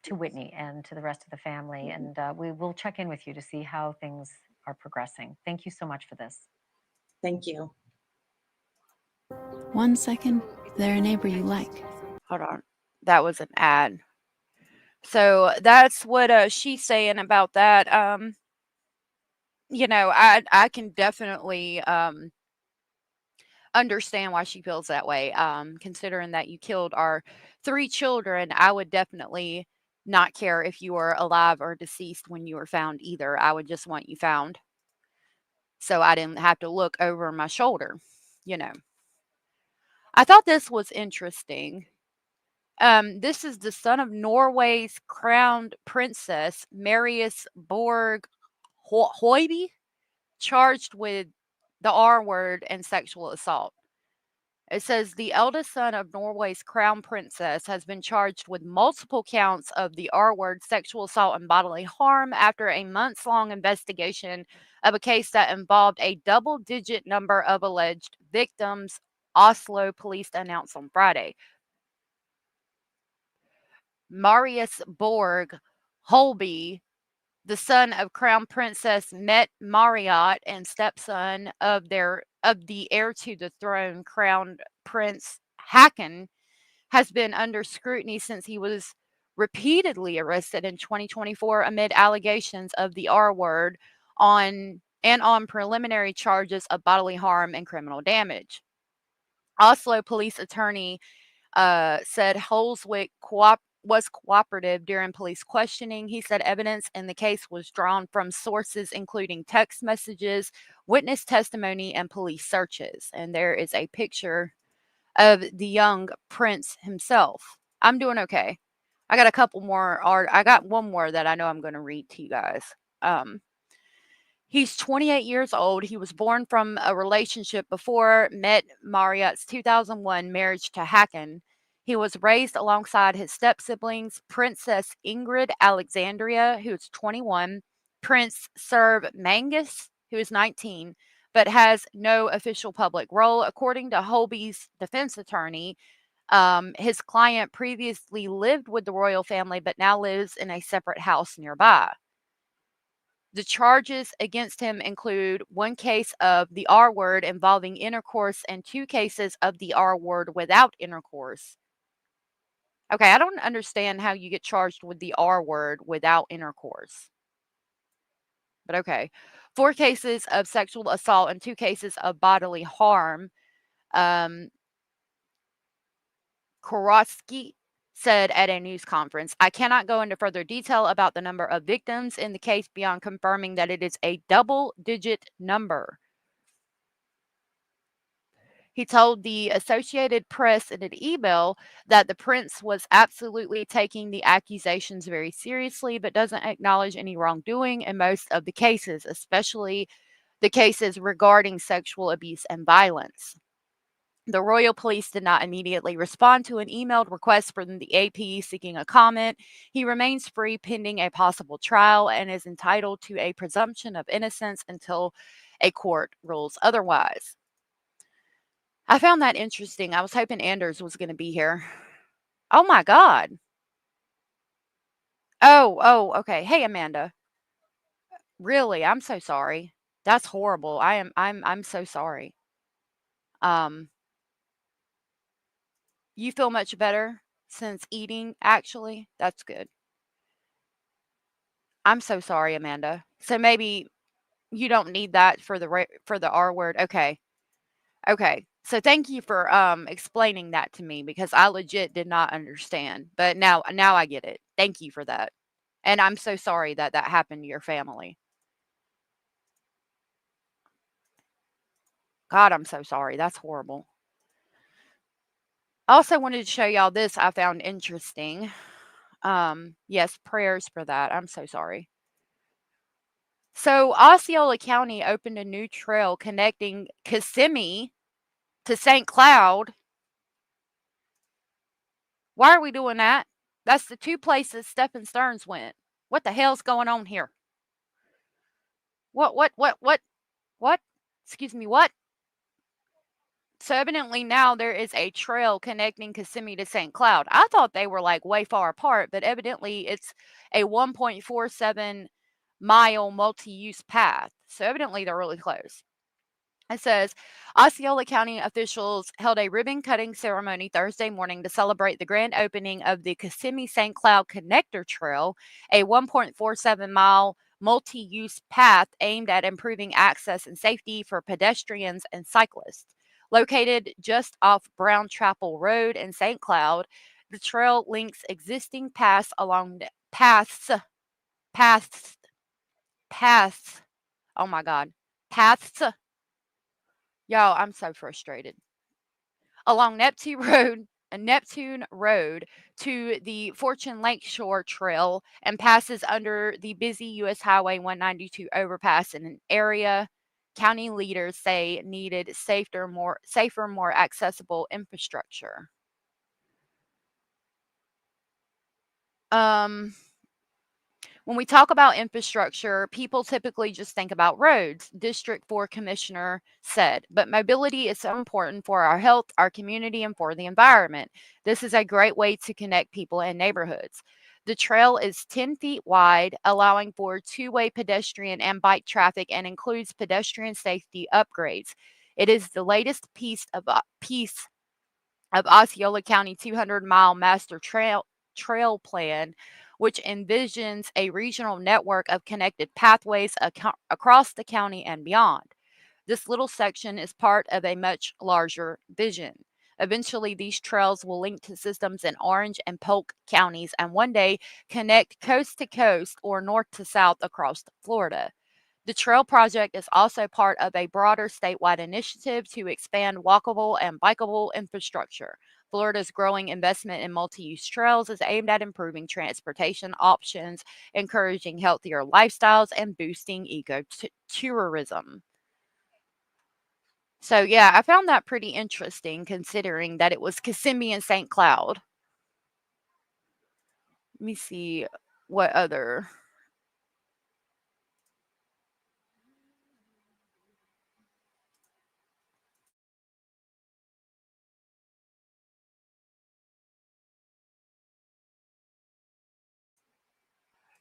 to Whitney and to the rest of the family. And we will check in with you to see how things are progressing. Thank you so much for this. Thank you. 1 second, they're a neighbor you like. Hold on. That was an ad So that's what she's saying about that. I can definitely understand why she feels that way. Considering that you killed our 3 children, I would definitely not care if you were alive or deceased when you were found either. I would just want you found so I didn't have to look over my shoulder, you know. I thought this was interesting. This is the son of Norway's crowned princess, Marius Borg Hoiby, charged with the R word and sexual assault. It says the eldest son of Norway's crown princess has been charged with multiple counts of the R word, sexual assault, and bodily harm after a months long investigation of a case that involved a double digit number of alleged victims, Oslo police announced on Friday. Marius Borg Holby, the son of Crown Princess Met Marriott and stepson of the heir to the throne, Crown Prince Haakon, has been under scrutiny since he was repeatedly arrested in 2024 amid allegations of the R word on preliminary charges of bodily harm and criminal damage. Oslo police attorney said Holswick was cooperative during police questioning. He said evidence in the case was drawn from sources including text messages, witness testimony, and police searches. And there is a picture of the young prince himself. I'm doing okay. I got a couple more I got one more that I know I'm going to read to you guys. He's 28 years old. He was born from a relationship before Met Marriott's 2001 marriage to Haakon. He was raised alongside his step siblings, Princess Ingrid Alexandria, who is 21, Prince Serv Mangus, who is 19, but has no official public role. According to Holby's defense attorney, his client previously lived with the royal family, but now lives in a separate house nearby. The charges against him include 1 case of the R word involving intercourse and 2 cases of the R word without intercourse. Okay, I don't understand how you get charged with the R word without intercourse. But okay. 4 cases of sexual assault and 2 cases of bodily harm. Korotsky said at a news conference, I cannot go into further detail about the number of victims in the case beyond confirming that it is a double-digit number. He told the Associated Press in an email that the prince was absolutely taking the accusations very seriously, but doesn't acknowledge any wrongdoing in most of the cases, especially the cases regarding sexual abuse and violence. The royal police did not immediately respond to an emailed request from the AP seeking a comment. He remains free pending a possible trial and is entitled to a presumption of innocence until a court rules otherwise. I found that interesting. I was hoping Anders was going to be here. Oh my God. Oh, okay. Hey, Amanda. Really, I'm so sorry. That's horrible. I'm so sorry. You feel much better since eating, actually? That's good. I'm so sorry, Amanda. So maybe you don't need that for the R word. Okay. Okay. So thank you for explaining that to me because I legit did not understand. But now I get it. Thank you for that. And I'm so sorry that that happened to your family. God, I'm so sorry. That's horrible. I also wanted to show y'all this I found interesting. Yes, prayers for that. I'm so sorry. So Osceola County opened a new trail connecting Kissimmee to St. Cloud. Why are we doing that? That's the 2 places Stephen Stearns went. What the hell's going on here? What? Excuse me, what? So evidently now there is a trail connecting Kissimmee to St. Cloud. I thought they were like way far apart, but evidently it's a 1.47 mile multi-use path. So evidently they're really close. It says Osceola County officials held a ribbon cutting ceremony Thursday morning to celebrate the grand opening of the Kissimmee St. Cloud Connector Trail, a 1.47-mile multi-use path aimed at improving access and safety for pedestrians and cyclists. Located just off Brown Chapel Road in St. Cloud, the trail links existing paths along paths. Oh my God, paths. Y'all, I'm so frustrated. Along Neptune Road to the Fortune Lakeshore Trail and passes under the busy U.S. Highway 192 overpass in an area county leaders say needed safer, more accessible infrastructure. When we talk about infrastructure, people typically just think about roads, District 4 Commissioner said, but mobility is so important for our health, our community, and for the environment. This is a great way to connect people and neighborhoods. The trail is 10 feet wide, allowing for two-way pedestrian and bike traffic and includes pedestrian safety upgrades. It is the latest piece of Osceola County 200-mile master trail plan, which envisions a regional network of connected pathways across the county and beyond. This little section is part of a much larger vision. Eventually, these trails will link to systems in Orange and Polk counties and one day connect coast to coast or north to south across Florida. The trail project is also part of a broader statewide initiative to expand walkable and bikeable infrastructure. Florida's growing investment in multi-use trails is aimed at improving transportation options, encouraging healthier lifestyles, and boosting ecotourism. So, yeah, I found that pretty interesting considering that it was Kissimmee and St. Cloud. Let me see what other...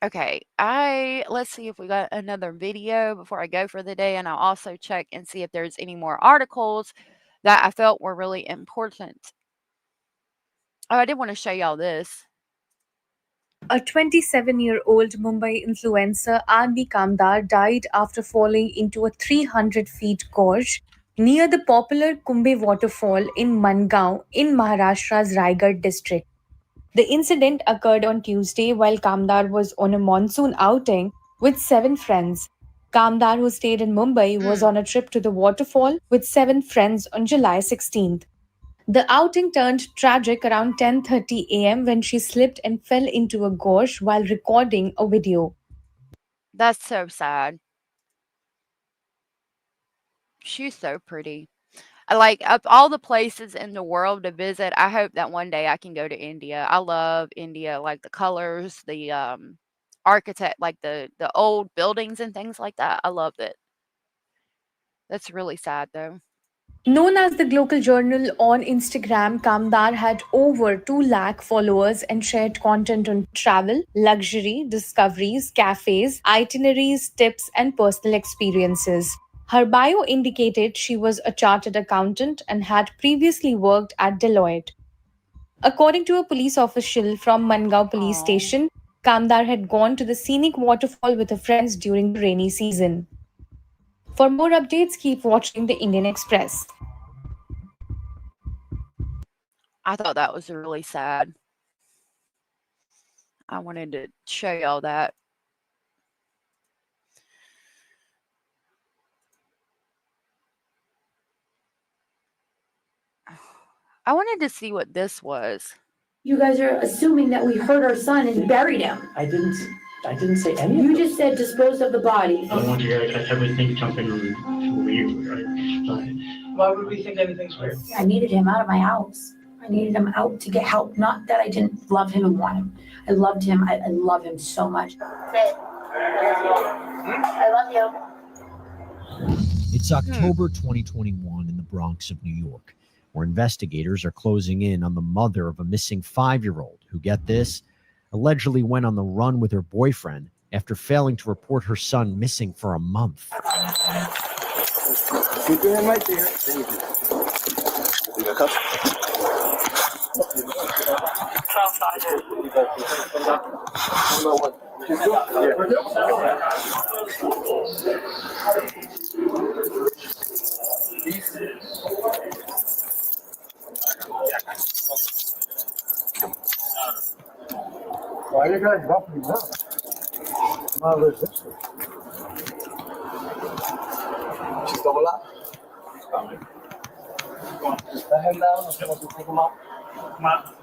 Okay, let's see if we got another video before I go for the day, and I'll also check and see if there's any more articles that I felt were really important. Oh, I did want to show y'all this. A 27-year-old Mumbai influencer Anvi Kamdar died after falling into a 300-feet gorge near the popular Kumbhe waterfall in Mangaon in Maharashtra's Raigad district. The incident occurred on Tuesday while Kamdar was on a monsoon outing with 7 friends. Kamdar, who stayed in Mumbai, was on a trip to the waterfall with 7 friends on July 16th. The outing turned tragic around 10:30 a.m. when she slipped and fell into a gorge while recording a video. That's so sad. She's so pretty. Like, of all the places in the world to visit, I hope that one day I can go to India. I love India, like the colors, the architect, like the old buildings and things like that. I love it. That's really sad though. Known as the Global Journal on Instagram, Kamdar had over 2 lakh followers and shared content on travel, luxury, discoveries, cafes, itineraries, tips, and personal experiences. Her bio indicated she was a chartered accountant and had previously worked at Deloitte. According to a police official from Mangaon police station, Kamdar had gone to the scenic waterfall with her friends during the rainy season. For more updates, keep watching the Indian Express. I thought that was really sad. I wanted to show y'all that. I wanted to see what this was. You guys are assuming that we hurt our son and buried him. I didn't say any of You it. just said disposed of the body. I don't want you guys to ever think something weird, right? Why would we think anything's weird? I needed him out of my house. I needed him out to get help. Not that I didn't love him and want him. I loved him. I love him so much. I love you. It's October 2021 in the Bronx of New York, where investigators are closing in on the mother of a missing 5-year-old who, get this, allegedly went on the run with her boyfriend after failing to report her son missing for a month. Keep your hand right there. Thank you. You got cuffs? Why are you guys bumping me now? She's double up. Just the hand down. I'm supposed to take him out. Come on.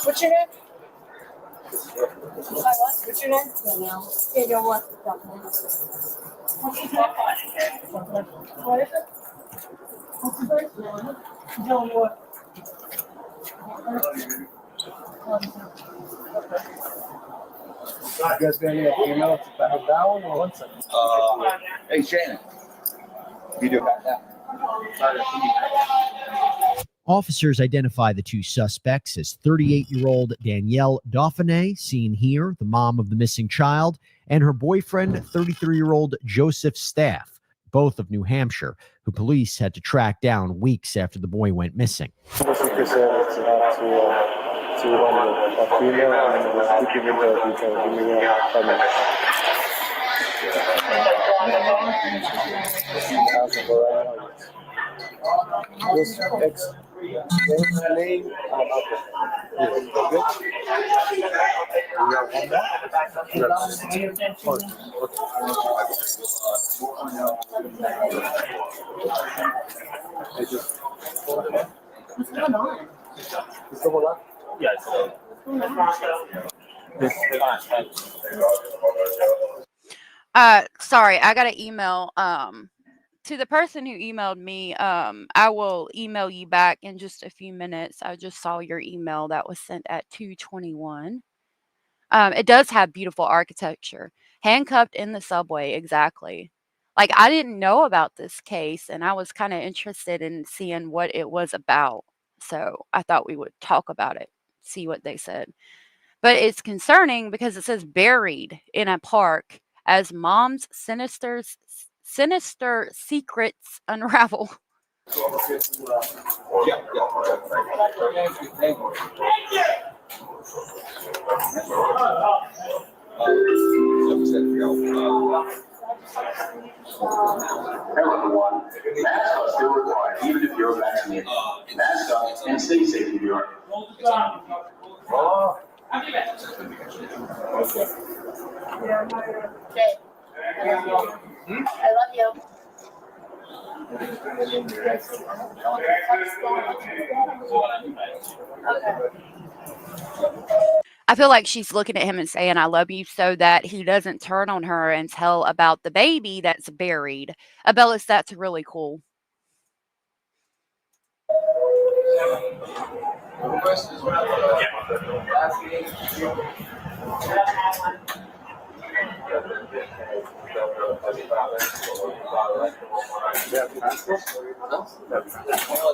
What's your name? What's your name? Danielle. Danielle what? What's his name? What is it? What's his name? John what? You guys got any email about that one or what's it? Hey, Shannon. You do got that. Officers identify the two suspects as 38-year-old Danielle Dauphiné, seen here, the mom of the missing child, and her boyfriend, 33-year-old Joseph Staff, both of New Hampshire, who police had to track down weeks after the boy went missing. Name. What's going on? Sorry, I got an email. To the person who emailed me, I will email you back in just a few minutes. I just saw your email that was sent at 2:21. It does have beautiful architecture. Handcuffed in the subway, exactly. Like, I didn't know about this case, and I was kinda interested in seeing what it was about. So, I thought we would talk about it, see what they said. But it's concerning because it says buried in a park as mom's sinister secrets unravel. Hello, everyone. Masks are still required, even if you're vaccinated. Mask up and stay safe in New York. I love you. I feel like she's looking at him and saying, "I love you," so that he doesn't turn on her and tell about the baby that's buried. Abellis, that's really cool.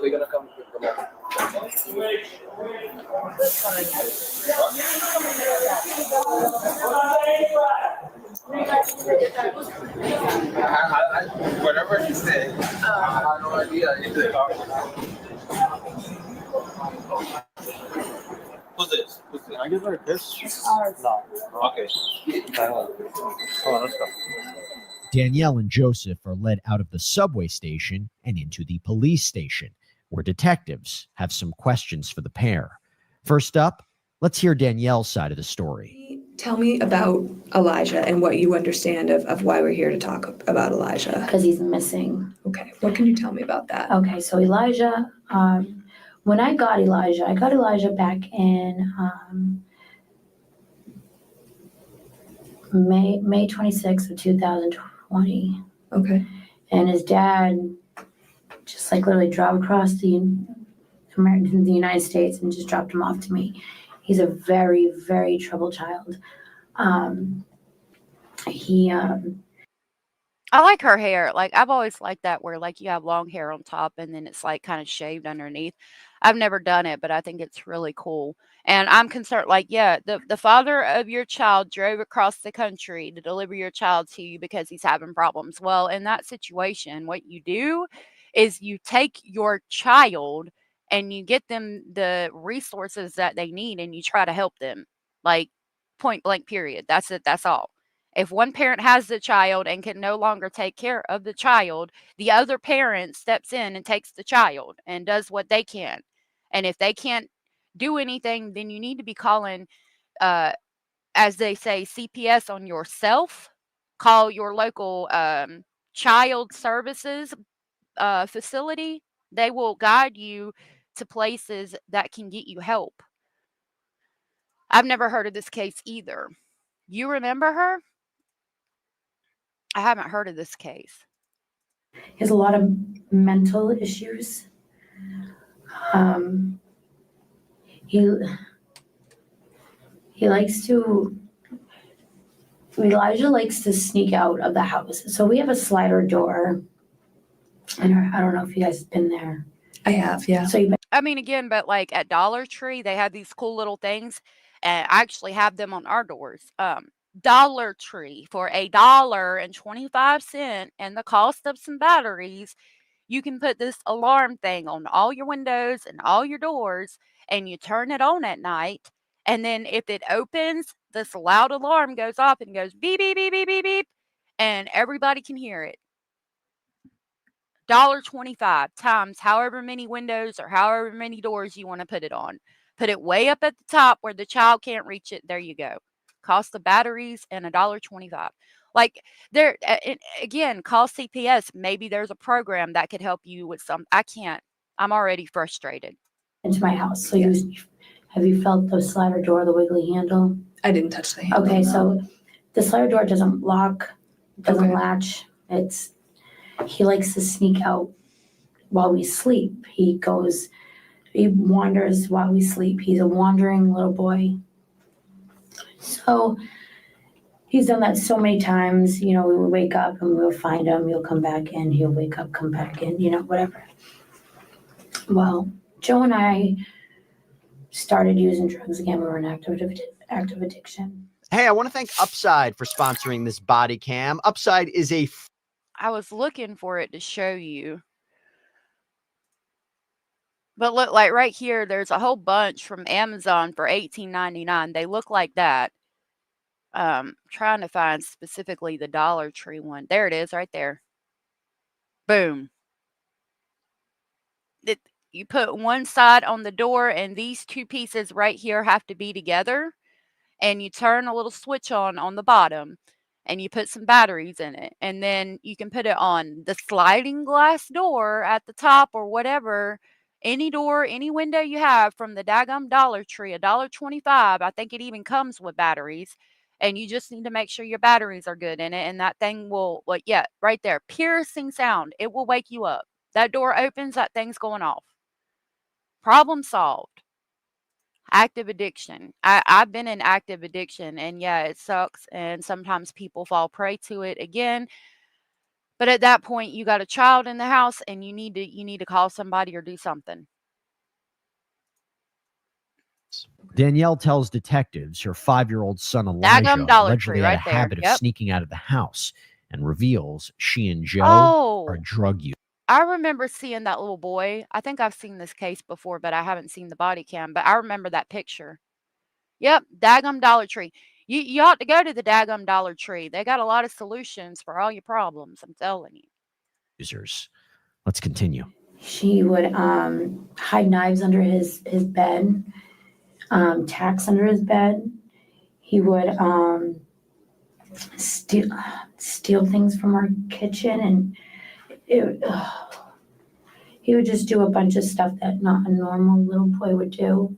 They're gonna come. Whatever he said, I have no idea. Who's this? Can I give her a kiss? No. Okay. Come on, let's go. Danielle and Joseph are led out of the subway station and into the police station, where detectives have some questions for the pair. First up, let's hear Danielle's side of the story. Tell me about Elijah and what you understand of why we're here to talk about Elijah. Because he's missing. Okay, what can you tell me about that? Okay, so Elijah, when I got Elijah back in May 26th of 2020. Okay. And his dad just like literally drove across the United States and just dropped him off to me. He's a very, very troubled child. he I like her hair. Like, I've always liked that where, like, you have long hair on top and then it's, like, kinda shaved underneath. I've never done it, but I think it's really cool. And I'm concerned like, yeah, the father of your child drove across the country to deliver your child to you because he's having problems. Well, in that situation, what you do is you take your child and you get them the resources that they need and you try to help them. Like, point blank period. That's it, that's all. If one parent has the child and can no longer take care of the child, the other parent steps in and takes the child and does what they can. And if they can't do anything, then you need to be calling, uh, as they say, CPS on yourself. Call your local child services facility. They will guide you to places that can get you help. I've never heard of this case either. You remember her? I haven't heard of this case. he has a lot of mental issues. Um, he likes to. Elijah likes to sneak out of the house. So we have a slider door, and I don't know if you guys have been there. I have, yeah. So you've been. I mean, again, but like at Dollar Tree, they have these cool little things, and I actually have them on our doors. Dollar Tree for $1.25 and the cost of some batteries, you can put this alarm thing on all your windows and all your doors, and you turn it on at night. And then if it opens, this loud alarm goes off and goes beep, beep, beep, beep, beep, beep, and everybody can hear it. $1.25 times however many windows or however many doors you want to put it on. Put it way up at the top where the child can't reach it. There you go. Cost of batteries and $1.25. Like there again, call CPS. Maybe there's a program that could help you with some. I can't. I'm already frustrated. Into my house. So have you felt the slider door, the wiggly handle? I didn't touch the handle. Okay, no. so the slider door doesn't lock, doesn't latch. He likes to sneak out while we sleep. He wanders while we sleep. He's a wandering little boy. So he's done that so many times. We would wake up and we'll find him. He'll come back in. He'll wake up, come back in, whatever. Well, Joe and I started using drugs again. We were in active addiction. Hey, I want to thank Upside for sponsoring this body cam. Upside is I was looking for it to show you. But look, like right here, there's a whole bunch from Amazon for $18.99. They look like that. Trying to find specifically the Dollar Tree one. There it is right there. Boom. You put one side on the door and these two pieces right here have to be together. And you turn a little switch on the bottom and you put some batteries in it. And then you can put it on the sliding glass door at the top or whatever. Any door, any window you have from the daggum Dollar Tree, $1.25. I think it even comes with batteries. And you just need to make sure your batteries are good in it. And that thing will, right there, piercing sound. It will wake you up. That door opens, that thing's going off. Problem solved. Active addiction. I've been in active addiction, and yeah, it sucks. And sometimes people fall prey to it again. But at that point, you got a child in the house, and you need to call somebody or do something. Danielle tells detectives her 5-year-old son Elijah allegedly had a habit of sneaking out of the house, and reveals she and Joe are drug users. I remember seeing that little boy. I think I've seen this case before, but I haven't seen the body cam. But I remember that picture. Yep, daggum Dollar Tree. You ought to go to the daggum Dollar Tree. They got a lot of solutions for all your problems. I'm telling you. Users. Let's continue. She would hide knives under his bed, tacks under his bed. He would steal things from our kitchen, and he would just do a bunch of stuff that not a normal little boy would do.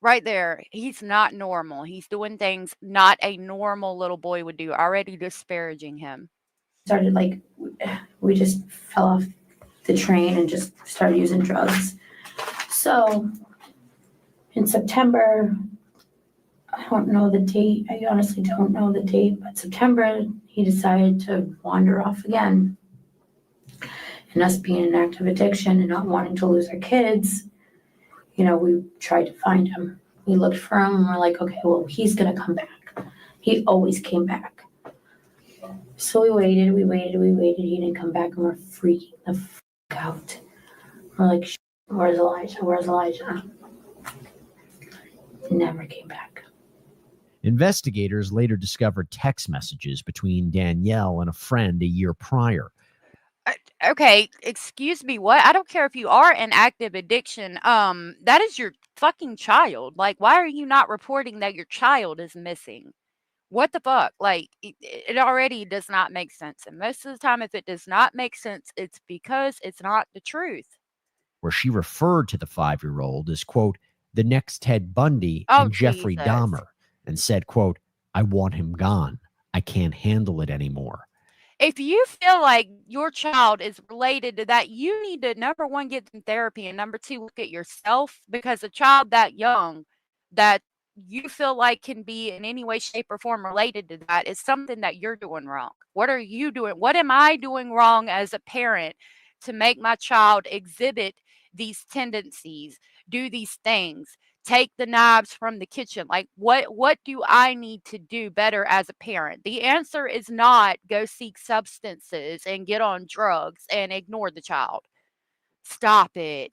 Right there, he's not normal. He's doing things not a normal little boy would do. Already disparaging him. We just fell off the train and just started using drugs. So in September, I don't know the date. I honestly don't know the date, but September, he decided to wander off again. And us being an active addiction and not wanting to lose our kids, you know, we tried to find him. We looked for him and we're like, okay, well, he's going to come back. He always came back. So we waited. He didn't come back and we're freaking the fuck out. We're like, where's Elijah? Where's Elijah? He never came back. Investigators later discovered text messages between Danielle and a friend a year prior. Okay, excuse me, what? I don't care if you are in active addiction. That is your fucking child. Like, why are you not reporting that your child is missing? What the fuck? Like, it already does not make sense. And most of the time, if it does not make sense, it's because it's not the truth. Where she referred to the 5-year-old as, quote, the next Ted Bundy Oh, and Jeffrey Jesus. Dahmer, and said, quote, I want him gone. I can't handle it anymore. If you feel like your child is related to that, you need to, number one, get some therapy, and number two, look at yourself, because a child that young that you feel like can be in any way, shape, or form related to that is something that you're doing wrong. What are you doing? What am I doing wrong as a parent to make my child exhibit these tendencies, do these things? Take the knives from the kitchen. Like, what do I need to do better as a parent? The answer is not go seek substances and get on drugs and ignore the child. Stop it.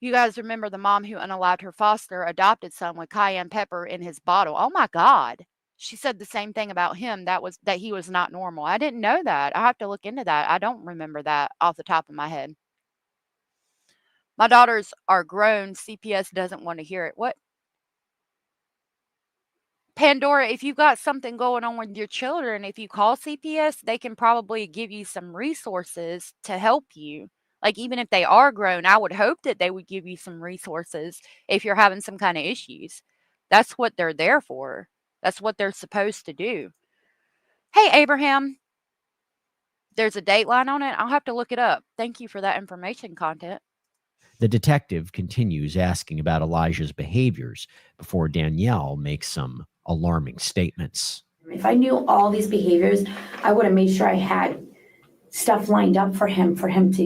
You guys remember the mom who unalived her foster adopted son with cayenne pepper in his bottle. Oh my God. She said the same thing about him, that he was not normal. I didn't know that. I have to look into that. I don't remember that off the top of my head. My daughters are grown. CPS doesn't want to hear it. What? Pandora, if you've got something going on with your children, if you call CPS, they can probably give you some resources to help you. Like, even if they are grown, I would hope that they would give you some resources if you're having some kind of issues. That's what they're there for. That's what they're supposed to do. Hey, Abraham, there's a dateline on it. I'll have to look it up. Thank you for that information content. The detective continues asking about Elijah's behaviors before Danielle makes some alarming statements. If I knew all these behaviors, I would have made sure I had stuff lined up for him to,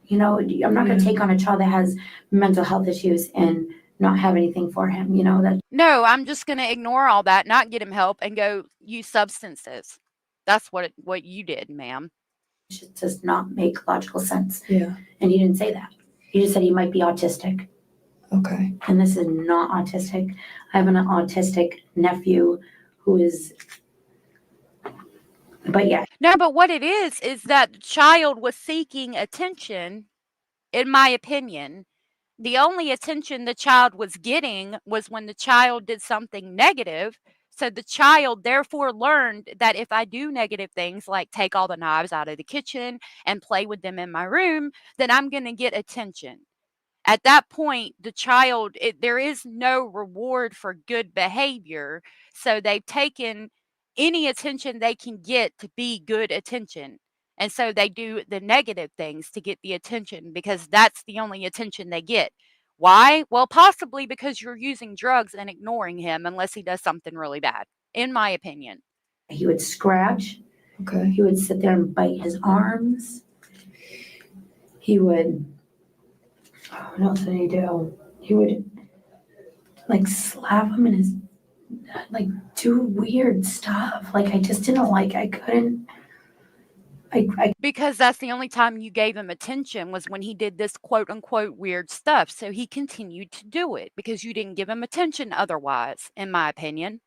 you know, I'm not going to take on a child that has mental health issues and not have anything for him, you know, that. No, I'm just going to ignore all that, not get him help, and go use substances. That's what you did, ma'am. It does not make logical sense. Yeah. And he didn't say that. He just said he might be autistic. Okay. And this is not autistic. I have an autistic nephew who is, but yeah. No, but what it is that the child was seeking attention, in my opinion. The only attention the child was getting was when the child did something negative. So the child therefore learned that if I do negative things like take all the knives out of the kitchen and play with them in my room, then I'm going to get attention. At that point, the child, there is no reward for good behavior. So they've taken any attention they can get to be good attention. And so they do the negative things to get the attention because that's the only attention they get. Why? Well, possibly because you're using drugs and ignoring him unless he does something really bad, in my opinion. He would scratch. Okay. He would sit there and bite his arms. He would, what else did he do? He would like slap him in his, like do weird stuff. Like I just didn't like, I couldn't. Because that's the only time you gave him attention was when he did this quote unquote weird stuff. So he continued to do it because you didn't give him attention otherwise, in my opinion.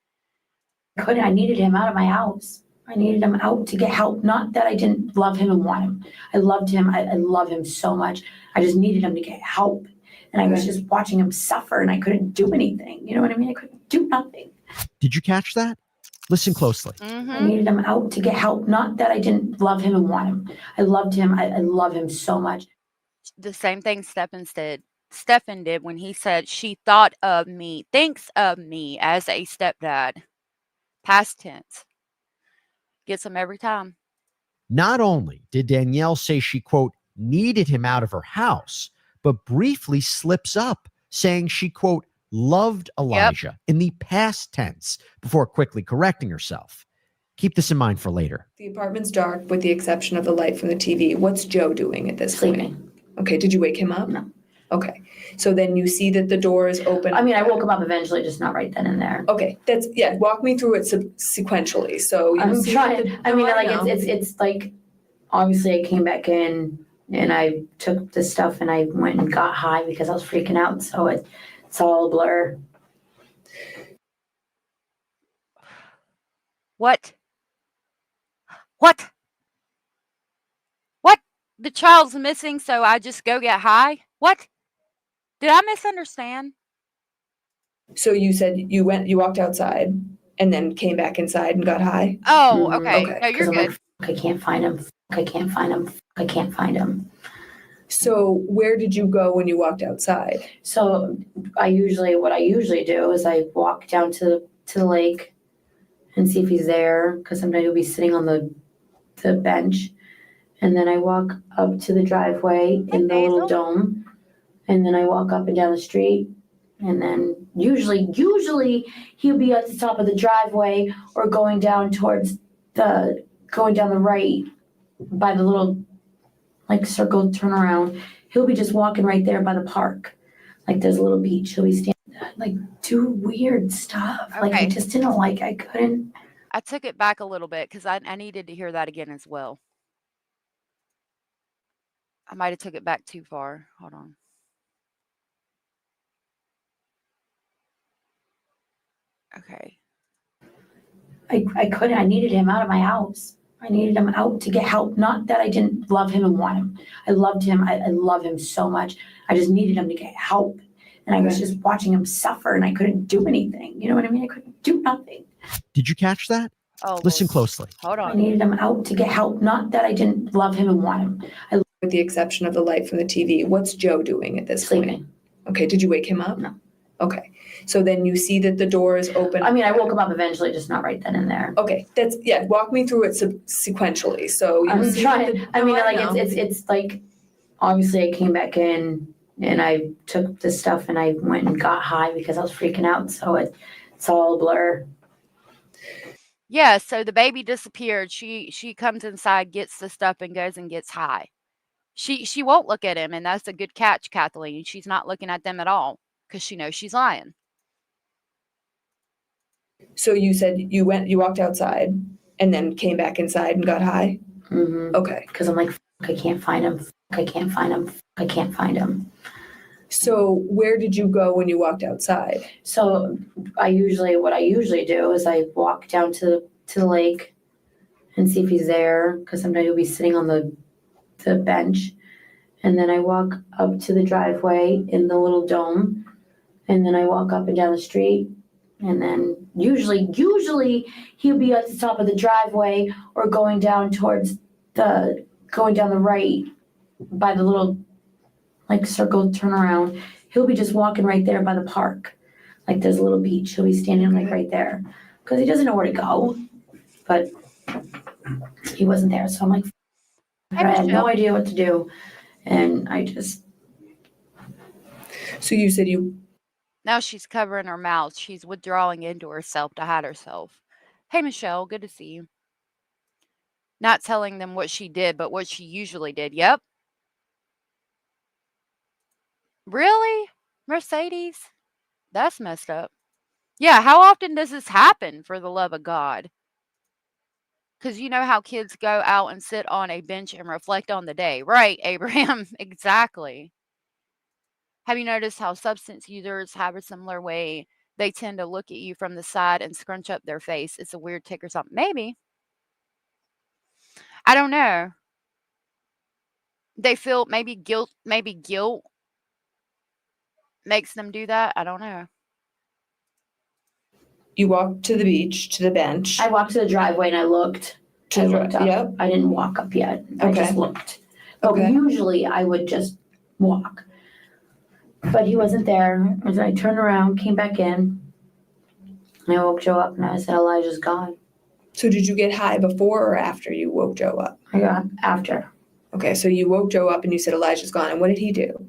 I needed him out of my house. I needed him out to get help. Not that I didn't love him and want him. I loved him. I love him so much. I just needed him to get help. And I was just watching him suffer and I couldn't do anything. You know what I mean? I couldn't do nothing. Did you catch that? Listen closely. I needed him out to get help. Not that I didn't love him and want him. I loved him. I love him so much. The same thing Stefan did when he said she thought of me, thinks of me as a stepdad. Past tense. Gets him every time. Not only did Danielle say she, quote, needed him out of her house, but briefly slips up saying she, quote, loved Elijah in the past tense before quickly correcting herself. Keep this in mind for later. The apartment's dark with the exception of the light from the TV. What's Joe doing at this Sleeping. point? Okay, did you wake him up? No. Okay, so then you see that the door is open. I mean, I woke him up eventually, just not right then and there. Okay, walk me through it sequentially. So you I'm see trying. that I mean, like know. it's like obviously I came back in and I took the stuff and I went and got high because I was freaking out. So it's all a blur. What? What? What? The child's missing, so I just go get high? What? Did I misunderstand? So you said you walked outside and then came back inside and got high? Oh, okay. No, you're good. I can't find him. I can't find him. I can't find him. So where did you go when you walked outside? So what I usually do is I walk down to the lake and see if he's there, because sometimes he'll be sitting on the bench. And then I walk up to the driveway in the little dome. And then I walk up and down the street. And then usually he'll be at the top of the driveway or going down the right by the little like circle turnaround. He'll be just walking right there by the park. Like there's a little beach. He'll be standing like do weird stuff. Like I just didn't like, I couldn't. I took it back a little bit because I needed to hear that again as well. I might have took it back too far. Hold on. Okay. I couldn't. I needed him out of my house. I needed him out to get help. Not that I didn't love him and want him. I loved him. I love him so much. I just needed him to get help. And I was just watching him suffer and I couldn't do anything. You know what I mean? I couldn't do nothing. Did you catch that? Oh, listen closely. Hold on. I needed him out to get help. Not that I didn't love him and want him. With the exception of the light from the TV, what's Joe doing at this Sleeping. point? Okay, did you wake him up? No. Okay, so then you see that the door is open. I mean, I woke him up eventually, just not right then and there. Okay, walk me through it sequentially. So you I'm see trying. that I mean, like know. it's like obviously I came back in and I took the stuff and I went and got high because I was freaking out. So it's all a blur. Yeah, so the baby disappeared. She comes inside, gets the stuff, and goes and gets high. She won't look at him, and that's a good catch, Kathleen. She's not looking at them at all because she knows she's lying. So you said you walked outside and then came back inside and got high? Mm-hmm. Okay. Because I'm like, I can't find him. I can't find him. I can't find him. So where did you go when you walked outside? So what I usually do is I walk down to the lake and see if he's there, because sometimes he'll be sitting on the bench. And then I walk up to the driveway in the little dome. And then I walk up and down the street. And then usually he'll be at the top of the driveway or going down the right by the little like circle turnaround. He'll be just walking right there by the park. Like there's a little beach. He'll be standing like right there because he doesn't know where to go. But he wasn't there. So I'm like, I had no idea what to do. And I just. So you said you. Now she's covering her mouth. She's withdrawing into herself to hide herself. Hey, Michelle, good to see you. Not telling them what she did, but what she usually did. Yep. Really? Mercedes? That's messed up. Yeah, how often does this happen, for the love of God? Because you know how kids go out and sit on a bench and reflect on the day. Right, Abraham? Exactly. Have you noticed how substance users have a similar way? They tend to look at you from the side and scrunch up their face. It's a weird tick or something. Maybe. I don't know. They feel maybe guilt makes them do that. I don't know. You walked to the beach, to the bench. I walked to the driveway and I looked. I looked up. Yep. I didn't walk up yet. Okay. I just looked. But usually I would just walk. But he wasn't there. As I turned around, came back in, and I woke Joe up and I said, Elijah's gone. So did you get high before or after you woke Joe up? I got after. Okay, so you woke Joe up and you said Elijah's gone. And what did he do?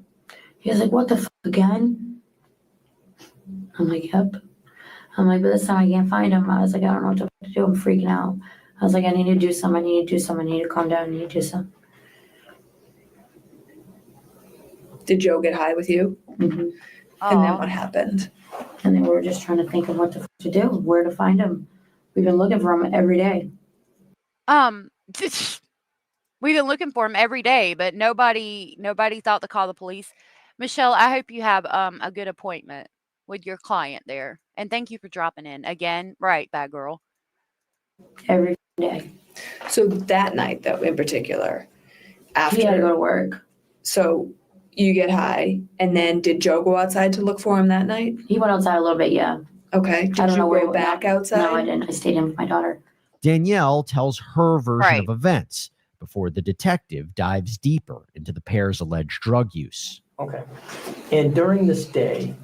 He was like, what the fuck again? I'm like, yep. I'm like, but this time I can't find him. I was like, I don't know what to do. I'm freaking out. I was like, I need to do something. I need to do something. I need to calm down. I need to do something. Did Joe get high with you? Mm-hmm. And then what happened? And then we were just trying to think of what to do, where to find him. We've been looking for him every day. We've been looking for him every day, but nobody thought to call the police. Michelle, I hope you have a good appointment with your client there. And thank you for dropping in again. Right, bad girl. Every day. So that night, though, in particular, after He had to go to work. So you get high, and then did Joe go outside to look for him that night? He went outside a little bit, yeah. Okay. Did you go back outside? No, I didn't. I stayed in with my daughter. Danielle tells her version of events before the detective dives deeper into the pair's alleged drug use. Okay. And during this day,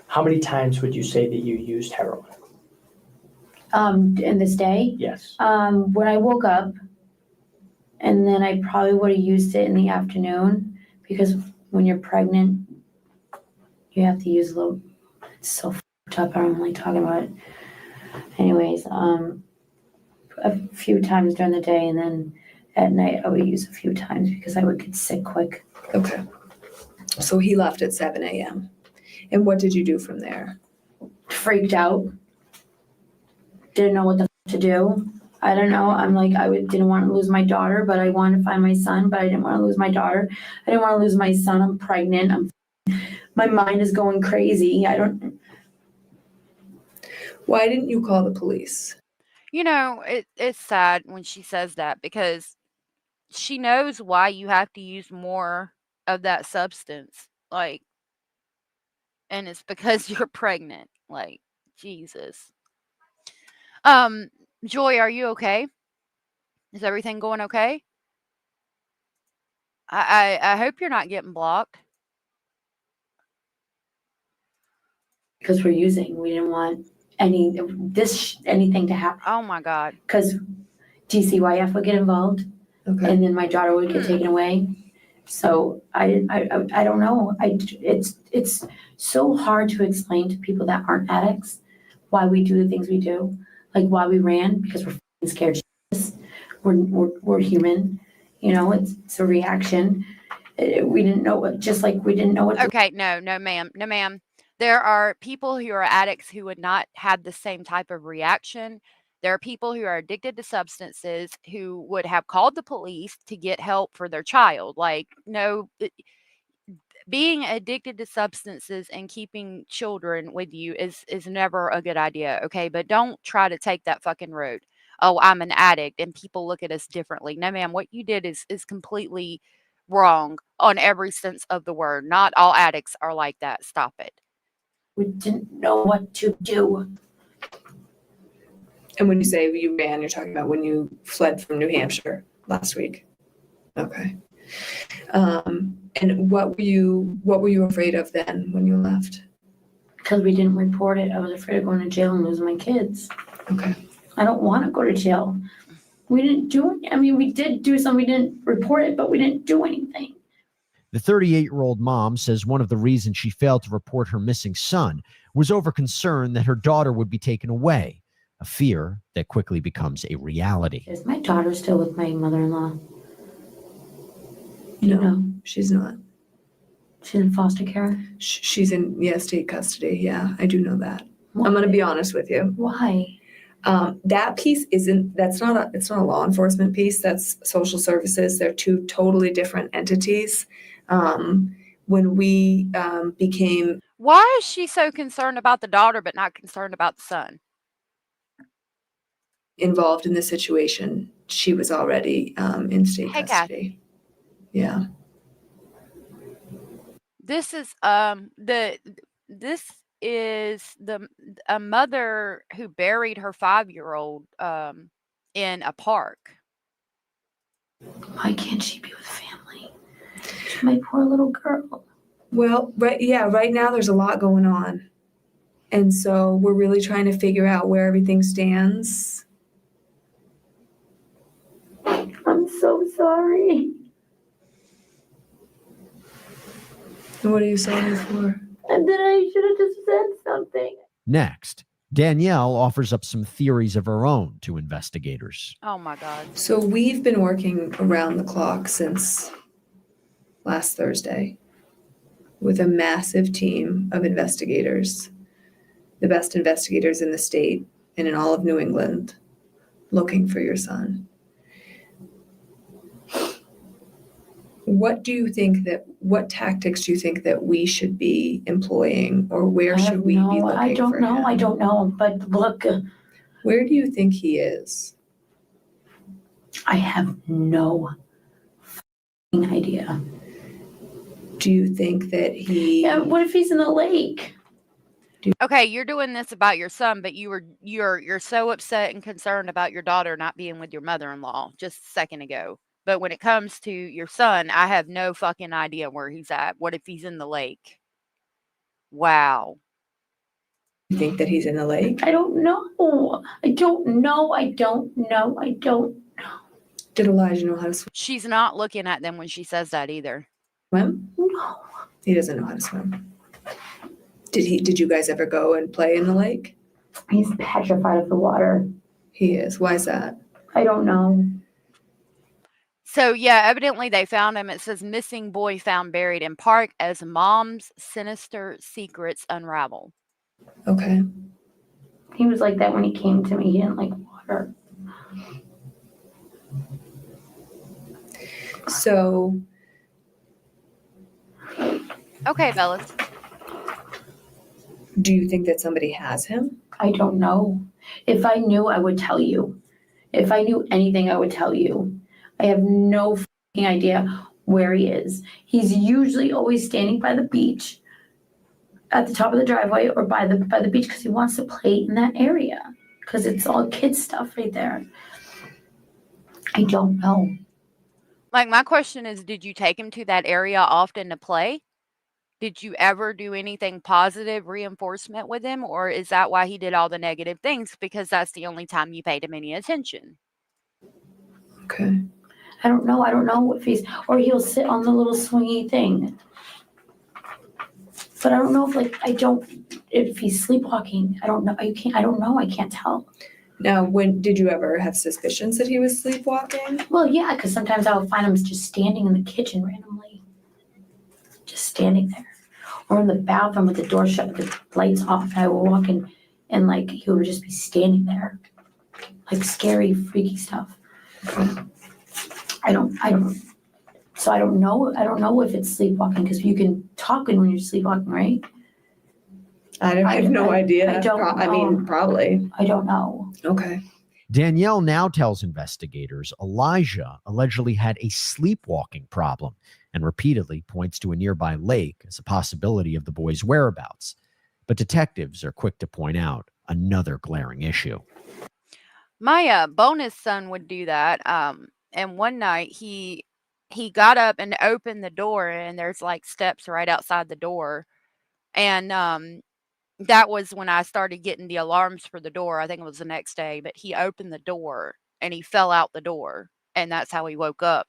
how many times would you say that you used heroin? In this day? Yes. When I woke up, and then I probably would have used it in the afternoon, because when you're pregnant, you have to use a little. It's so fucked up. I'm only talking about it. Anyways, a few times during the day, and then at night I would use a few times because I would get sick quick. Okay. So he left at 7 a.m. And what did you do from there? Freaked out. Didn't know what to do. I don't know. I'm like, didn't want to lose my daughter, but I wanted to find my son, but I didn't want to lose my daughter. I didn't want to lose my son. I'm pregnant. My mind is going crazy. Why didn't you call the police? You know, it's sad when she says that because she knows why you have to use more of that substance. Like, and it's because you're pregnant. Like, Jesus. Joy, are you okay? Is everything going okay? I hope you're not getting blocked. Because we didn't want anything to happen. Oh my God. Because DCYF would get involved, and then my daughter would get taken away. So I don't know. It's so hard to explain to people that aren't addicts why we do the things we do, like why we ran, because we're scared shitless. We're human, you know. It's a reaction. We didn't know what. Just like we didn't know what. Okay, no, ma'am. There are people who are addicts who would not have the same type of reaction. There are people who are addicted to substances who would have called the police to get help for their child. Like, no, being addicted to substances and keeping children with you is never a good idea, okay? But don't try to take that fucking road. Oh, I'm an addict and people look at us differently. No, ma'am, what you did is completely wrong on every sense of the word. Not all addicts are like that. Stop it. We didn't know what to do. And when you say you ran, you're talking about when you fled from New Hampshire last week. Okay. And what were you afraid of then when you left? Because we didn't report it. I was afraid of going to jail and losing my kids. Okay. I don't want to go to jail. We didn't do it. I mean, we did do something. We didn't report it, but we didn't do anything. The 38-year-old mom says one of the reasons she failed to report her missing son was over concern that her daughter would be taken away, a fear that quickly becomes a reality. Is my daughter still with my mother-in-law? No, she's not. She's in foster care? She's in, state custody. Yeah, I do know that. Why? I'm going to be honest with you. Why? That piece it's not a law enforcement piece. That's social services. They're two totally different entities. When we became... Why is she so concerned about the daughter but not concerned about the son? Involved in the situation, she was already in state custody. Kathy. Yeah. This is a mother who buried her 5-year-old in a park. Why can't she be with family? My poor little girl. Well, right now there's a lot going on. And so we're really trying to figure out where everything stands. I'm so sorry. And what are you sorry for? And then I should have just said something. Next, Danielle offers up some theories of her own to investigators. Oh my God. So we've been working around the clock since last Thursday with a massive team of investigators, the best investigators in the state and in all of New England, looking for your son. What tactics do you think that we should be employing, or where should we be looking for him? I don't know, but look. Where do you think he is? I have no idea. Do you think that he... Yeah, what if he's in the lake? Okay, you're doing this about your son, but you're so upset and concerned about your daughter not being with your mother-in-law just a second ago. But when it comes to your son, I have no fucking idea where he's at. What if he's in the lake? Wow. You think that he's in the lake? I don't know. I don't know. Did Elijah know how to swim? She's not looking at them when she says that either. Swim? No. He doesn't know how to swim. Did you guys ever go and play in the lake? He's petrified of the water. He is. Why is that? I don't know. So, yeah, evidently they found him. It says missing boy found buried in park as mom's sinister secrets unravel. Okay. He was like that when he came to me. He didn't like water. So. Okay, fellas. Do you think that somebody has him? I don't know. If I knew, I would tell you. If I knew anything, I would tell you. I have no fucking idea where he is. He's usually always standing by the beach, at the top of the driveway, or by the beach, because he wants to play in that area, because it's all kids stuff right there. I don't know. Like, my question is, did you take him to that area often to play? Did you ever do anything positive reinforcement with him, or is that why he did all the negative things? Because that's the only time you paid him any attention. Okay. I don't know. I don't know if he'll sit on the little swingy thing. But I don't know if he's sleepwalking. I don't know. I don't know. I can't tell. Now, did you ever have suspicions that he was sleepwalking? Well, yeah, because sometimes I'll find him just standing in the kitchen randomly. Just standing there. Or in the bathroom with the door shut, with the lights off, and I will walk in and like he would just be standing there. Like scary, freaky stuff. I don't know if it's sleepwalking, because you can talk when you're sleepwalking, right? I have no idea. I don't know. I mean, probably. I don't know. Okay. Danielle now tells investigators Elijah allegedly had a sleepwalking problem and repeatedly points to a nearby lake as a possibility of the boy's whereabouts. But detectives are quick to point out another glaring issue. My bonus son would do that. And one night he got up and opened the door, and there's like steps right outside the door. And that was when I started getting the alarms for the door. I think it was the next day, but he opened the door and he fell out the door, and that's how he woke up.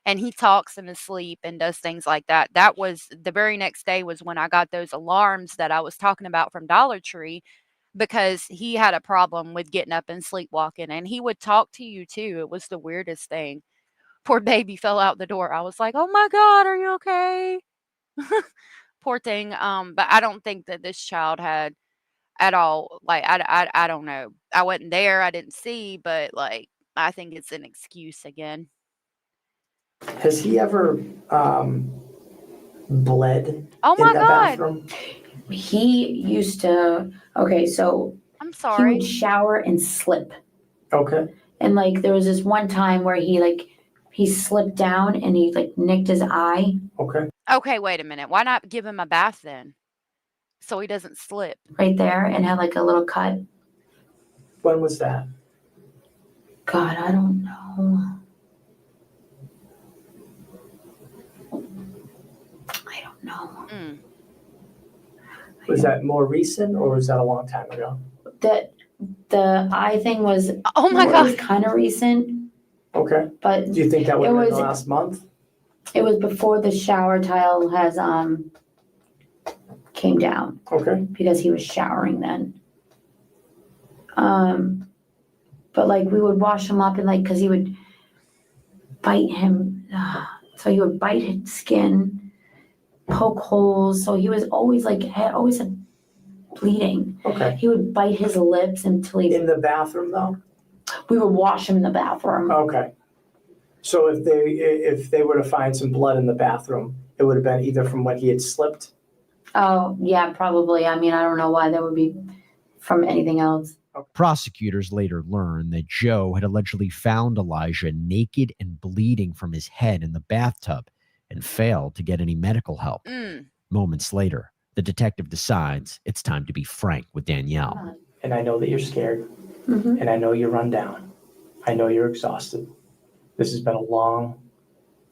And he talks in his sleep and does things like that. That was the very next day was when I got those alarms that I was talking about from Dollar Tree, because he had a problem with getting up and sleepwalking, and he would talk to you too. It was the weirdest thing. Poor baby fell out the door. I was like, oh my God, are you okay? Poor thing. But I don't think that this child had at all, like, I don't know. I wasn't there. I didn't see, but like, I think it's an excuse again. Has he ever bled Oh in my the God. bathroom? He used to, I'm he sorry. would shower and slip. Okay. And like there was this one time where he slipped down and he like nicked his eye. Okay. Okay, wait a minute. Why not give him a bath then? So he doesn't slip. Right there, and had like a little cut. When was that? God, I don't know. I don't know. Was that more recent, or was that a long time ago? The eye thing was. Oh my God. It was God. kind of recent. Okay. But do you think that would have been was- the last month? It was before the shower tile has came down. Okay. Because he was showering then. But like we would wash him up and like, cause he would bite him. So he would bite his skin, poke holes. So he was always like, always had bleeding. Okay. He would bite his lips until he. In the bathroom though? We would wash him in the bathroom. Okay. So if they were to find some blood in the bathroom, it would have been either from when he had slipped. Oh, yeah, probably. I mean, I don't know why that would be from anything else. Prosecutors later learned that Joe had allegedly found Elijah naked and bleeding from his head in the bathtub and failed to get any medical help. Moments later, the detective decides it's time to be frank with Danielle. And I know that you're scared, Mm-hmm. and I know you're run down. I know you're exhausted. This has been a long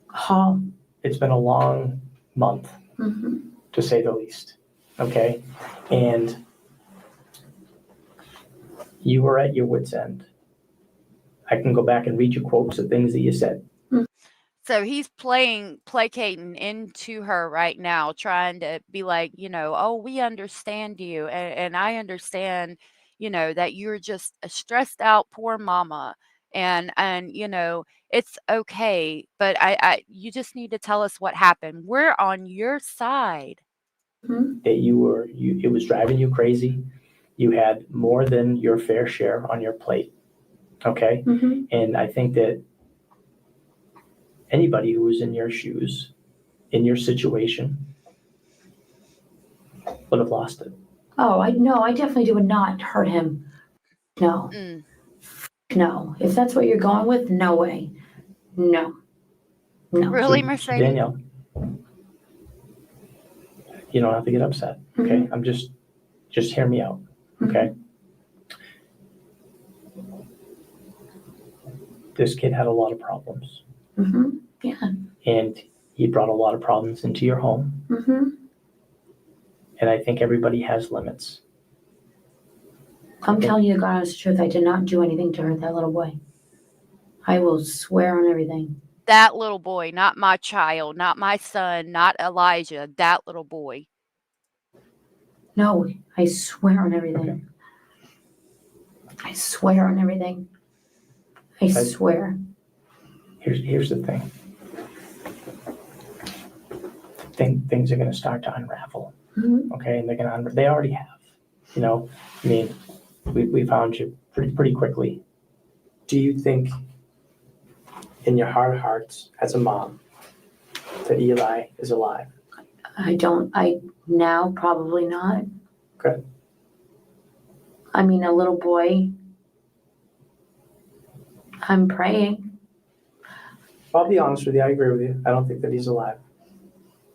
haul. It's been a long month, Mm-hmm. to say the least. Okay? And you were at your wit's end. I can go back and read you quotes of things that you said. So he's placating into her right now, trying to be like, oh, we understand you. And I understand, that you're just a stressed out poor mama. And it's okay. But you just need to tell us what happened. We're on your side. That it was driving you crazy. You had more than your fair share on your plate. Okay? Mm-hmm. And I think that anybody who was in your shoes, in your situation, would have lost it. Oh, I definitely would not hurt him. No. No. If that's what you're going with, no way. No. No. Really, Mercedes? Danielle, you don't have to get upset. Okay? Mm-hmm. I'm just hear me out. Okay? This kid had a lot of problems. Mm-hmm. Yeah. And he brought a lot of problems into your home. Mm-hmm. And I think everybody has limits. I'm telling you the God honest truth. I did not do anything to hurt that little boy. I will swear on everything. That little boy, not my child, not my son, not Elijah, that little boy. No, I swear on everything. Okay. I swear on everything. I swear. Here's the thing. Things are going to start to unravel. Mm-hmm. Okay, and they already have. I mean, we found you pretty quickly. Do you think, in your heart of hearts, as a mom, that Eli is alive? Now probably not. Okay. I mean, a little boy. I'm praying. I'll be honest with you. I agree with you. I don't think that he's alive.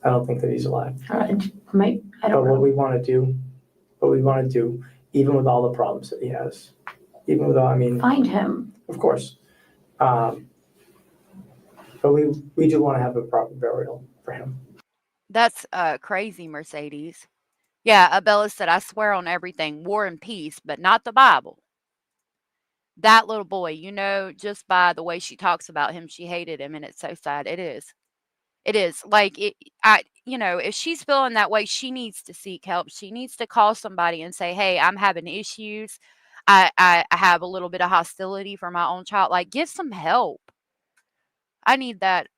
I don't think that he's alive. I don't But know. what we want to do, even with all the problems that he has, even with all, Find him. Of course. But we do want to have a proper burial for him. That's crazy, Mercedes. Yeah, Abella said, I swear on everything, war and peace, but not the Bible. That little boy, just by the way she talks about him, she hated him, and it's so sad. It is. It is. Like, if she's feeling that way, she needs to seek help. She needs to call somebody and say, hey, I'm having issues. I have a little bit of hostility for my own child. Like, get some help. I need that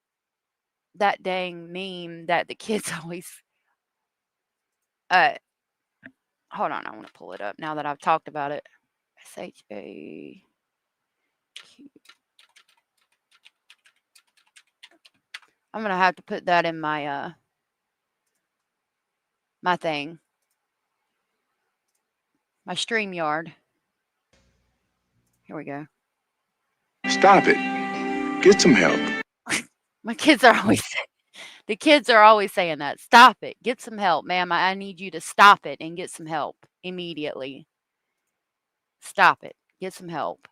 dang meme that the kids always hold on, I want to pull it up now that I've talked about it. SHA. I'm gonna have to put that in my my thing. My StreamYard. Here we go. Stop it. Get some help. My kids are always the kids are always saying that. Stop it. Get some help, ma'am. I need you to stop it and get some help immediately. Stop it. Get some help.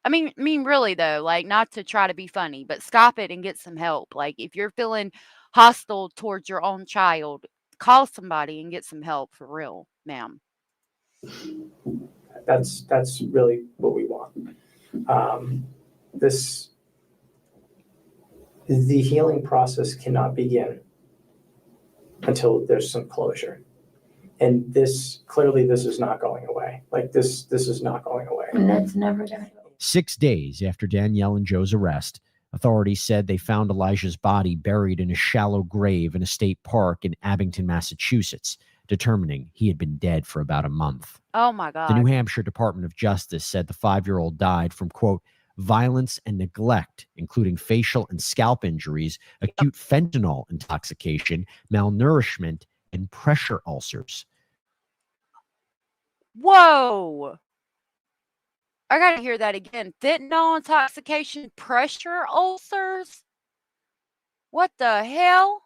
I mean, really though, like, not to try to be funny, but stop it and get some help. Like, if you're feeling hostile towards your own child, call somebody and get some help for real, ma'am. That's really what we want. The healing process cannot begin until there's some closure. And this is not going away. Like this is not going away. And that's never going to go. 6 days after Danielle and Joe's arrest, authorities said they found Elijah's body buried in a shallow grave in a state park in Abington, Massachusetts, determining he had been dead for about a month. Oh my God. The New Hampshire Department of Justice said the 5-year-old died from, quote, violence and neglect, including facial and scalp injuries, acute fentanyl intoxication, malnourishment, and pressure ulcers. Whoa. I got to hear that again. Fentanyl intoxication, pressure ulcers? What the hell?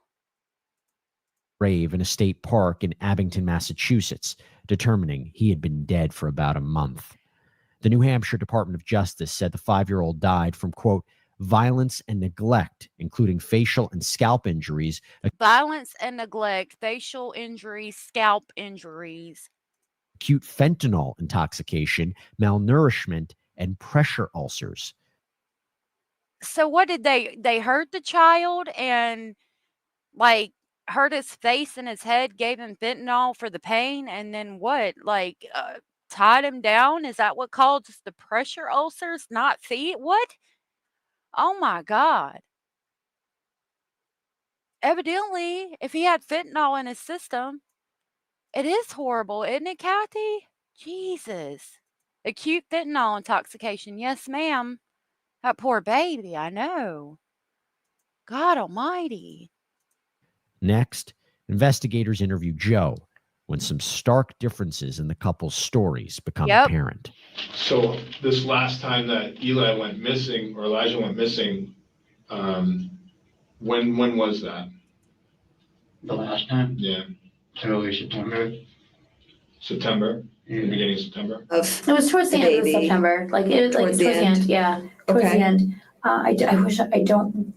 Grave in a state park in Abington, Massachusetts, determining he had been dead for about a month. The New Hampshire Department of Justice said the 5-year-old died from, quote, violence and neglect, including facial and scalp injuries. Violence and neglect, facial injuries, scalp injuries. Acute fentanyl intoxication, malnourishment, and pressure ulcers. So what did they hurt the child and like hurt his face and his head, gave him fentanyl for the pain, and then what? Like tied him down? Is that what caused the pressure ulcers? Not feet? What? Oh my God. Evidently, if he had fentanyl in his system, it is horrible, isn't it, Kathy? Jesus. Acute fentanyl intoxication. Yes, ma'am. That poor baby, I know. God almighty. Next, investigators interview Joe when some stark differences in the couple's stories become apparent. So this last time that Eli went missing, or Elijah went missing, when was that? The last time? Yeah. Early September. September? The beginning of September? It was towards the end of September. Like it was towards the end. Yeah. Towards the end. I wish I don't.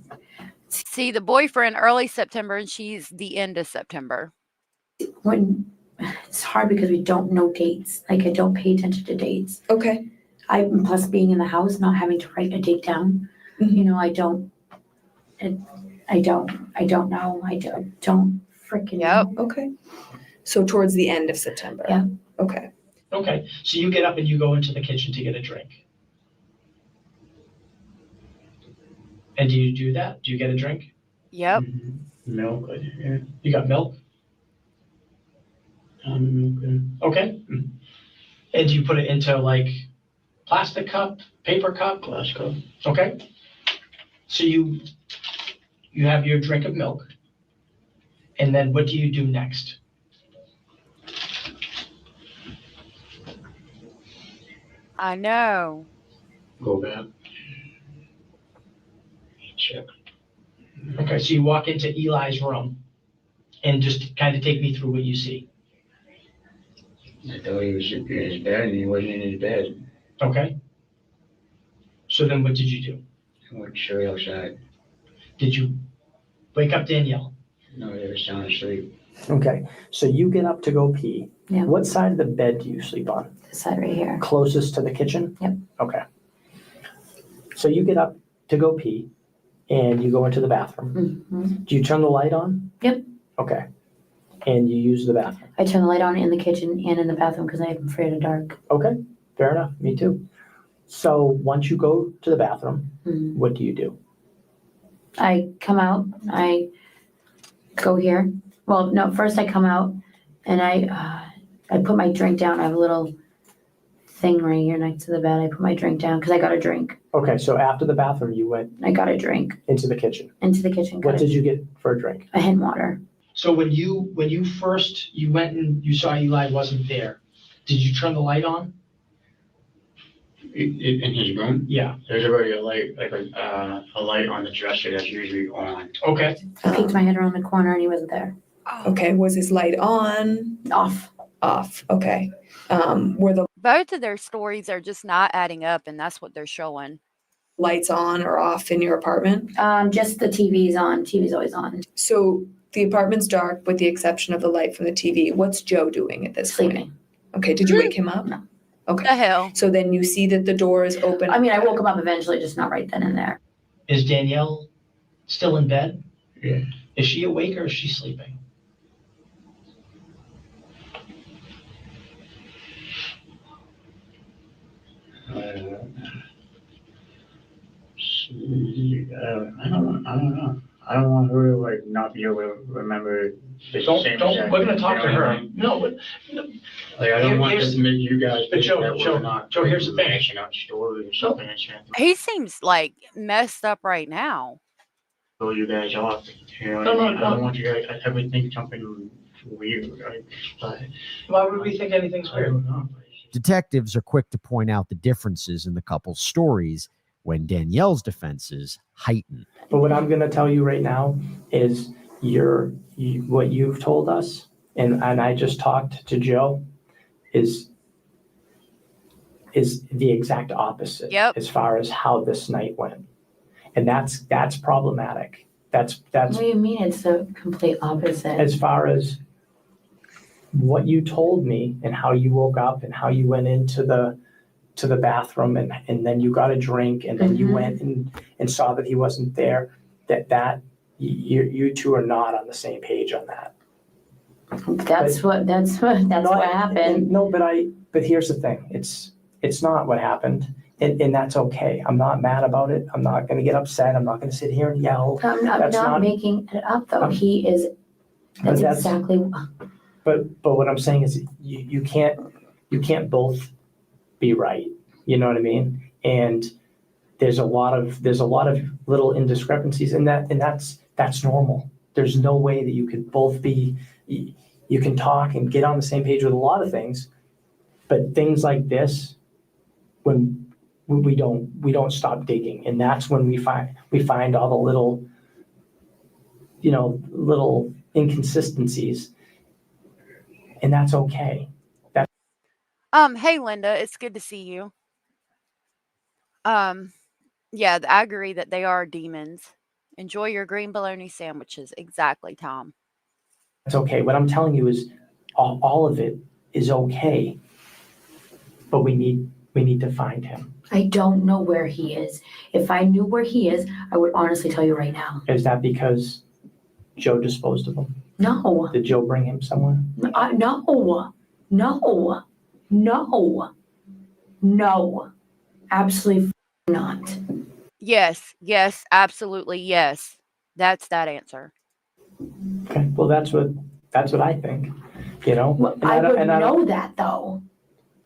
See, the boyfriend early September and she's the end of September. When it's hard because we don't know dates. Like I don't pay attention to dates. Okay. Plus being in the house, not having to write a date down. You know, I don't know. I don't freaking know. Okay. So towards the end of September. Yeah. Okay. Okay. So you get up and you go into the kitchen to get a drink. And do you do that? Do you get a drink? Yep. Milk. Yeah. You got milk? Milk. Okay. And do you put it into like plastic cup, paper cup? Glass cup. Okay. So you have your drink of milk. And then what do you do next? I know. Go back. Check. Okay, so you walk into Eli's room and just kind of take me through what you see. I thought he was in his bed and he wasn't in his bed. Okay. So then what did you do? I went straight outside. Did you wake up Danielle? No, they were sound asleep. Okay, so you get up to go pee. Yeah. What side of the bed do you sleep on? This side right here. Closest to the kitchen? Yep. Okay. So you get up to go pee and you go into the bathroom. Mm-hmm. Do you turn the light on? Yep. Okay. And you use the bathroom? I turn the light on in the kitchen and in the bathroom because I'm afraid of dark. Okay, fair enough. Me too. So once you go to the bathroom, what do you do? I come out, I go here. Well, no, first I come out and I put my drink down. I have a little thing right here next to the bed. I put my drink down because I got a drink. Okay, so after the bathroom, you went I got a drink. Into the kitchen. Into the kitchen. What did you get for a drink? A hand water. So when you first went and you saw Eli wasn't there, did you turn the light on? In his room? Yeah. There's already a light, like a light on the dresser that's usually on. Okay. I peeked my head around the corner and he wasn't there. Okay. Was his light on? Off. Off. Okay. Were the Both of their stories are just not adding up, and that's what they're showing. lights on or off in your apartment? Just the TV's on. TV's always on. So the apartment's dark with the exception of the light from the TV. What's Joe doing at this point? Okay. Did you wake him up? No. Okay. The hell? So then you see that the door is open. I mean, I woke him up eventually, just not right then and there. Is Danielle still in bed? Yeah. Is she awake or is she sleeping? I don't know. I don't want her to like not be able to remember the same exact. We're gonna talk you to know what I her. mean? No, but Like, I don't want Here's- this to make you guys but think Joe, that Joe, we're not. Joe, here's the thing. Mashing up stories or something and shit. He seems like messed up right now. Throw you guys off. You know what No, I no, mean? I don't no. want you guys to ever think something weird, right? But why would we think anything's I weird? don't know. Detectives are quick to point out the differences in the couple's stories when Danielle's defenses heighten. But what I'm gonna tell you right now is what you've told us, and I just talked to Joe, is the exact opposite. Yep. As far as how this night went. And that's problematic. That's What do you mean it's the complete opposite? as far as what you told me and how you woke up and how you went into the bathroom and then you got a drink and then you went and saw that he wasn't there, that you two are not on the same page on that. That's what happened. No, but here's the thing. It's not what happened. And that's okay. I'm not mad about it. I'm not gonna get upset. I'm not gonna sit here and yell. I'm not making it up though. He is, that's exactly. But what I'm saying is you can't both be right. You know what I mean? And there's a lot of little indiscrepancies in that, and that's normal. There's no way that you could both be, you can talk and get on the same page with a lot of things, but things like this, when we don't stop digging, and that's when we find all the little inconsistencies, and that's okay. Hey Linda, it's good to see you. Yeah, I agree that they are demons. Enjoy your green bologna sandwiches. Exactly, Tom. That's okay. What I'm telling you is all of it is okay, but we need to find him. I don't know where he is. If I knew where he is, I would honestly tell you right now. Is that because Joe disposed of him? No. Did Joe bring him somewhere? No. Absolutely not. Yes, absolutely yes. That's that answer. Okay. Well, that's what I think. You know. Well, I would know that though,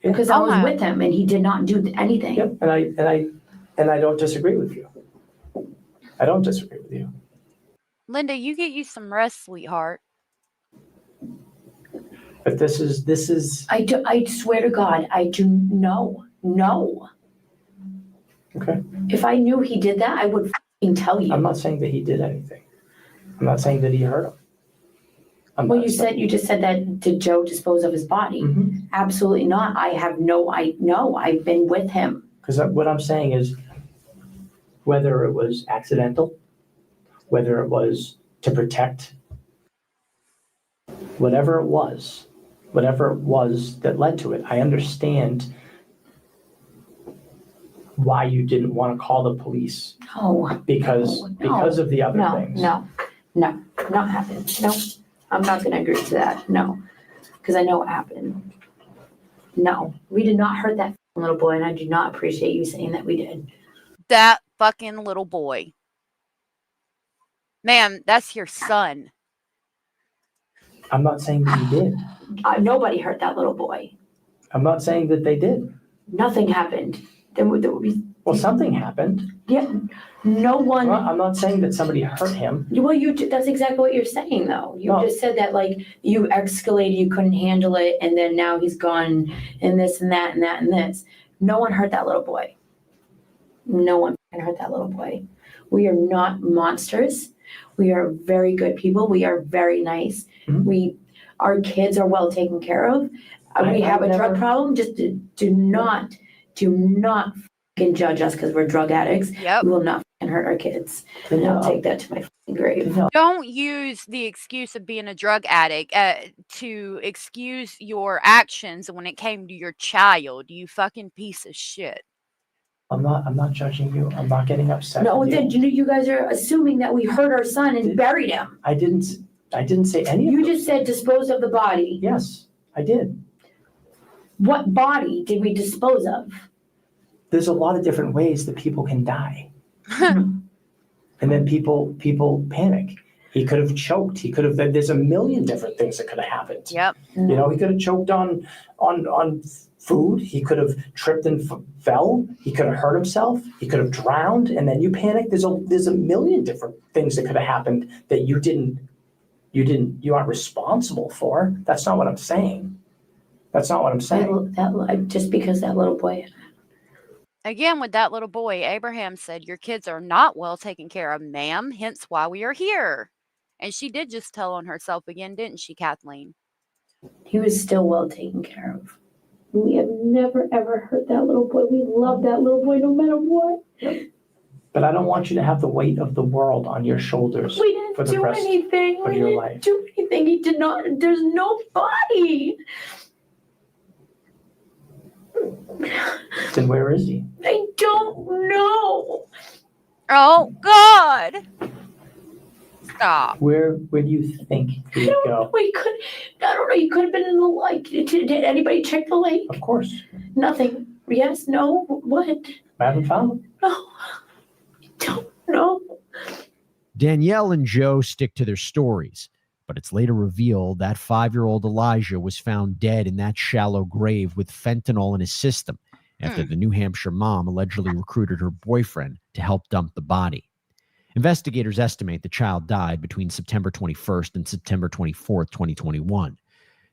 because I was with him and he did not do anything. Yep. And I don't disagree with you. I don't disagree with you. Linda, you get you some rest, sweetheart. But this is. I swear to God, I do no. Okay. If I knew he did that, I would f***ing tell you. I'm not saying that he did anything. I'm not saying that he hurt him. Well, you just said that did Joe dispose of his body? Mm-hmm. Absolutely not. I've been with him. Because what I'm saying is, whether it was accidental, whether it was to protect, whatever it was that led to it, I understand why you didn't want to call the police. No. Because of the other things. No, not happened. No, I'm not going to agree to that. No, because I know what happened. No, we did not hurt that little boy, and I do not appreciate you saying that we did. That fucking little boy. Ma'am, that's your son. I'm not saying that you did. Nobody hurt that little boy. I'm not saying that they did. Nothing happened. Well, something happened. Yeah, no one. Well, I'm not saying that somebody hurt him. Well, that's exactly what you're saying, though. You just said that, like, you escalated, you couldn't handle it, and then now he's gone, and this and that and that and this. No one hurt that little boy. No one hurt that little boy. We are not monsters. We are very good people. We are very nice. Mm-hmm. Our kids are well taken care of. We have a drug problem. Just do not fucking judge us because we're drug addicts. Yep. We will not fucking hurt our kids. And I'll take that to my fucking grave. Don't use the excuse of being a drug addict to excuse your actions when it came to your child, you fucking piece of shit. I'm not judging you. I'm not getting upset. No, with then you guys are assuming that we hurt our son and buried him. I didn't say any of You just said dispose of the body. Yes, I did. What body did we dispose of? there's a lot of different ways that people can die. And then people panic. He could have choked. He could have, there's a million different things that could have happened. Yep. You know, he could have choked on food. He could have tripped and fell. He could have hurt himself. He could have drowned. And then you panic. There's a million different things that could have happened that you aren't responsible for. That's not what I'm saying. That's not what I'm saying. Just because that little boy. Again, with that little boy, Abraham said, "Your kids are not well taken care of, ma'am, hence why we are here." And she did just tell on herself again, didn't she, Kathleen? He was still well taken care of. We have never, ever hurt that little boy. We love that little boy no matter what. But I don't want you to have the weight of the world on your shoulders We didn't for the do rest anything. of We your didn't life. do anything. He did not. There's no body. Then where is he? I don't know. Oh, God. Stop. Where do you think he would go? We could. I don't know. He could have been in the lake. Did anybody check the lake? Of course. Nothing. Yes. No. What? I haven't found him. No. I don't know. Danielle and Joe stick to their stories, but it's later revealed that 5-year-old Elijah was found dead in that shallow grave with fentanyl in his system after the New Hampshire mom allegedly recruited her boyfriend to help dump the body. Investigators estimate the child died between September 21st and September 24th, 2021.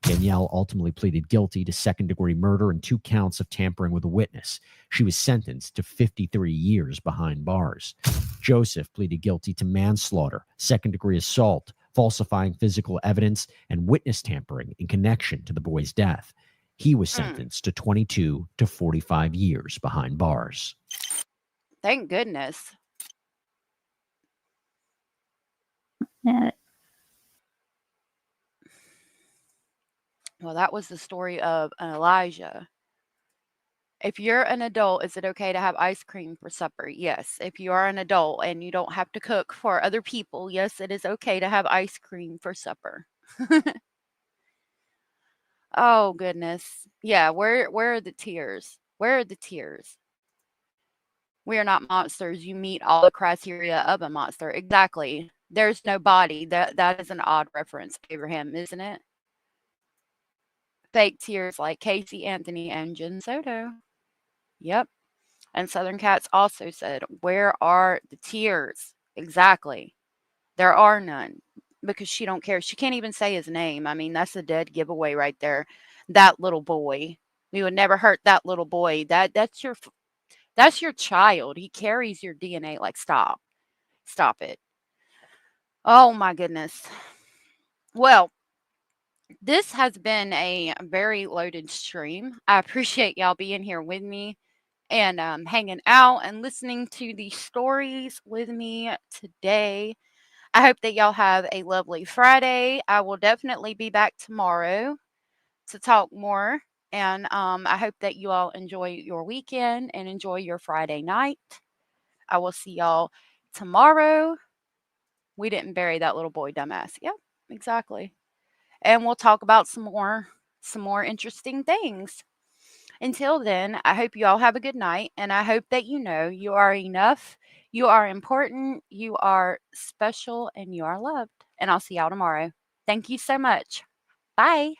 Danielle ultimately pleaded guilty to second-degree murder and 2 counts of tampering with a witness. She was sentenced to 53 years behind bars. Joseph pleaded guilty to manslaughter, second-degree assault, falsifying physical evidence, and witness tampering in connection to the boy's death. He was sentenced to 22 to 45 years behind bars. Thank goodness. Yeah. Well, that was the story of Elijah. If you're an adult, is it okay to have ice cream for supper? Yes. If you are an adult and you don't have to cook for other people, yes, it is okay to have ice cream for supper. Oh, goodness. Yeah, where are the tears? Where are the tears? We are not monsters. You meet all the criteria of a monster. Exactly. There's no body. That is an odd reference, Abraham, isn't it? Fake tears like Casey Anthony and Jen Soto. Yep. And Southern Cats also said, "Where are the tears?" Exactly. There are none because she don't care. She can't even say his name. I mean, that's a dead giveaway right there. That little boy. We would never hurt that little boy. That's your child. He carries your DNA. Like, stop. Stop it. Oh my goodness. Well, this has been a very loaded stream. I appreciate y'all being here with me and hanging out and listening to the stories with me today. I hope that y'all have a lovely Friday. I will definitely be back tomorrow to talk more. And I hope that you all enjoy your weekend and enjoy your Friday night. I will see y'all tomorrow. We didn't bury that little boy, dumbass. Yep, exactly. And we'll talk about some more interesting things. Until then, I hope you all have a good night, and I hope that you know you are enough, you are important, you are special, and you are loved. And I'll see y'all tomorrow. Thank you so much. Bye.